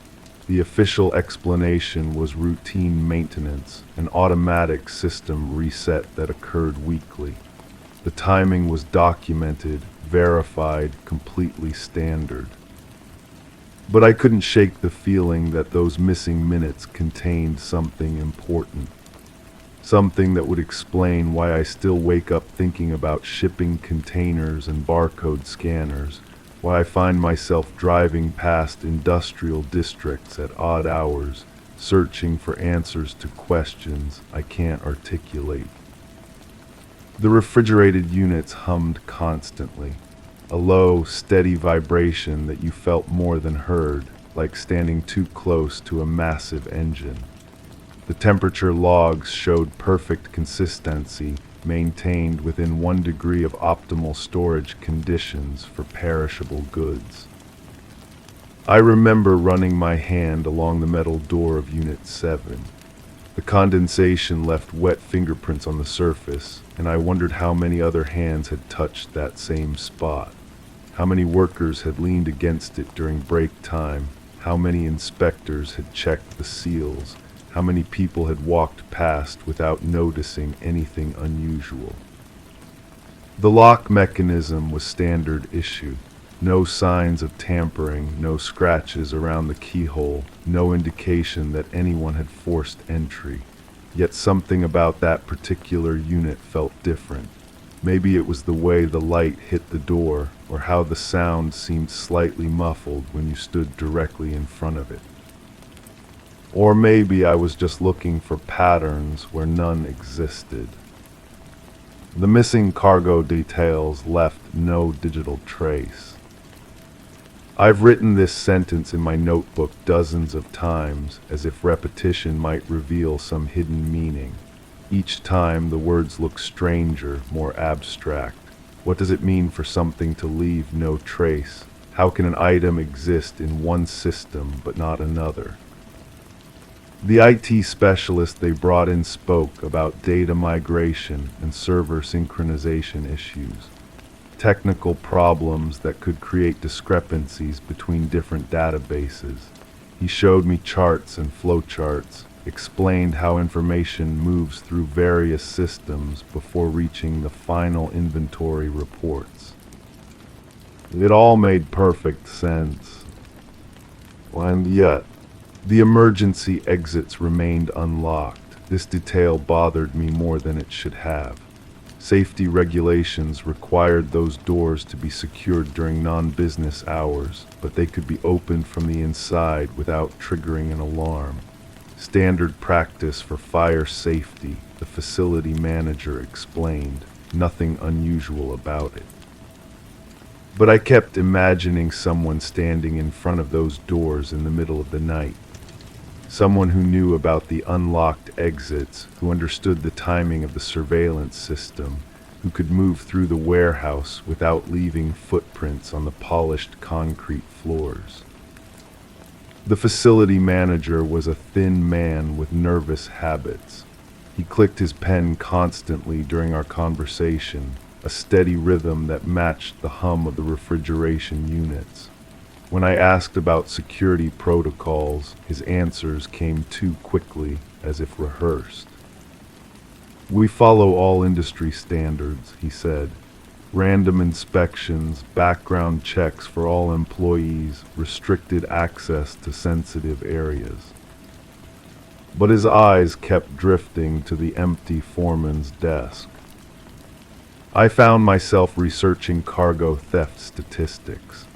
The official explanation was routine maintenance, an automatic system reset that occurred weekly. The timing was documented, verified, completely standard. But I couldn't shake the feeling that those missing minutes contained something important. Something that would explain why I still wake up thinking about shipping containers and barcode scanners, why I find myself driving past industrial districts at odd hours, searching for answers to questions I can't articulate. The refrigerated units hummed constantly, a low, steady vibration that you felt more than heard, like standing too close to a massive engine. The temperature logs showed perfect consistency, maintained within 1 degree of optimal storage conditions for perishable goods. I remember running my hand along the metal door of Unit 7. The condensation left wet fingerprints on the surface, and I wondered how many other hands had touched that same spot. How many workers had leaned against it during break time, how many inspectors had checked the seals, how many people had walked past without noticing anything unusual. The lock mechanism was standard issue. No signs of tampering, no scratches around the keyhole, no indication that anyone had forced entry. Yet something about that particular unit felt different. Maybe it was the way the light hit the door, or how the sound seemed slightly muffled when you stood directly in front of it. Or maybe I was just looking for patterns where none existed. The missing cargo details left no digital trace. I've written this sentence in my notebook dozens of times, as if repetition might reveal some hidden meaning. Each time the words look stranger, more abstract. What does it mean for something to leave no trace? How can an item exist in one system but not another? The IT specialist they brought in spoke about data migration and server synchronization issues, technical problems that could create discrepancies between different databases. He showed me charts and flowcharts, explained how information moves through various systems before reaching the final inventory reports. It all made perfect sense. And yet, the emergency exits remained unlocked. This detail bothered me more than it should have. Safety regulations required those doors to be secured during non-business hours, but they could be opened from the inside without triggering an alarm. Standard practice for fire safety, the facility manager explained, nothing unusual about it. But I kept imagining someone standing in front of those doors in the middle of the night. Someone who knew about the unlocked exits, who understood the timing of the surveillance system, who could move through the warehouse without leaving footprints on the polished concrete floors. The facility manager was a thin man with nervous habits. He clicked his pen constantly during our conversation, a steady rhythm that matched the hum of the refrigeration units. When I asked about security protocols, his answers came too quickly, as if rehearsed. "We follow all industry standards," he said. "Random inspections, background checks for all employees, restricted access to sensitive areas." But his eyes kept drifting to the empty foreman's desk. I found myself researching cargo theft statistics.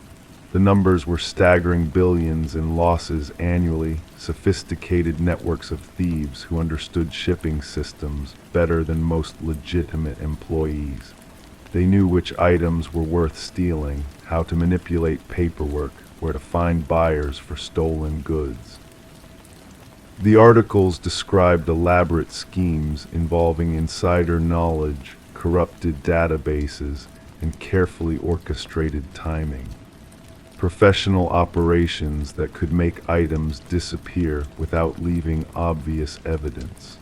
The numbers were staggering: billions in losses annually, sophisticated networks of thieves who understood shipping systems better than most legitimate employees. They knew which items were worth stealing, how to manipulate paperwork, where to find buyers for stolen goods. The articles described elaborate schemes involving insider knowledge, corrupted databases, and carefully orchestrated timing. Professional operations that could make items disappear without leaving obvious evidence.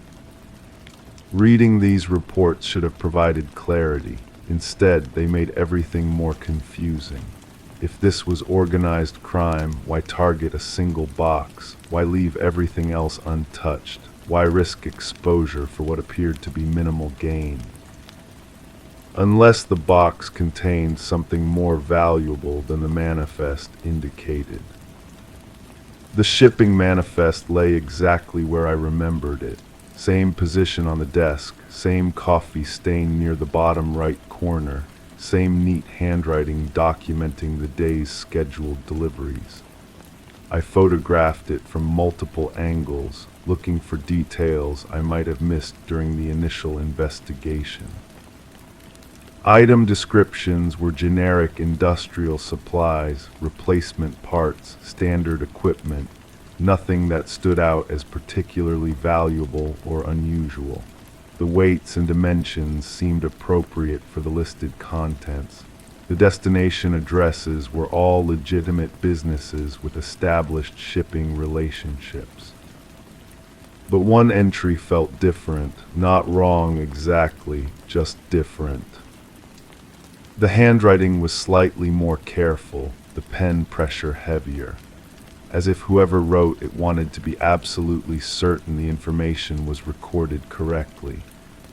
Reading these reports should have provided clarity. Instead, they made everything more confusing. If this was organized crime, why target a single box? Why leave everything else untouched? Why risk exposure for what appeared to be minimal gain? Unless the box contained something more valuable than the manifest indicated. The shipping manifest lay exactly where I remembered it. Same position on the desk, same coffee stain near the bottom right corner, same neat handwriting documenting the day's scheduled deliveries. I photographed it from multiple angles, looking for details I might have missed during the initial investigation. Item descriptions were generic industrial supplies, replacement parts, standard equipment, nothing that stood out as particularly valuable or unusual. The weights and dimensions seemed appropriate for the listed contents. The destination addresses were all legitimate businesses with established shipping relationships. But one entry felt different, not wrong exactly, just different. The handwriting was slightly more careful, the pen pressure heavier, as if whoever wrote it wanted to be absolutely certain the information was recorded correctly,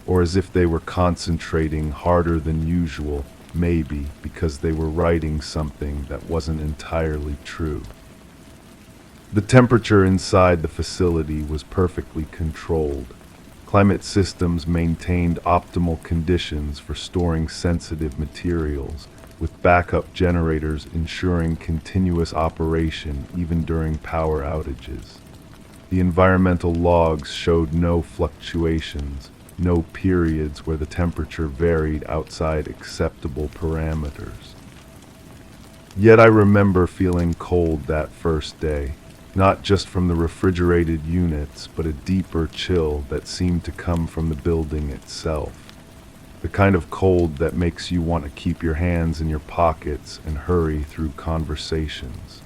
or as if they were concentrating harder than usual, maybe because they were writing something that wasn't entirely true. The temperature inside the facility was perfectly controlled. Climate systems maintained optimal conditions for storing sensitive materials, with backup generators ensuring continuous operation even during power outages. The environmental logs showed no fluctuations, no periods where the temperature varied outside acceptable parameters. Yet I remember feeling cold that first day. Not just from the refrigerated units, but a deeper chill that seemed to come from the building itself. The kind of cold that makes you want to keep your hands in your pockets and hurry through conversations.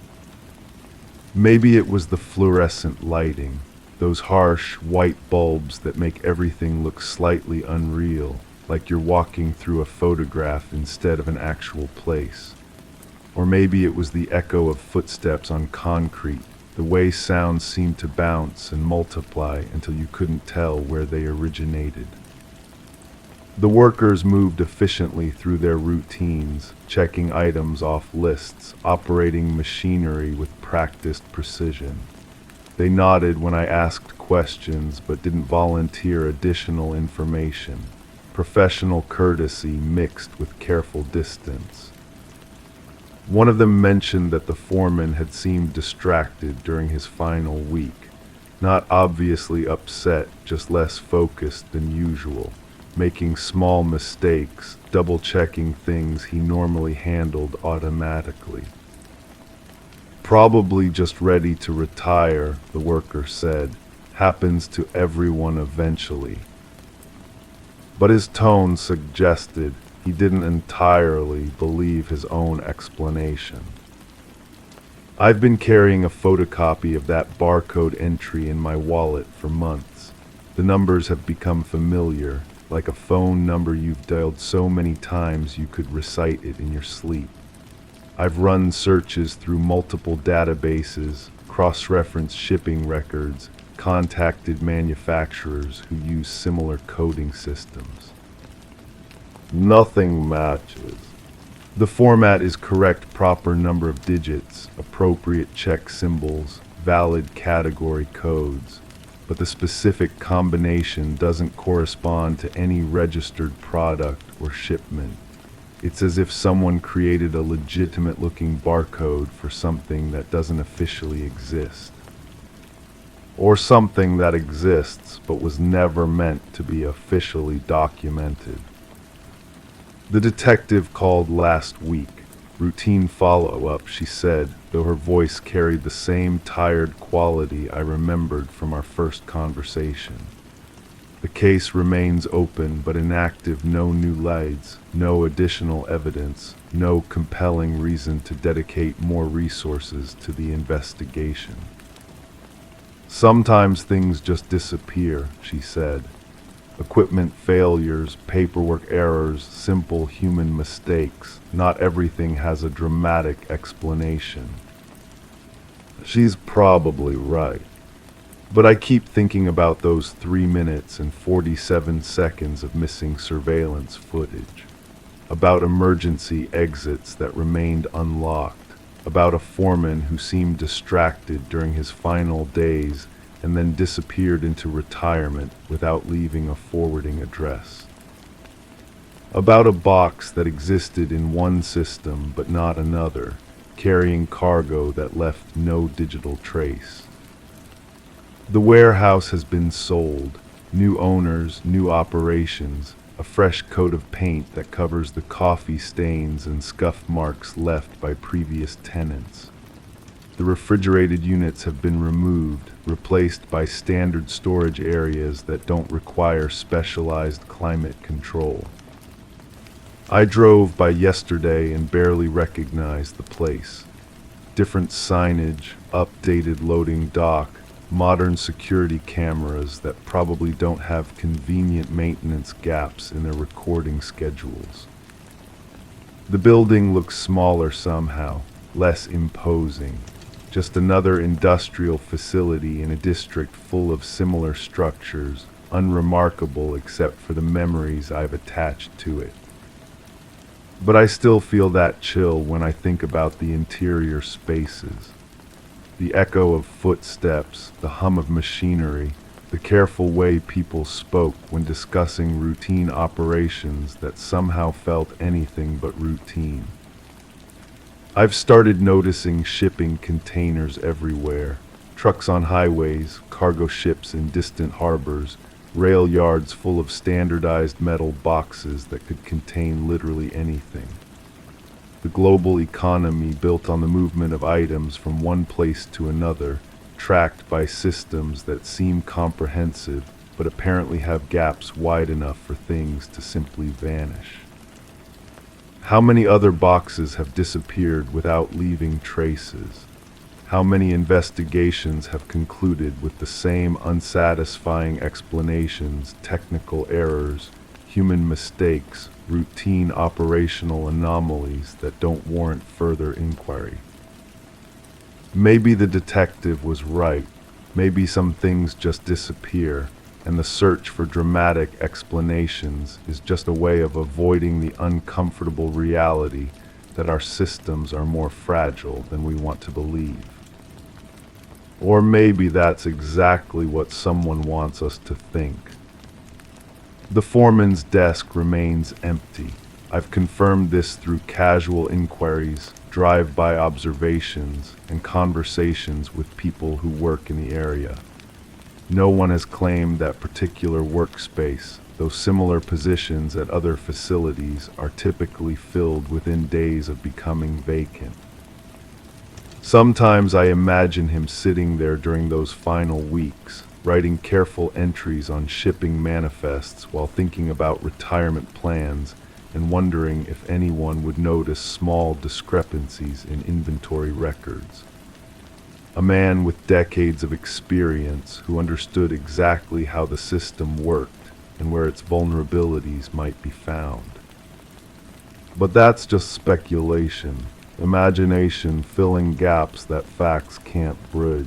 Maybe it was the fluorescent lighting, those harsh white bulbs that make everything look slightly unreal, like you're walking through a photograph instead of an actual place. Or maybe it was the echo of footsteps on concrete, the way sounds seemed to bounce and multiply until you couldn't tell where they originated. The workers moved efficiently through their routines, checking items off lists, operating machinery with practiced precision. They nodded when I asked questions but didn't volunteer additional information, professional courtesy mixed with careful distance. One of them mentioned that the foreman had seemed distracted during his final week, not obviously upset, just less focused than usual, making small mistakes, double-checking things he normally handled automatically. Probably just ready to retire, the worker said. Happens to everyone eventually. But his tone suggested he didn't entirely believe his own explanation. I've been carrying a photocopy of that barcode entry in my wallet for months. The numbers have become familiar, like a phone number you've dialed so many times you could recite it in your sleep. I've run searches through multiple databases, cross-referenced shipping records, contacted manufacturers who use similar coding systems. Nothing matches. The format is correct proper number of digits, appropriate check symbols, valid category codes, but the specific combination doesn't correspond to any registered product or shipment. It's as if someone created a legitimate-looking barcode for something that doesn't officially exist. Or something that exists but was never meant to be officially documented. The detective called last week. Routine follow-up, she said, though her voice carried the same tired quality I remembered from our first conversation. The case remains open but inactive, no new leads, no additional evidence, no compelling reason to dedicate more resources to the investigation. Sometimes things just disappear, she said. Equipment failures, paperwork errors, simple human mistakes. Not everything has a dramatic explanation. She's probably right. But I keep thinking about those 3 minutes and 47 seconds of missing surveillance footage. About emergency exits that remained unlocked. About a foreman who seemed distracted during his final days and then disappeared into retirement without leaving a forwarding address. About a box that existed in one system but not another, carrying cargo that left no digital trace. The warehouse has been sold, new owners, new operations, a fresh coat of paint that covers the coffee stains and scuff marks left by previous tenants. The refrigerated units have been removed, replaced by standard storage areas that don't require specialized climate control. I drove by yesterday and barely recognized the place. Different signage, updated loading dock, modern security cameras that probably don't have convenient maintenance gaps in their recording schedules. The building looks smaller somehow, less imposing. Just another industrial facility in a district full of similar structures, unremarkable except for the memories I've attached to it. But I still feel that chill when I think about the interior spaces. The echo of footsteps, the hum of machinery, the careful way people spoke when discussing routine operations that somehow felt anything but routine. I've started noticing shipping containers everywhere, trucks on highways, cargo ships in distant harbors, rail yards full of standardized metal boxes that could contain literally anything. The global economy built on the movement of items from one place to another, tracked by systems that seem comprehensive but apparently have gaps wide enough for things to simply vanish. How many other boxes have disappeared without leaving traces? How many investigations have concluded with the same unsatisfying explanations, technical errors, human mistakes, routine operational anomalies that don't warrant further inquiry? Maybe the detective was right. Maybe some things just disappear, and the search for dramatic explanations is just a way of avoiding the uncomfortable reality that our systems are more fragile than we want to believe. Or maybe that's exactly what someone wants us to think. The foreman's desk remains empty. I've confirmed this through casual inquiries, drive-by observations, and conversations with people who work in the area. No one has claimed that particular workspace, though similar positions at other facilities are typically filled within days of becoming vacant. Sometimes I imagine him sitting there during those final weeks, writing careful entries on shipping manifests while thinking about retirement plans and wondering if anyone would notice small discrepancies in inventory records. A man with decades of experience who understood exactly how the system worked and where its vulnerabilities might be found. But that's just speculation, imagination filling gaps that facts can't bridge.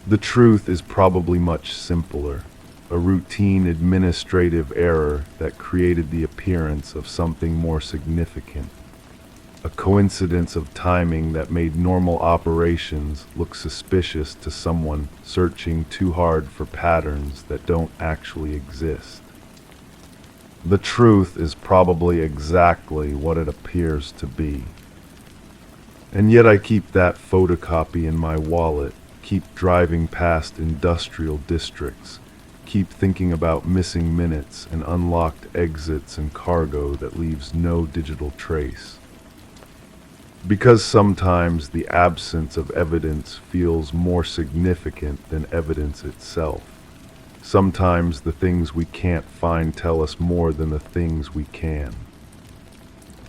The truth is probably much simpler, a routine administrative error that created the appearance of something more significant. A coincidence of timing that made normal operations look suspicious to someone searching too hard for patterns that don't actually exist. The truth is probably exactly what it appears to be. And yet I keep that photocopy in my wallet, keep driving past industrial districts, keep thinking about missing minutes and unlocked exits and cargo that leaves no digital trace. Because sometimes the absence of evidence feels more significant than evidence itself. Sometimes the things we can't find tell us more than the things we can.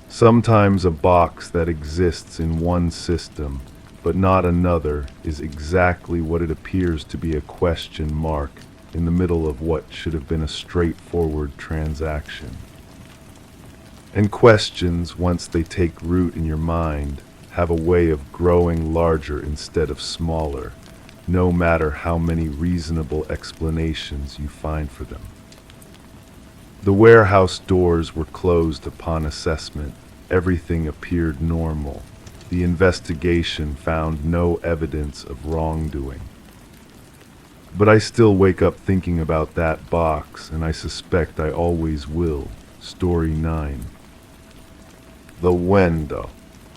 Sometimes a box that exists in one system, but not another, is exactly what it appears to be, a question mark in the middle of what should have been a straightforward transaction. And questions, once they take root in your mind, have a way of growing larger instead of smaller, no matter how many reasonable explanations you find for them. The warehouse doors were closed upon assessment. Everything appeared normal. The investigation found no evidence of wrongdoing. But I still wake up thinking about that box, and I suspect I always will. Story 9. The window.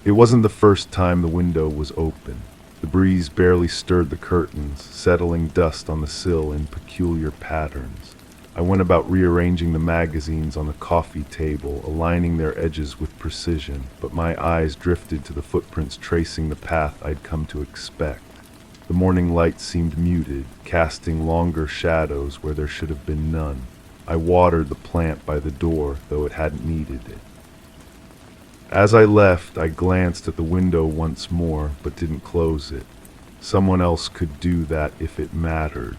It wasn't the first time the window was open. The breeze barely stirred the curtains, settling dust on the sill in peculiar patterns. I went about rearranging the magazines on the coffee table, aligning their edges with precision, but my eyes drifted to the footprints tracing the path I'd come to expect. The morning light seemed muted, casting longer shadows where there should have been none. I watered the plant by the door, though it hadn't needed it. As I left, I glanced at the window once more, but didn't close it. Someone else could do that if it mattered.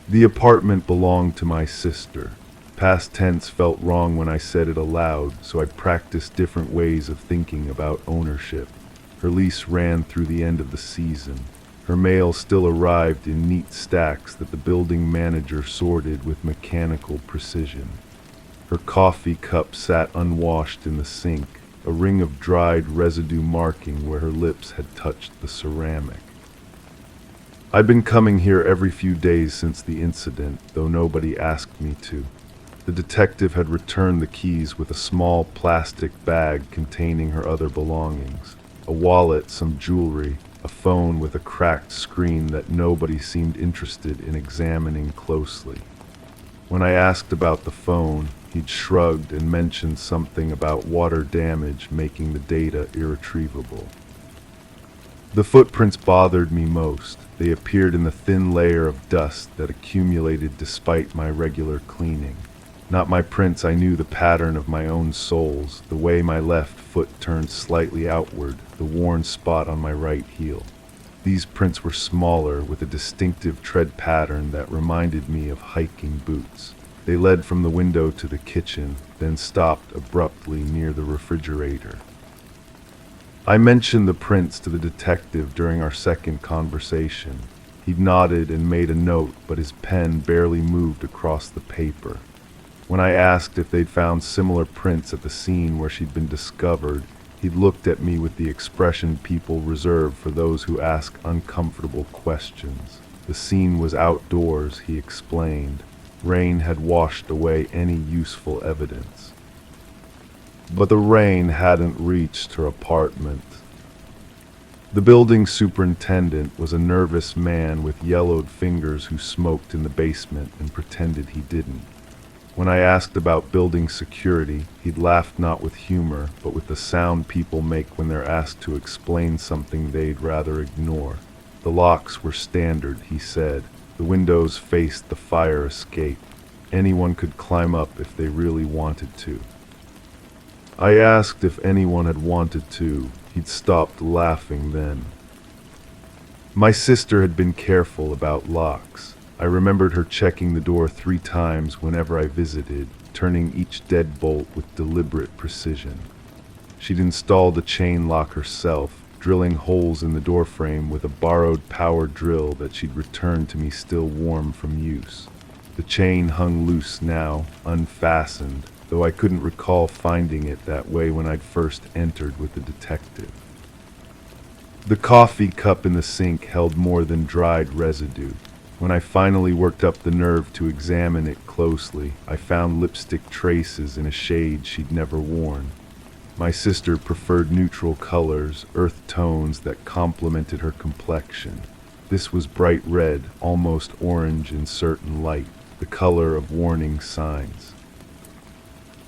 The apartment belonged to my sister. Past tense felt wrong when I said it aloud, so I practiced different ways of thinking about ownership. Her lease ran through the end of the season. Her mail still arrived in neat stacks that the building manager sorted with mechanical precision. Her coffee cup sat unwashed in the sink, a ring of dried residue marking where her lips had touched the ceramic. I'd been coming here every few days since the incident, though nobody asked me to. The detective had returned the keys with a small plastic bag containing her other belongings, a wallet, some jewelry, a phone with a cracked screen that nobody seemed interested in examining closely. When I asked about the phone, he'd shrugged and mentioned something about water damage making the data irretrievable. The footprints bothered me most. They appeared in the thin layer of dust that accumulated despite my regular cleaning. Not my prints, I knew the pattern of my own soles, the way my left foot turned slightly outward, the worn spot on my right heel. These prints were smaller, with a distinctive tread pattern that reminded me of hiking boots. They led from the window to the kitchen, then stopped abruptly near the refrigerator. I mentioned the prints to the detective during our second conversation. He nodded and made a note, but his pen barely moved across the paper. When I asked if they'd found similar prints at the scene where she'd been discovered, he looked at me with the expression people reserve for those who ask uncomfortable questions. The scene was outdoors, he explained. Rain had washed away any useful evidence. But the rain hadn't reached her apartment. The building superintendent was a nervous man with yellowed fingers who smoked in the basement and pretended he didn't. When I asked about building security, he'd laughed not with humor, but with the sound people make when they're asked to explain something they'd rather ignore. The locks were standard, he said. The windows faced the fire escape. Anyone could climb up if they really wanted to. I asked if anyone had wanted to. He'd stopped laughing then. My sister had been careful about locks. I remembered her checking the door 3 times whenever I visited, turning each deadbolt with deliberate precision. She'd installed a chain lock herself, drilling holes in the doorframe with a borrowed power drill that she'd returned to me still warm from use. The chain hung loose now, unfastened, though I couldn't recall finding it that way when I'd first entered with the detective. The coffee cup in the sink held more than dried residue. When I finally worked up the nerve to examine it closely, I found lipstick traces in a shade she'd never worn. My sister preferred neutral colors, earth tones that complemented her complexion. This was bright red, almost orange in certain light, the color of warning signs.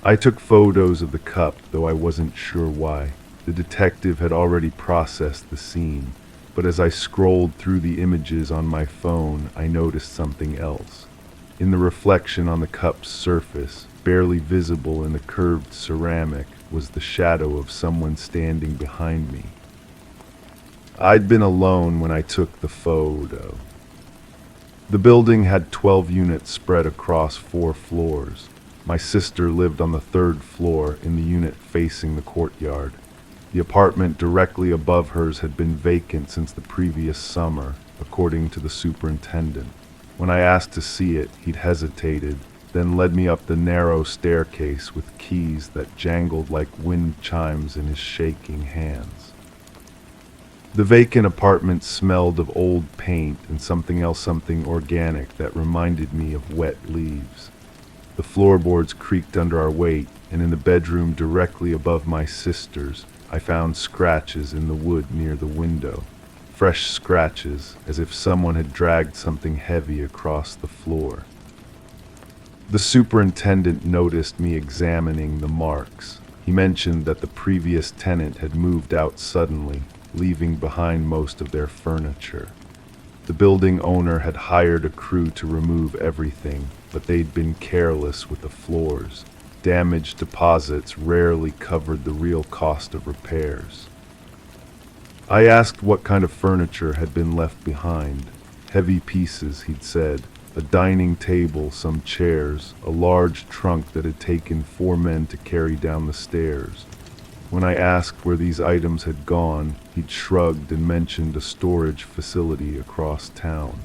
I took photos of the cup, though I wasn't sure why. The detective had already processed the scene. But as I scrolled through the images on my phone, I noticed something else. In the reflection on the cup's surface, barely visible in the curved ceramic, was the shadow of someone standing behind me. I'd been alone when I took the photo. The building had 12 units spread across 4 floors. My sister lived on the 3rd floor in the unit facing the courtyard. The apartment directly above hers had been vacant since the previous summer, according to the superintendent. When I asked to see it, he'd hesitated, then led me up the narrow staircase with keys that jangled like wind chimes in his shaking hands. The vacant apartment smelled of old paint and something organic that reminded me of wet leaves. The floorboards creaked under our weight, and in the bedroom directly above my sister's, I found scratches in the wood near the window. Fresh scratches, as if someone had dragged something heavy across the floor. The superintendent noticed me examining the marks. He mentioned that the previous tenant had moved out suddenly, leaving behind most of their furniture. The building owner had hired a crew to remove everything, but they'd been careless with the floors. Damaged deposits rarely covered the real cost of repairs. I asked what kind of furniture had been left behind. Heavy pieces, he'd said. A dining table, some chairs, a large trunk that had taken 4 men to carry down the stairs. When I asked where these items had gone, he'd shrugged and mentioned a storage facility across town.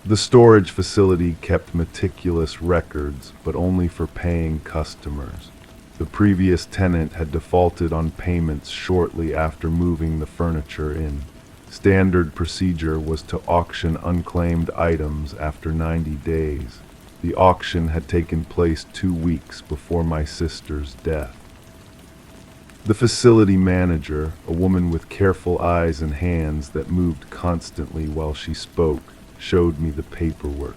The storage facility kept meticulous records, but only for paying customers. The previous tenant had defaulted on payments shortly after moving the furniture in. Standard procedure was to auction unclaimed items after 90 days. The auction had taken place 2 weeks before my sister's death. The facility manager, a woman with careful eyes and hands that moved constantly while she spoke, showed me the paperwork.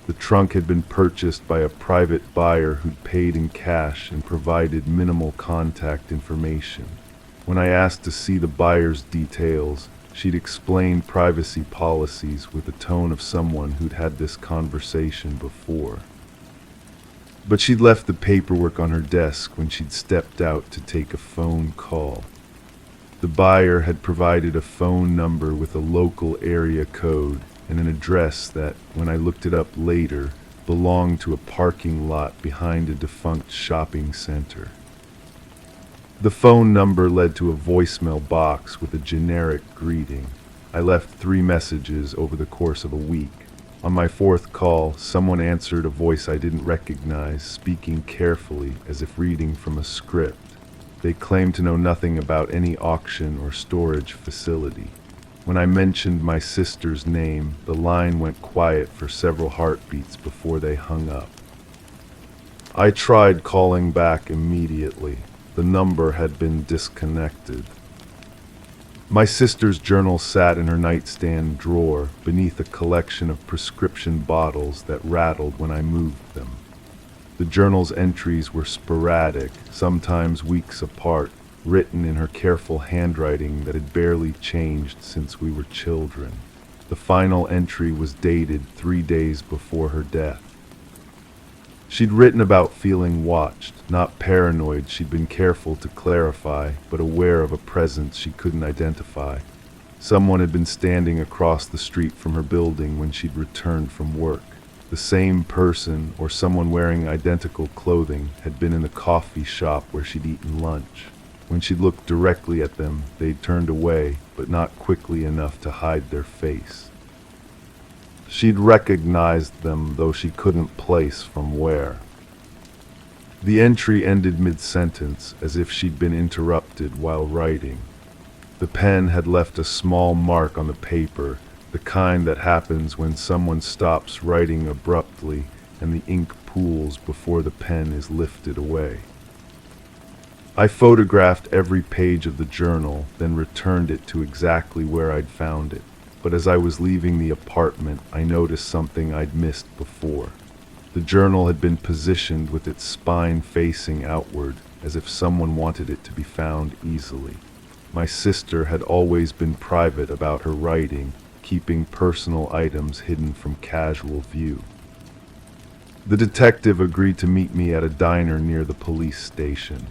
The trunk had been purchased by a private buyer who'd paid in cash and provided minimal contact information. When I asked to see the buyer's details, she'd explained privacy policies with the tone of someone who'd had this conversation before. But she'd left the paperwork on her desk when she'd stepped out to take a phone call. The buyer had provided a phone number with a local area code and an address that, when I looked it up later, belonged to a parking lot behind a defunct shopping center. The phone number led to a voicemail box with a generic greeting. I left 3 messages over the course of a week. On my 4th call, someone answered a voice I didn't recognize, speaking carefully as if reading from a script. They claimed to know nothing about any auction or storage facility. When I mentioned my sister's name, the line went quiet for several heartbeats before they hung up. I tried calling back immediately. The number had been disconnected. My sister's journal sat in her nightstand drawer beneath a collection of prescription bottles that rattled when I moved them. The journal's entries were sporadic, sometimes weeks apart, written in her careful handwriting that had barely changed since we were children. The final entry was dated 3 days before her death. She'd written about feeling watched, not paranoid, she'd been careful to clarify, but aware of a presence she couldn't identify. Someone had been standing across the street from her building when she'd returned from work. The same person, or someone wearing identical clothing, had been in the coffee shop where she'd eaten lunch. When she'd looked directly at them, they'd turned away, but not quickly enough to hide their face. She'd recognized them, though she couldn't place from where. The entry ended mid-sentence, as if she'd been interrupted while writing. The pen had left a small mark on the paper, the kind that happens when someone stops writing abruptly and the ink pools before the pen is lifted away. I photographed every page of the journal, then returned it to exactly where I'd found it. But as I was leaving the apartment, I noticed something I'd missed before. The journal had been positioned with its spine facing outward, as if someone wanted it to be found easily. My sister had always been private about her writing, keeping personal items hidden from casual view. The detective agreed to meet me at a diner near the police station.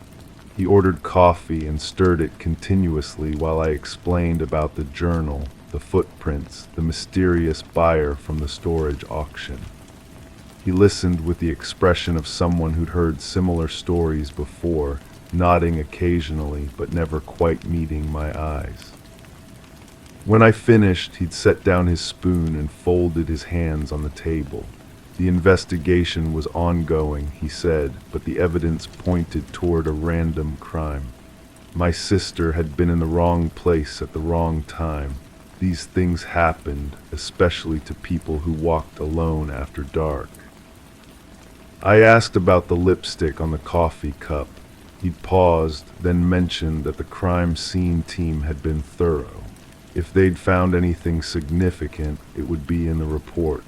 He ordered coffee and stirred it continuously while I explained about the journal, the footprints, the mysterious buyer from the storage auction. He listened with the expression of someone who'd heard similar stories before, nodding occasionally but never quite meeting my eyes. When I finished, he'd set down his spoon and folded his hands on the table. The investigation was ongoing, he said, but the evidence pointed toward a random crime. My sister had been in the wrong place at the wrong time. These things happened, especially to people who walked alone after dark. I asked about the lipstick on the coffee cup. He'd paused, then mentioned that the crime scene team had been thorough. If they'd found anything significant, it would be in the report.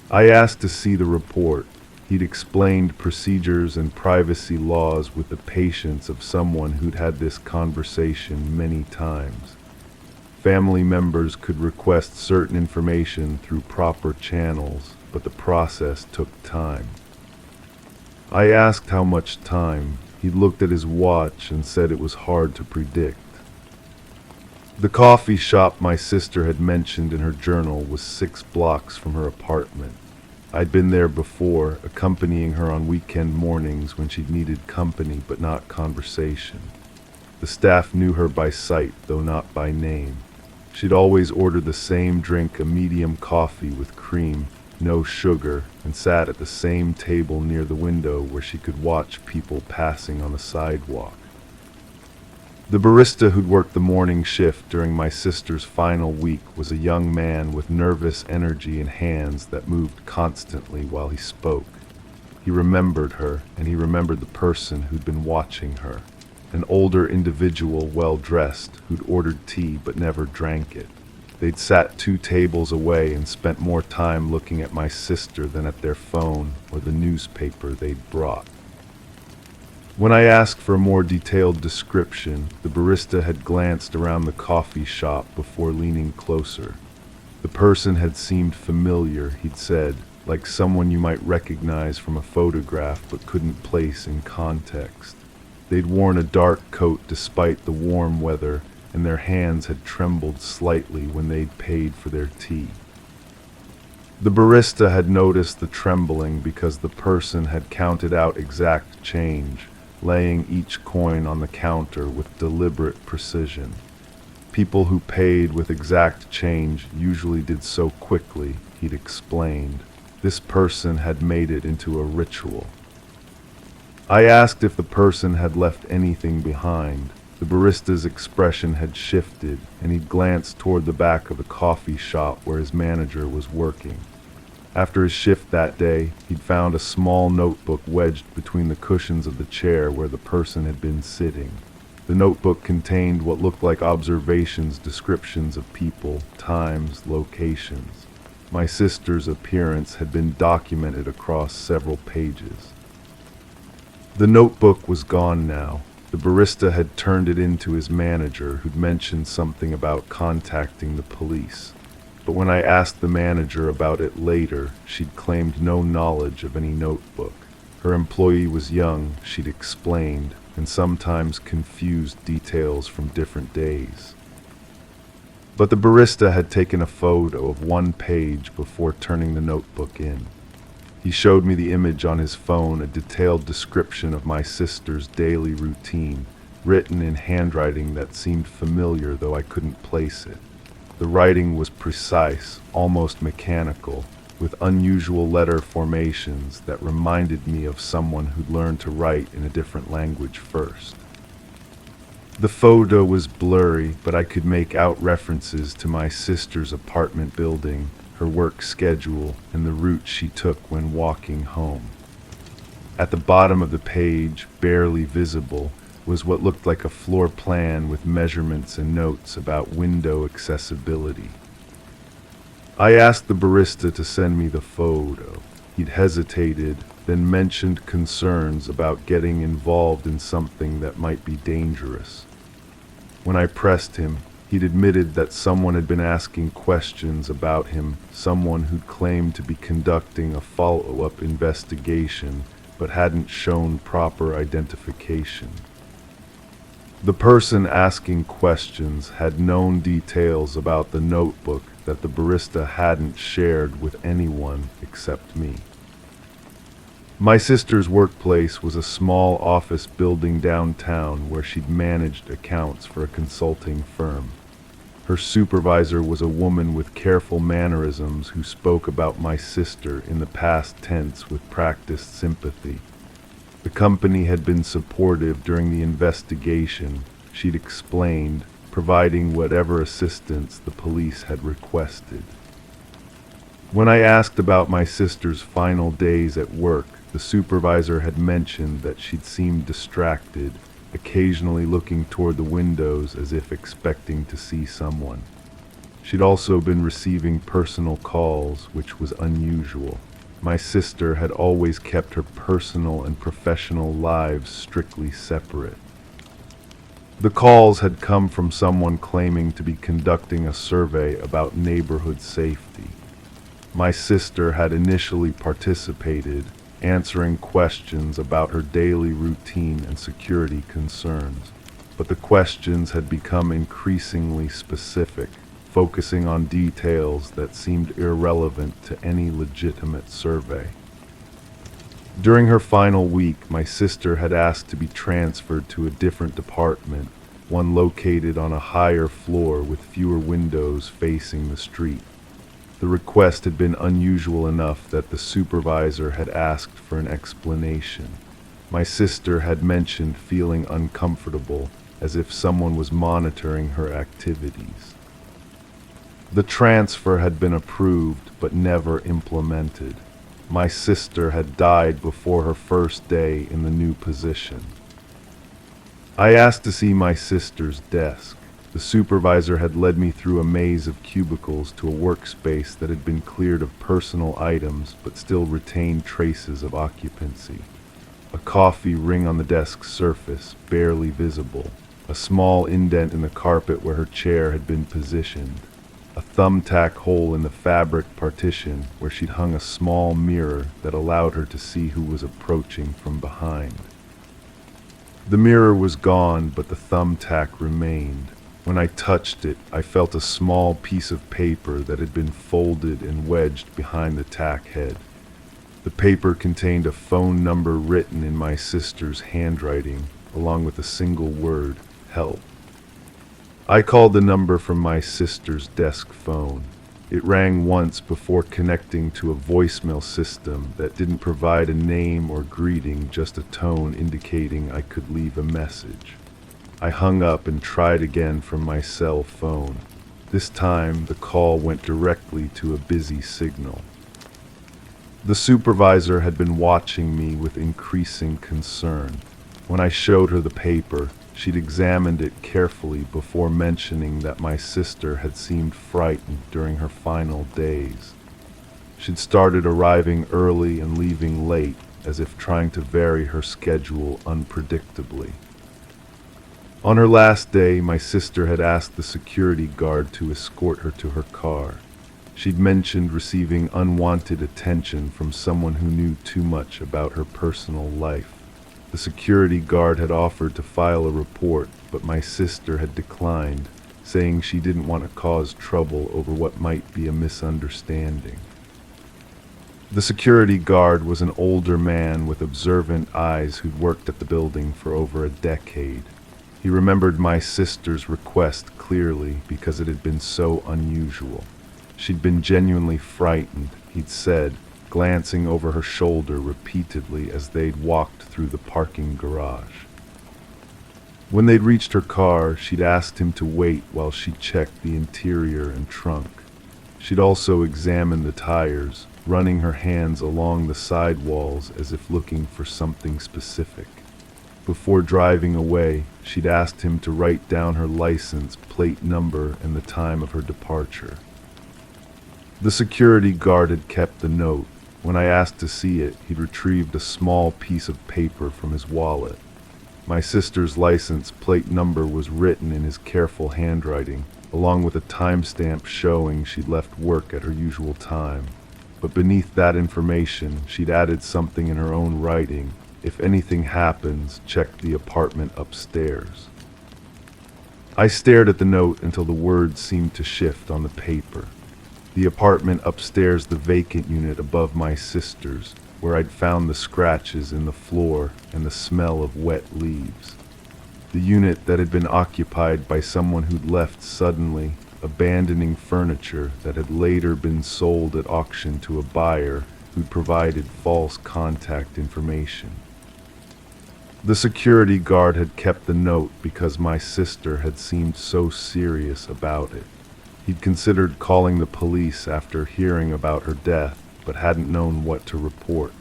I asked to see the report. He'd explained procedures and privacy laws with the patience of someone who'd had this conversation many times. Family members could request certain information through proper channels, but the process took time. I asked how much time. He looked at his watch and said it was hard to predict. The coffee shop my sister had mentioned in her journal was 6 blocks from her apartment. I'd been there before, accompanying her on weekend mornings when she'd needed company but not conversation. The staff knew her by sight, though not by name. She'd always ordered the same drink, a medium coffee with cream, no sugar, and sat at the same table near the window where she could watch people passing on the sidewalk. The barista who'd worked the morning shift during my sister's final week was a young man with nervous energy and hands that moved constantly while he spoke. He remembered her, and he remembered the person who'd been watching her. An older individual, well-dressed, who'd ordered tea but never drank it. They'd sat 2 tables away and spent more time looking at my sister than at their phone or the newspaper they'd brought. When I asked for a more detailed description, the barista had glanced around the coffee shop before leaning closer. The person had seemed familiar, he'd said, like someone you might recognize from a photograph but couldn't place in context. They'd worn a dark coat despite the warm weather, and their hands had trembled slightly when they'd paid for their tea. The barista had noticed the trembling because the person had counted out exact change, laying each coin on the counter with deliberate precision. People who paid with exact change usually did so quickly, he'd explained. This person had made it into a ritual. I asked if the person had left anything behind. The barista's expression had shifted, and he glanced toward the back of the coffee shop where his manager was working. After his shift that day, he'd found a small notebook wedged between the cushions of the chair where the person had been sitting. The notebook contained what looked like observations, descriptions of people, times, locations. My sister's appearance had been documented across several pages. The notebook was gone now. The barista had turned it in to his manager, who'd mentioned something about contacting the police. But when I asked the manager about it later, she'd claimed no knowledge of any notebook. Her employee was young, she'd explained, and sometimes confused details from different days. But the barista had taken a photo of one page before turning the notebook in. He showed me the image on his phone, a detailed description of my sister's daily routine, written in handwriting that seemed familiar, though I couldn't place it. The writing was precise, almost mechanical, with unusual letter formations that reminded me of someone who'd learned to write in a different language first. The photo was blurry, but I could make out references to my sister's apartment building, her work schedule, and the route she took when walking home. At the bottom of the page, barely visible, was what looked like a floor plan with measurements and notes about window accessibility. I asked the barista to send me the photo. He'd hesitated, then mentioned concerns about getting involved in something that might be dangerous. When I pressed him, he'd admitted that someone had been asking questions about him, someone who'd claimed to be conducting a follow-up investigation but hadn't shown proper identification. The person asking questions had known details about the notebook that the barista hadn't shared with anyone except me. My sister's workplace was a small office building downtown where she'd managed accounts for a consulting firm. Her supervisor was a woman with careful mannerisms who spoke about my sister in the past tense with practiced sympathy. The company had been supportive during the investigation, she'd explained, providing whatever assistance the police had requested. When I asked about my sister's final days at work, the supervisor had mentioned that she'd seemed distracted, occasionally looking toward the windows as if expecting to see someone. She'd also been receiving personal calls, which was unusual. My sister had always kept her personal and professional lives strictly separate. The calls had come from someone claiming to be conducting a survey about neighborhood safety. My sister had initially participated, answering questions about her daily routine and security concerns, but the questions had become increasingly specific, focusing on details that seemed irrelevant to any legitimate survey. During her final week, my sister had asked to be transferred to a different department, one located on a higher floor with fewer windows facing the street. The request had been unusual enough that the supervisor had asked for an explanation. My sister had mentioned feeling uncomfortable, as if someone was monitoring her activities. The transfer had been approved, but never implemented. My sister had died before her first day in the new position. I asked to see my sister's desk. The supervisor had led me through a maze of cubicles to a workspace that had been cleared of personal items but still retained traces of occupancy. A coffee ring on the desk's surface, barely visible. A small indent in the carpet where her chair had been positioned. A thumbtack hole in the fabric partition where she'd hung a small mirror that allowed her to see who was approaching from behind. The mirror was gone, but the thumbtack remained. When I touched it, I felt a small piece of paper that had been folded and wedged behind the tack head. The The paper contained a phone number written in my sister's handwriting, along with a single word, help. I called the number from my sister's desk phone. It rang once before connecting to a voicemail system that didn't provide a name or greeting, just a tone indicating I could leave a message. I hung up and tried again from my cell phone. This time, the call went directly to a busy signal. The supervisor had been watching me with increasing concern. When I showed her the paper, she'd examined it carefully before mentioning that my sister had seemed frightened during her final days. She'd started arriving early and leaving late, as if trying to vary her schedule unpredictably. On her last day, my sister had asked the security guard to escort her to her car. She'd mentioned receiving unwanted attention from someone who knew too much about her personal life. The security guard had offered to file a report, but my sister had declined, saying she didn't want to cause trouble over what might be a misunderstanding. The security guard was an older man with observant eyes who'd worked at the building for over a decade. He remembered my sister's request clearly because it had been so unusual. She'd been genuinely frightened, he'd said, glancing over her shoulder repeatedly as they'd walked through the parking garage. When they'd reached her car, she'd asked him to wait while she checked the interior and trunk. She'd also examined the tires, running her hands along the sidewalls as if looking for something specific. Before driving away, she'd asked him to write down her license plate number and the time of her departure. The security guard had kept the note. When I asked to see it, he'd retrieved a small piece of paper from his wallet. My sister's license plate number was written in his careful handwriting, along with a timestamp showing she'd left work at her usual time. But beneath that information, she'd added something in her own writing: if anything happens, check the apartment upstairs. I stared at the note until the words seemed to shift on the paper. The apartment upstairs, the vacant unit above my sister's, where I'd found the scratches in the floor and the smell of wet leaves. The unit that had been occupied by someone who'd left suddenly, abandoning furniture that had later been sold at auction to a buyer who'd provided false contact information. The security guard had kept the note because my sister had seemed so serious about it. He'd considered calling the police after hearing about her death, but hadn't known what to report.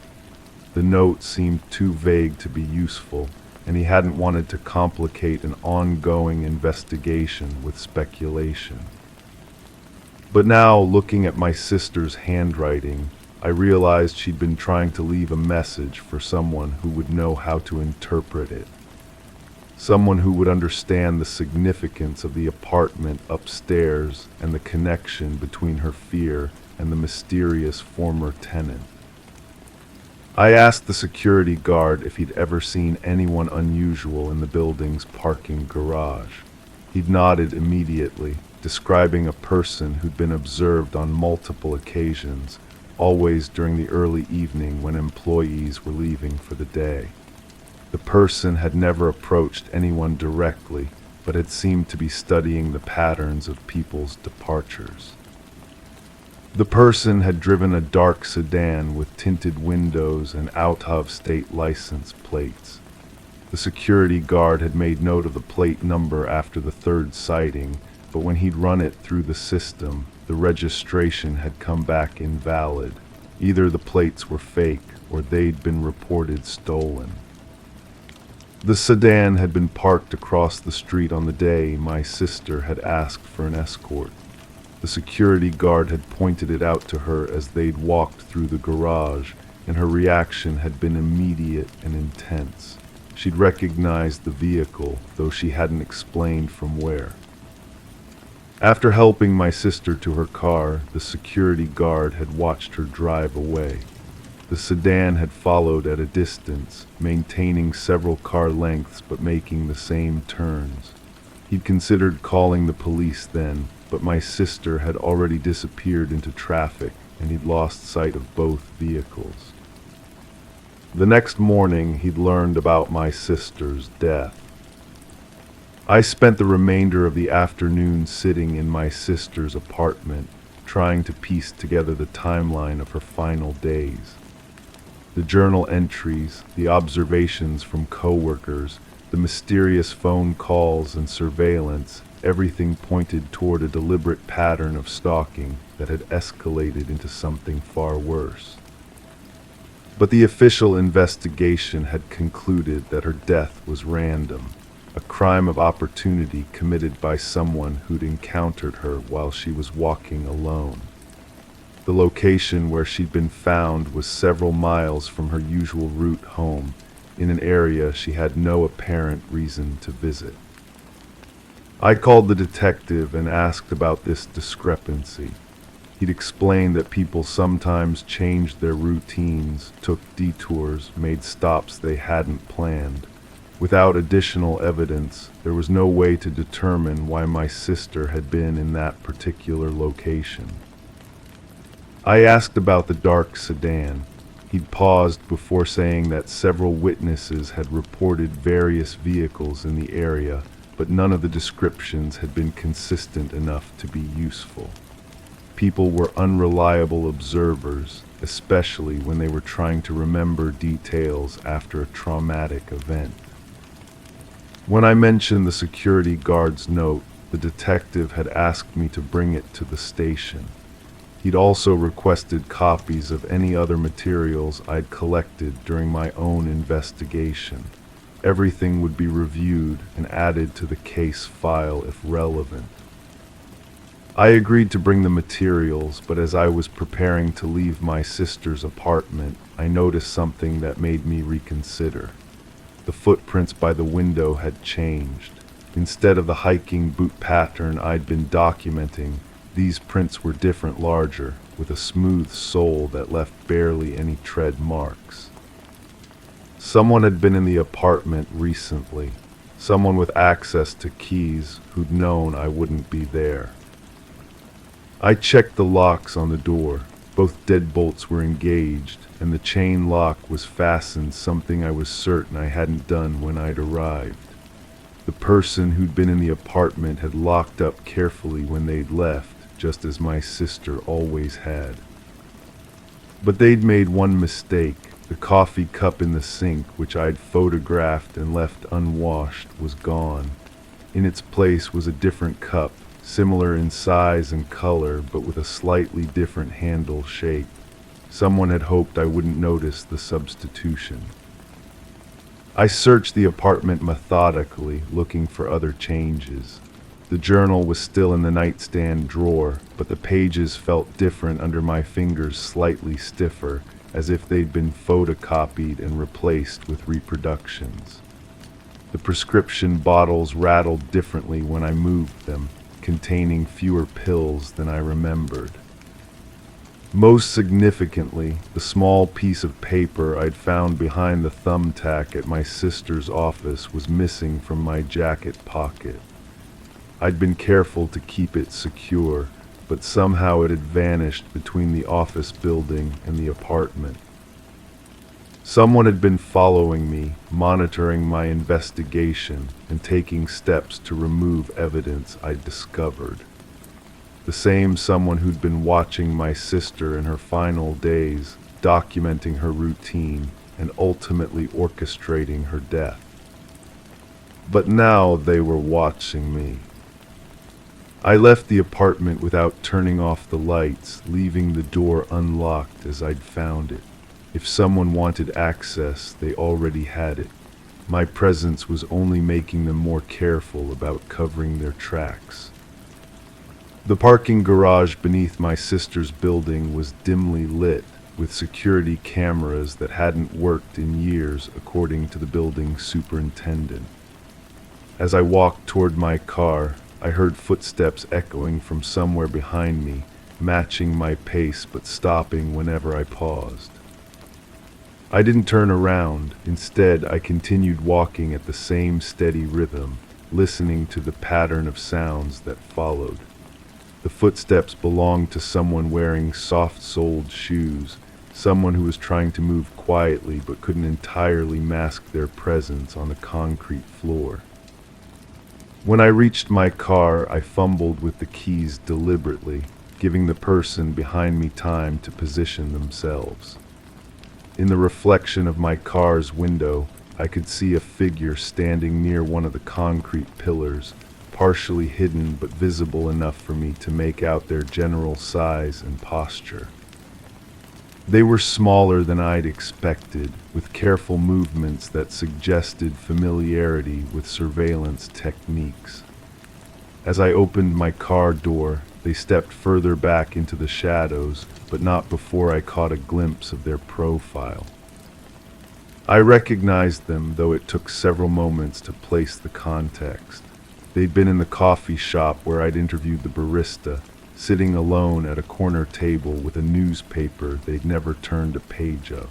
The note seemed too vague to be useful, and he hadn't wanted to complicate an ongoing investigation with speculation. But now, looking at my sister's handwriting, I realized she'd been trying to leave a message for someone who would know how to interpret it. Someone who would understand the significance of the apartment upstairs and the connection between her fear and the mysterious former tenant. I asked the security guard if he'd ever seen anyone unusual in the building's parking garage. He'd nodded immediately, describing a person who'd been observed on multiple occasions, always during the early evening when employees were leaving for the day. The person had never approached anyone directly, but had seemed to be studying the patterns of people's departures. The person had driven a dark sedan with tinted windows and out-of-state license plates. The security guard had made note of the plate number after the third sighting, but when he'd run it through the system, the registration had come back invalid. Either the plates were fake or they'd been reported stolen. The sedan had been parked across the street on the day my sister had asked for an escort. The security guard had pointed it out to her as they'd walked through the garage, and her reaction had been immediate and intense. She'd recognized the vehicle, though she hadn't explained from where. After helping my sister to her car, the security guard had watched her drive away. The sedan had followed at a distance, maintaining several car lengths but making the same turns. He'd considered calling the police then, but my sister had already disappeared into traffic, and he'd lost sight of both vehicles. The next morning, he'd learned about my sister's death. I spent the remainder of the afternoon sitting in my sister's apartment, trying to piece together the timeline of her final days. The journal entries, the observations from coworkers, the mysterious phone calls and surveillance, everything pointed toward a deliberate pattern of stalking that had escalated into something far worse. But the official investigation had concluded that her death was random, a crime of opportunity committed by someone who'd encountered her while she was walking alone. The location where she'd been found was several miles from her usual route home, in an area she had no apparent reason to visit. I called the detective and asked about this discrepancy. He'd explained that people sometimes changed their routines, took detours, made stops they hadn't planned. Without additional evidence, there was no way to determine why my sister had been in that particular location. I asked about the dark sedan. He'd paused before saying that several witnesses had reported various vehicles in the area, but none of the descriptions had been consistent enough to be useful. People were unreliable observers, especially when they were trying to remember details after a traumatic event. When I mentioned the security guard's note, the detective had asked me to bring it to the station. He'd also requested copies of any other materials I'd collected during my own investigation. Everything would be reviewed and added to the case file if relevant. I agreed to bring the materials, but as I was preparing to leave my sister's apartment, I noticed something that made me reconsider. The footprints by the window had changed. Instead of the hiking boot pattern I'd been documenting, these prints were different, larger, with a smooth sole that left barely any tread marks. Someone had been in the apartment recently, someone with access to keys who'd known I wouldn't be there. I checked the locks on the door. Both deadbolts were engaged, and the chain lock was fastened, something I was certain I hadn't done when I'd arrived. The person who'd been in the apartment had locked up carefully when they'd left, just as my sister always had. But they'd made one mistake. The coffee cup in the sink, which I'd photographed and left unwashed, was gone. In its place was a different cup, similar in size and color, but with a slightly different handle shape. Someone had hoped I wouldn't notice the substitution. I searched the apartment methodically, looking for other changes. The journal was still in the nightstand drawer, but the pages felt different under my fingers, slightly stiffer, as if they'd been photocopied and replaced with reproductions. The prescription bottles rattled differently when I moved them, containing fewer pills than I remembered. Most significantly, the small piece of paper I'd found behind the thumbtack at my sister's office was missing from my jacket pocket. I'd been careful to keep it secure, but somehow it had vanished between the office building and the apartment. Someone had been following me, monitoring my investigation, and taking steps to remove evidence I'd discovered. The same someone who'd been watching my sister in her final days, documenting her routine, and ultimately orchestrating her death. But now they were watching me. I left the apartment without turning off the lights, leaving the door unlocked as I'd found it. If someone wanted access, they already had it. My presence was only making them more careful about covering their tracks. The parking garage beneath my sister's building was dimly lit, with security cameras that hadn't worked in years, according to the building superintendent. As I walked toward my car, I heard footsteps echoing from somewhere behind me, matching my pace but stopping whenever I paused. I didn't turn around. Instead, I continued walking at the same steady rhythm, listening to the pattern of sounds that followed. The footsteps belonged to someone wearing soft-soled shoes, someone who was trying to move quietly but couldn't entirely mask their presence on the concrete floor. When I reached my car, I fumbled with the keys deliberately, giving the person behind me time to position themselves. In the reflection of my car's window, I could see a figure standing near one of the concrete pillars, partially hidden but visible enough for me to make out their general size and posture. They were smaller than I'd expected, with careful movements that suggested familiarity with surveillance techniques. As I opened my car door, they stepped further back into the shadows, but not before I caught a glimpse of their profile. I recognized them, though it took several moments to place the context. They'd been in the coffee shop where I'd interviewed the barista, sitting alone at a corner table with a newspaper they'd never turned a page of.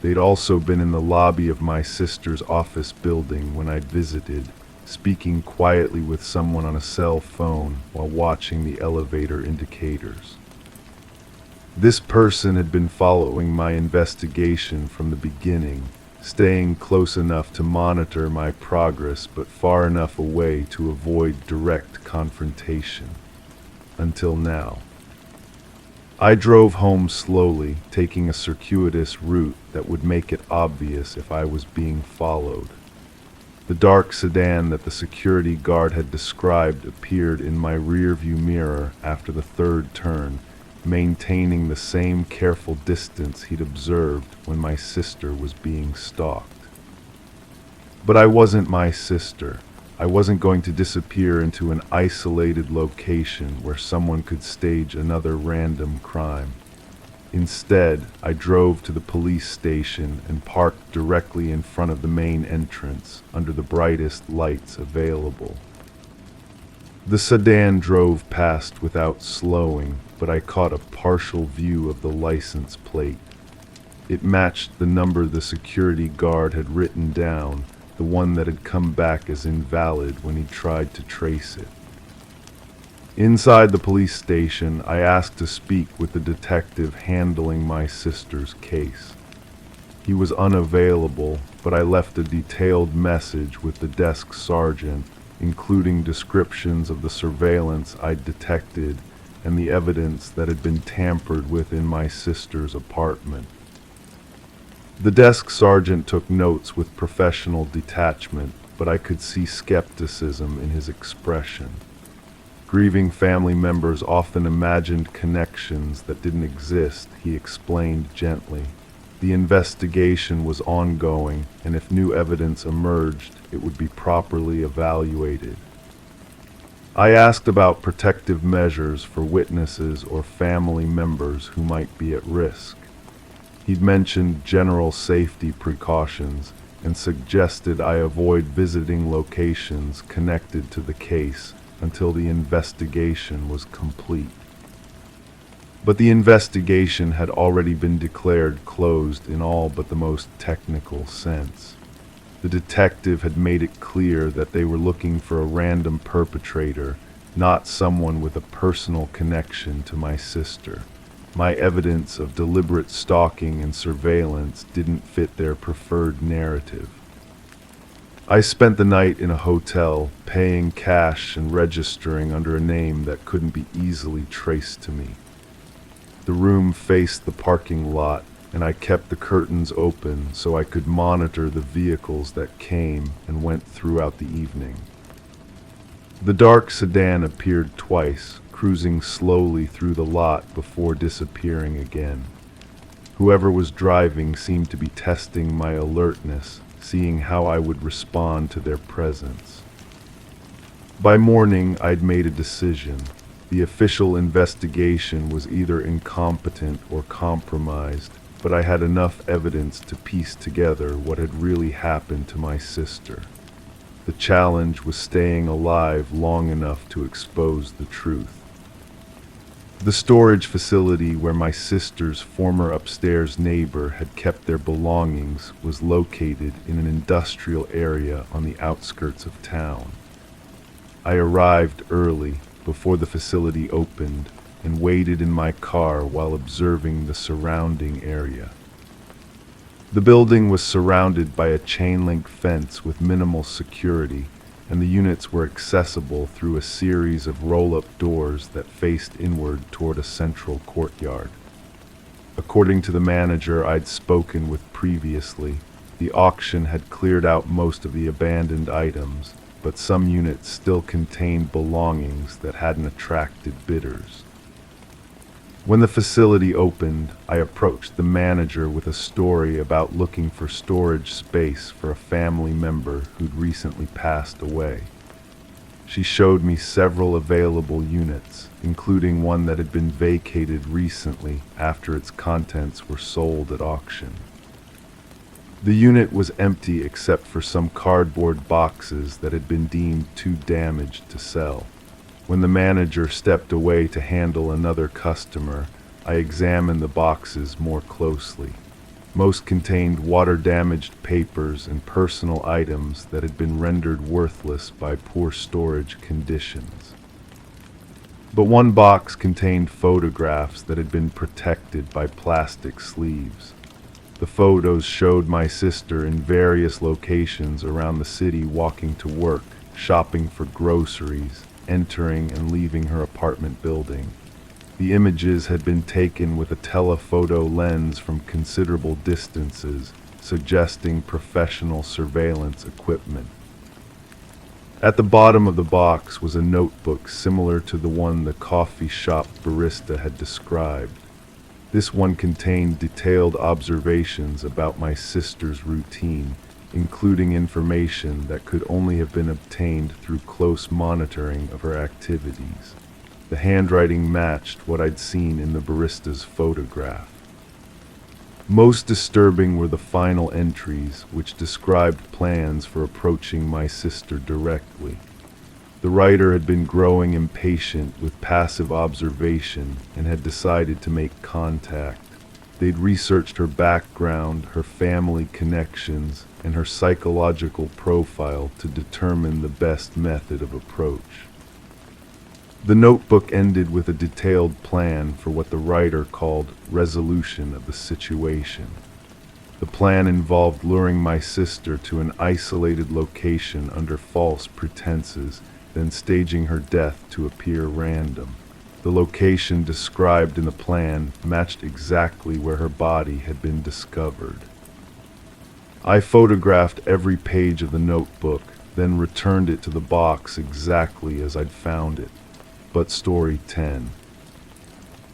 They'd also been in the lobby of my sister's office building when I'd visited, speaking quietly with someone on a cell phone while watching the elevator indicators. This person had been following my investigation from the beginning, staying close enough to monitor my progress but far enough away to avoid direct confrontation. Until now. I drove home slowly, taking a circuitous route that would make it obvious if I was being followed. The dark sedan that the security guard had described appeared in my rearview mirror after the third turn, maintaining the same careful distance he'd observed when my sister was being stalked. But I wasn't my sister. I wasn't going to disappear into an isolated location where someone could stage another random crime. Instead, I drove to the police station and parked directly in front of the main entrance under the brightest lights available. The sedan drove past without slowing, but I caught a partial view of the license plate. It matched the number the security guard had written down, the one that had come back as invalid when he tried to trace it. Inside the police station, I asked to speak with the detective handling my sister's case. He was unavailable, but I left a detailed message with the desk sergeant, including descriptions of the surveillance I'd detected and the evidence that had been tampered with in my sister's apartment. The desk sergeant took notes with professional detachment, but I could see skepticism in his expression. Grieving family members often imagined connections that didn't exist, he explained gently. The investigation was ongoing, and if new evidence emerged, it would be properly evaluated. I asked about protective measures for witnesses or family members who might be at risk. He'd mentioned general safety precautions and suggested I avoid visiting locations connected to the case until the investigation was complete. But the investigation had already been declared closed in all but the most technical sense. The detective had made it clear that they were looking for a random perpetrator, not someone with a personal connection to my sister. My evidence of deliberate stalking and surveillance didn't fit their preferred narrative. I spent the night in a hotel, paying cash and registering under a name that couldn't be easily traced to me. The room faced the parking lot, and I kept the curtains open so I could monitor the vehicles that came and went throughout the evening. The dark sedan appeared twice, cruising slowly through the lot before disappearing again. Whoever was driving seemed to be testing my alertness, seeing how I would respond to their presence. By morning, I'd made a decision. The official investigation was either incompetent or compromised, but I had enough evidence to piece together what had really happened to my sister. The challenge was staying alive long enough to expose the truth. The storage facility where my sister's former upstairs neighbor had kept their belongings was located in an industrial area on the outskirts of town. I arrived early, before the facility opened, and waited in my car while observing the surrounding area. The building was surrounded by a chain-link fence with minimal security, and the units were accessible through a series of roll-up doors that faced inward toward a central courtyard. According to the manager I'd spoken with previously, the auction had cleared out most of the abandoned items, but some units still contained belongings that hadn't attracted bidders. When the facility opened, I approached the manager with a story about looking for storage space for a family member who'd recently passed away. She showed me several available units, including one that had been vacated recently after its contents were sold at auction. The unit was empty except for some cardboard boxes that had been deemed too damaged to sell. When the manager stepped away to handle another customer, I examined the boxes more closely. Most contained water-damaged papers and personal items that had been rendered worthless by poor storage conditions. But one box contained photographs that had been protected by plastic sleeves. The photos showed my sister in various locations around the city walking to work, shopping for groceries, entering and leaving her apartment building. The images had been taken with a telephoto lens from considerable distances, suggesting professional surveillance equipment. At the bottom of the box was a notebook similar to the one the coffee shop barista had described. This one contained detailed observations about my sister's routine, including information that could only have been obtained through close monitoring of her activities. The handwriting matched what I'd seen in the barista's photograph. Most disturbing were the final entries, which described plans for approaching my sister directly. The writer had been growing impatient with passive observation and had decided to make contact. They'd researched her background, her family connections, and her psychological profile to determine the best method of approach. The notebook ended with a detailed plan for what the writer called resolution of the situation. The plan involved luring my sister to an isolated location under false pretenses, then staging her death to appear random. The location described in the plan matched exactly where her body had been discovered. I photographed every page of the notebook, then returned it to the box exactly as I'd found it. But story 10.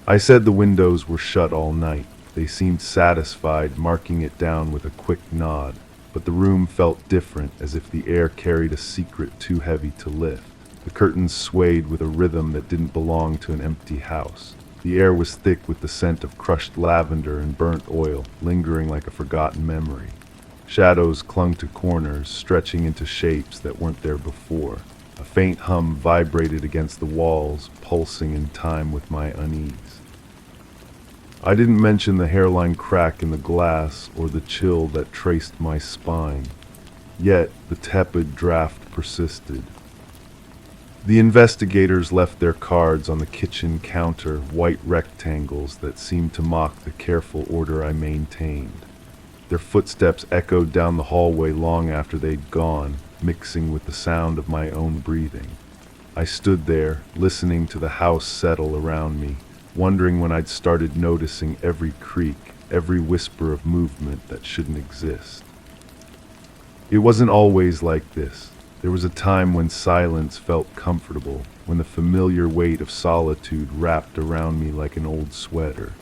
I said the windows were shut all night. They seemed satisfied, marking it down with a quick nod, but the room felt different, as if the air carried a secret too heavy to lift. The curtains swayed with a rhythm that didn't belong to an empty house. The air was thick with the scent of crushed lavender and burnt oil, lingering like a forgotten memory. Shadows clung to corners, stretching into shapes that weren't there before. A faint hum vibrated against the walls, pulsing in time with my unease. I didn't mention the hairline crack in the glass or the chill that traced my spine. Yet the tepid draft persisted. The investigators left their cards on the kitchen counter, white rectangles that seemed to mock the careful order I maintained. Their footsteps echoed down the hallway long after they'd gone, mixing with the sound of my own breathing. I stood there, listening to the house settle around me, wondering when I'd started noticing every creak, every whisper of movement that shouldn't exist. It wasn't always like this. There was a time when silence felt comfortable, when the familiar weight of solitude wrapped around me like an old sweater.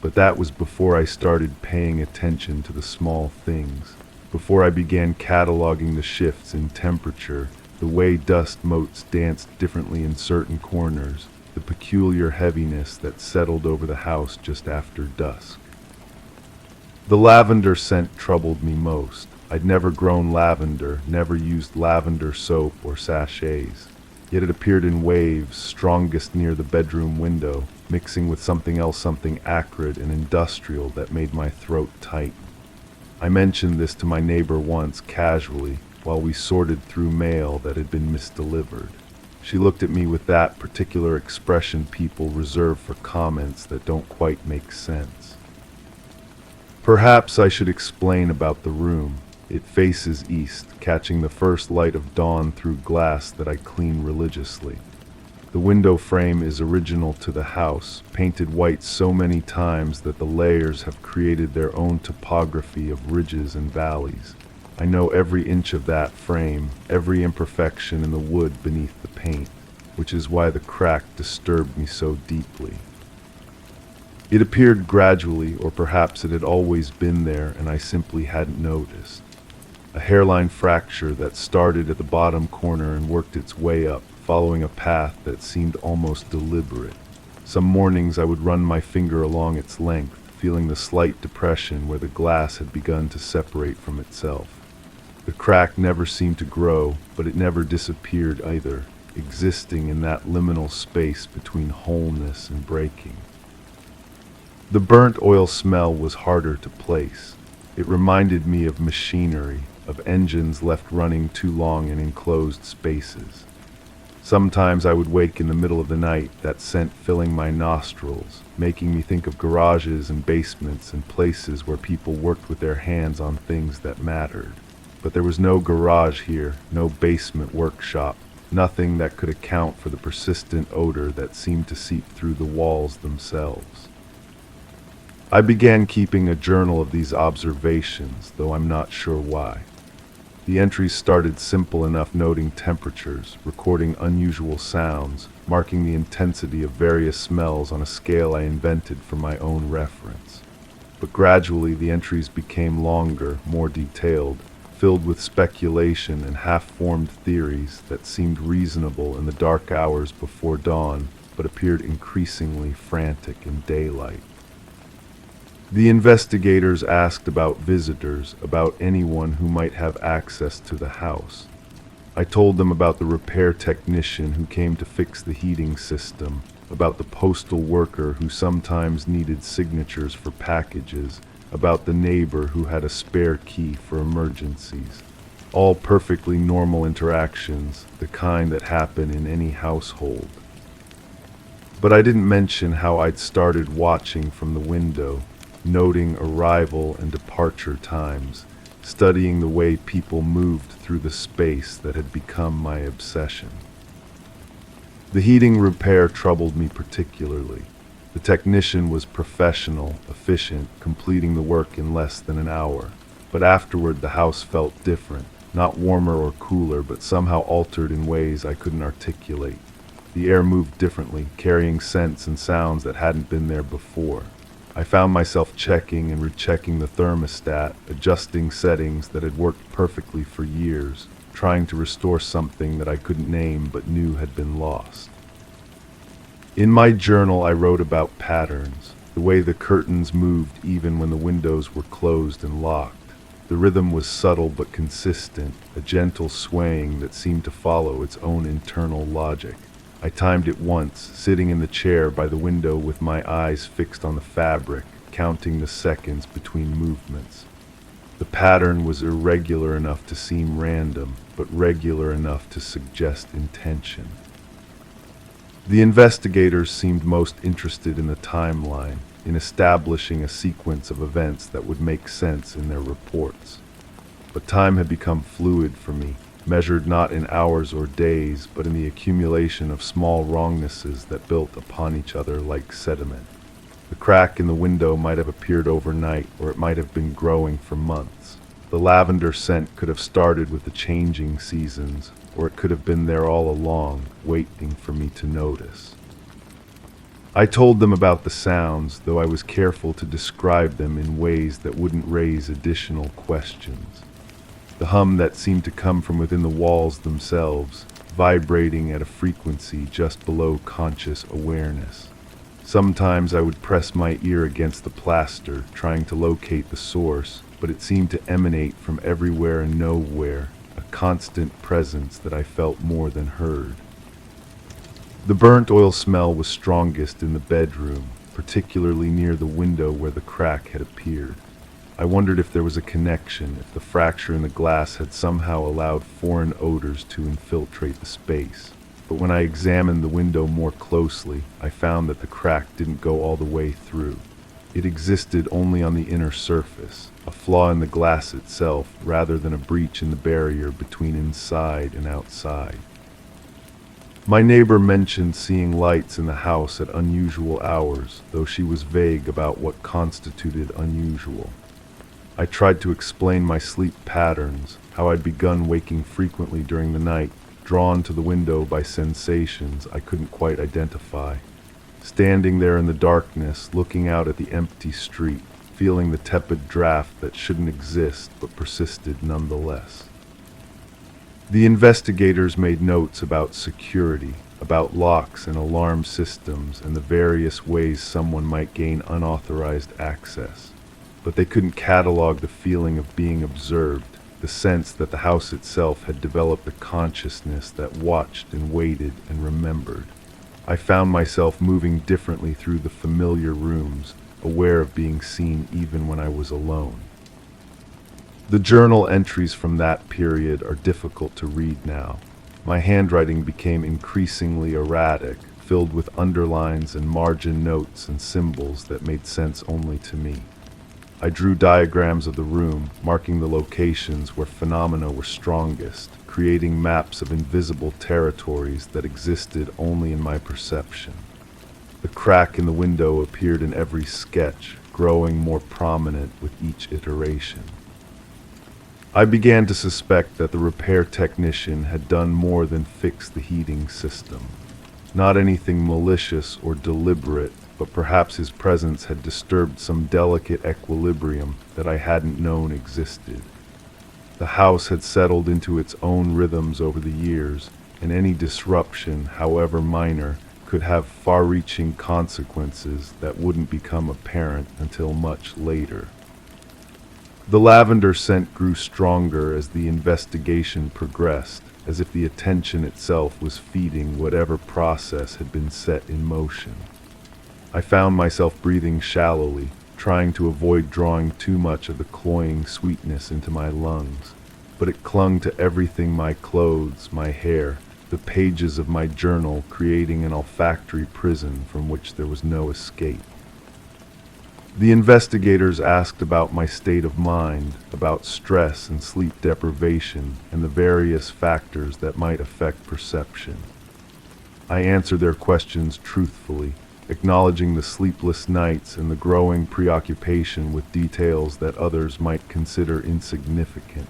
But that was before I started paying attention to the small things, before I began cataloging the shifts in temperature, the way dust motes danced differently in certain corners, the peculiar heaviness that settled over the house just after dusk. The lavender scent troubled me most. I'd never grown lavender, never used lavender soap or sachets. Yet it appeared in waves, strongest near the bedroom window, mixing with something else, something acrid and industrial that made my throat tighten. I mentioned this to my neighbor once, casually, while we sorted through mail that had been misdelivered. She looked at me with that particular expression people reserve for comments that don't quite make sense. Perhaps I should explain about the room. It faces east, catching the first light of dawn through glass that I clean religiously. The window frame is original to the house, painted white so many times that the layers have created their own topography of ridges and valleys. I know every inch of that frame, every imperfection in the wood beneath the paint, which is why the crack disturbed me so deeply. It appeared gradually, or perhaps it had always been there and I simply hadn't noticed. A hairline fracture that started at the bottom corner and worked its way up, following a path that seemed almost deliberate. Some mornings I would run my finger along its length, feeling the slight depression where the glass had begun to separate from itself. The crack never seemed to grow, but it never disappeared either, existing in that liminal space between wholeness and breaking. The burnt oil smell was harder to place. It reminded me of machinery, of engines left running too long in enclosed spaces. Sometimes I would wake in the middle of the night, that scent filling my nostrils, making me think of garages and basements and places where people worked with their hands on things that mattered. But there was no garage here, no basement workshop, nothing that could account for the persistent odor that seemed to seep through the walls themselves. I began keeping a journal of these observations, though I'm not sure why. The entries started simple enough, noting temperatures, recording unusual sounds, marking the intensity of various smells on a scale I invented for my own reference. But gradually the entries became longer, more detailed, filled with speculation and half-formed theories that seemed reasonable in the dark hours before dawn, but appeared increasingly frantic in daylight. The investigators asked about visitors, about anyone who might have access to the house. I told them about the repair technician who came to fix the heating system, about the postal worker who sometimes needed signatures for packages, about the neighbor who had a spare key for emergencies. All perfectly normal interactions, the kind that happen in any household. But I didn't mention how I'd started watching from the window, noting arrival and departure times, studying the way people moved through the space that had become my obsession. The heating repair troubled me particularly. The technician was professional, efficient, completing the work in less than an hour. But afterward the house felt different, not warmer or cooler, but somehow altered in ways I couldn't articulate. The air moved differently, carrying scents and sounds that hadn't been there before. I found myself checking and rechecking the thermostat, adjusting settings that had worked perfectly for years, trying to restore something that I couldn't name but knew had been lost. In my journal I wrote about patterns, the way the curtains moved even when the windows were closed and locked. The rhythm was subtle but consistent, a gentle swaying that seemed to follow its own internal logic. I timed it once, sitting in the chair by the window with my eyes fixed on the fabric, counting the seconds between movements. The pattern was irregular enough to seem random, but regular enough to suggest intention. The investigators seemed most interested in the timeline, in establishing a sequence of events that would make sense in their reports. But time had become fluid for me, measured not in hours or days, but in the accumulation of small wrongnesses that built upon each other like sediment. The crack in the window might have appeared overnight, or it might have been growing for months. The lavender scent could have started with the changing seasons, or it could have been there all along, waiting for me to notice. I told them about the sounds, though I was careful to describe them in ways that wouldn't raise additional questions. The hum that seemed to come from within the walls themselves, vibrating at a frequency just below conscious awareness. Sometimes I would press my ear against the plaster, trying to locate the source, but it seemed to emanate from everywhere and nowhere, a constant presence that I felt more than heard. The burnt oil smell was strongest in the bedroom, particularly near the window where the crack had appeared. I wondered if there was a connection, if the fracture in the glass had somehow allowed foreign odors to infiltrate the space. but when I examined the window more closely, I found that the crack didn't go all the way through. It existed only on the inner surface, a flaw in the glass itself rather than a breach in the barrier between inside and outside. My neighbor mentioned seeing lights in the house at unusual hours, though she was vague about what constituted unusual. I tried to explain my sleep patterns, how I'd begun waking frequently during the night, drawn to the window by sensations I couldn't quite identify. Standing there in the darkness, looking out at the empty street, feeling the tepid draft that shouldn't exist but persisted nonetheless. The investigators made notes about security, about locks and alarm systems and the various ways someone might gain unauthorized access. But they couldn't catalog the feeling of being observed, the sense that the house itself had developed a consciousness that watched and waited and remembered. I found myself moving differently through the familiar rooms, aware of being seen even when I was alone. The journal entries from that period are difficult to read now. My handwriting became increasingly erratic, filled with underlines and margin notes and symbols that made sense only to me. I drew diagrams of the room, marking the locations where phenomena were strongest, creating maps of invisible territories that existed only in my perception. The crack in the window appeared in every sketch, growing more prominent with each iteration. I began to suspect that the repair technician had done more than fix the heating system. Not anything malicious or deliberate, but perhaps his presence had disturbed some delicate equilibrium that I hadn't known existed. The house had settled into its own rhythms over the years, and any disruption, however minor, could have far-reaching consequences that wouldn't become apparent until much later. The lavender scent grew stronger as the investigation progressed, as if the attention itself was feeding whatever process had been set in motion. I found myself breathing shallowly, trying to avoid drawing too much of the cloying sweetness into my lungs, but it clung to everything: my clothes, my hair, the pages of my journal, creating an olfactory prison from which there was no escape. The investigators asked about my state of mind, about stress and sleep deprivation, and the various factors that might affect perception. I answered their questions truthfully, acknowledging the sleepless nights and the growing preoccupation with details that others might consider insignificant.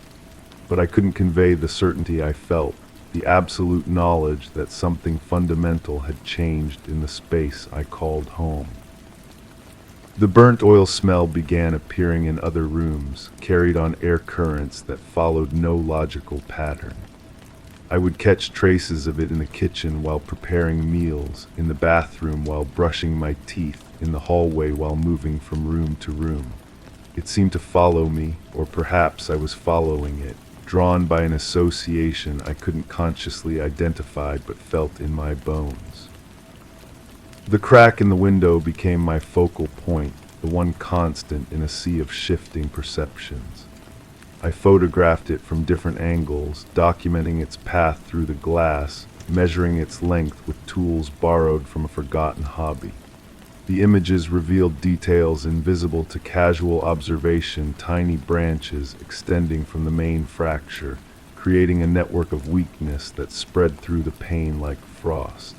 But I couldn't convey the certainty I felt, the absolute knowledge that something fundamental had changed in the space I called home. The burnt oil smell began appearing in other rooms, carried on air currents that followed no logical pattern. I would catch traces of it in the kitchen while preparing meals, in the bathroom while brushing my teeth, in the hallway while moving from room to room. It seemed to follow me, or perhaps I was following it, drawn by an association I couldn't consciously identify but felt in my bones. The crack in the window became my focal point, the one constant in a sea of shifting perceptions. I photographed it from different angles, documenting its path through the glass, measuring its length with tools borrowed from a forgotten hobby. The images revealed details invisible to casual observation: tiny branches extending from the main fracture, creating a network of weakness that spread through the pane like frost.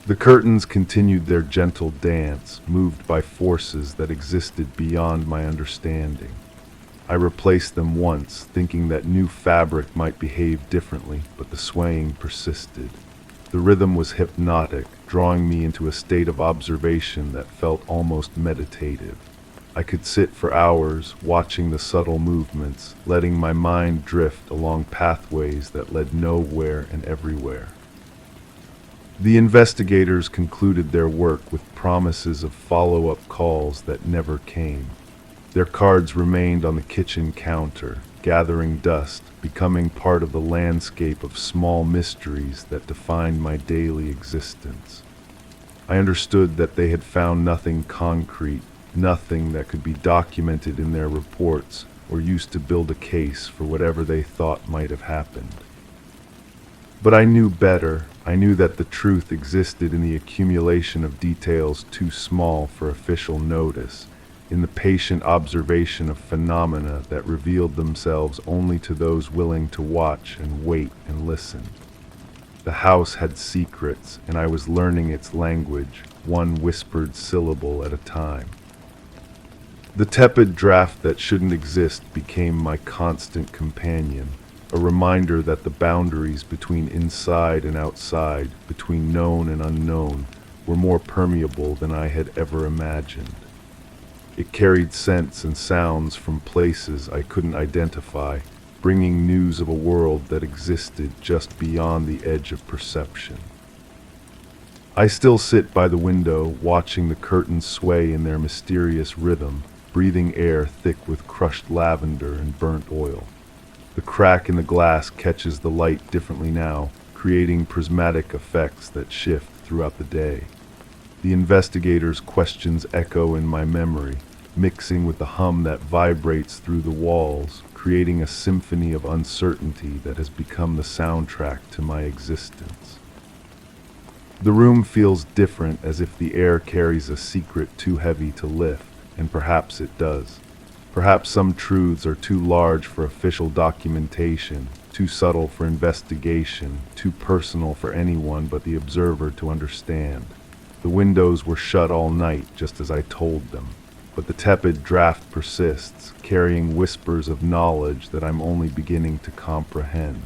The curtains continued their gentle dance, moved by forces that existed beyond my understanding. I replaced them once, thinking that new fabric might behave differently, but the swaying persisted. The rhythm was hypnotic, drawing me into a state of observation that felt almost meditative. I could sit for hours, watching the subtle movements, letting my mind drift along pathways that led nowhere and everywhere. The investigators concluded their work with promises of follow-up calls that never came. Their cards remained on the kitchen counter, gathering dust, becoming part of the landscape of small mysteries that defined my daily existence. I understood that they had found nothing concrete, nothing that could be documented in their reports or used to build a case for whatever they thought might have happened. But I knew better. I knew that the truth existed in the accumulation of details too small for official notice, in the patient observation of phenomena that revealed themselves only to those willing to watch and wait and listen. The house had secrets, and I was learning its language, one whispered syllable at a time. The tepid draft that shouldn't exist became my constant companion, a reminder that the boundaries between inside and outside, between known and unknown, were more permeable than I had ever imagined. It carried scents and sounds from places I couldn't identify, bringing news of a world that existed just beyond the edge of perception. I still sit by the window, watching the curtains sway in their mysterious rhythm, breathing air thick with crushed lavender and burnt oil. The crack in the glass catches the light differently now, creating prismatic effects that shift throughout the day. The investigator's questions echo in my memory, mixing with the hum that vibrates through the walls, creating a symphony of uncertainty that has become the soundtrack to my existence. The room feels different, as if the air carries a secret too heavy to lift, and perhaps it does. Perhaps some truths are too large for official documentation, too subtle for investigation, too personal for anyone but the observer to understand. The windows were shut all night, just as I told them, but the tepid draft persists, carrying whispers of knowledge that I'm only beginning to comprehend.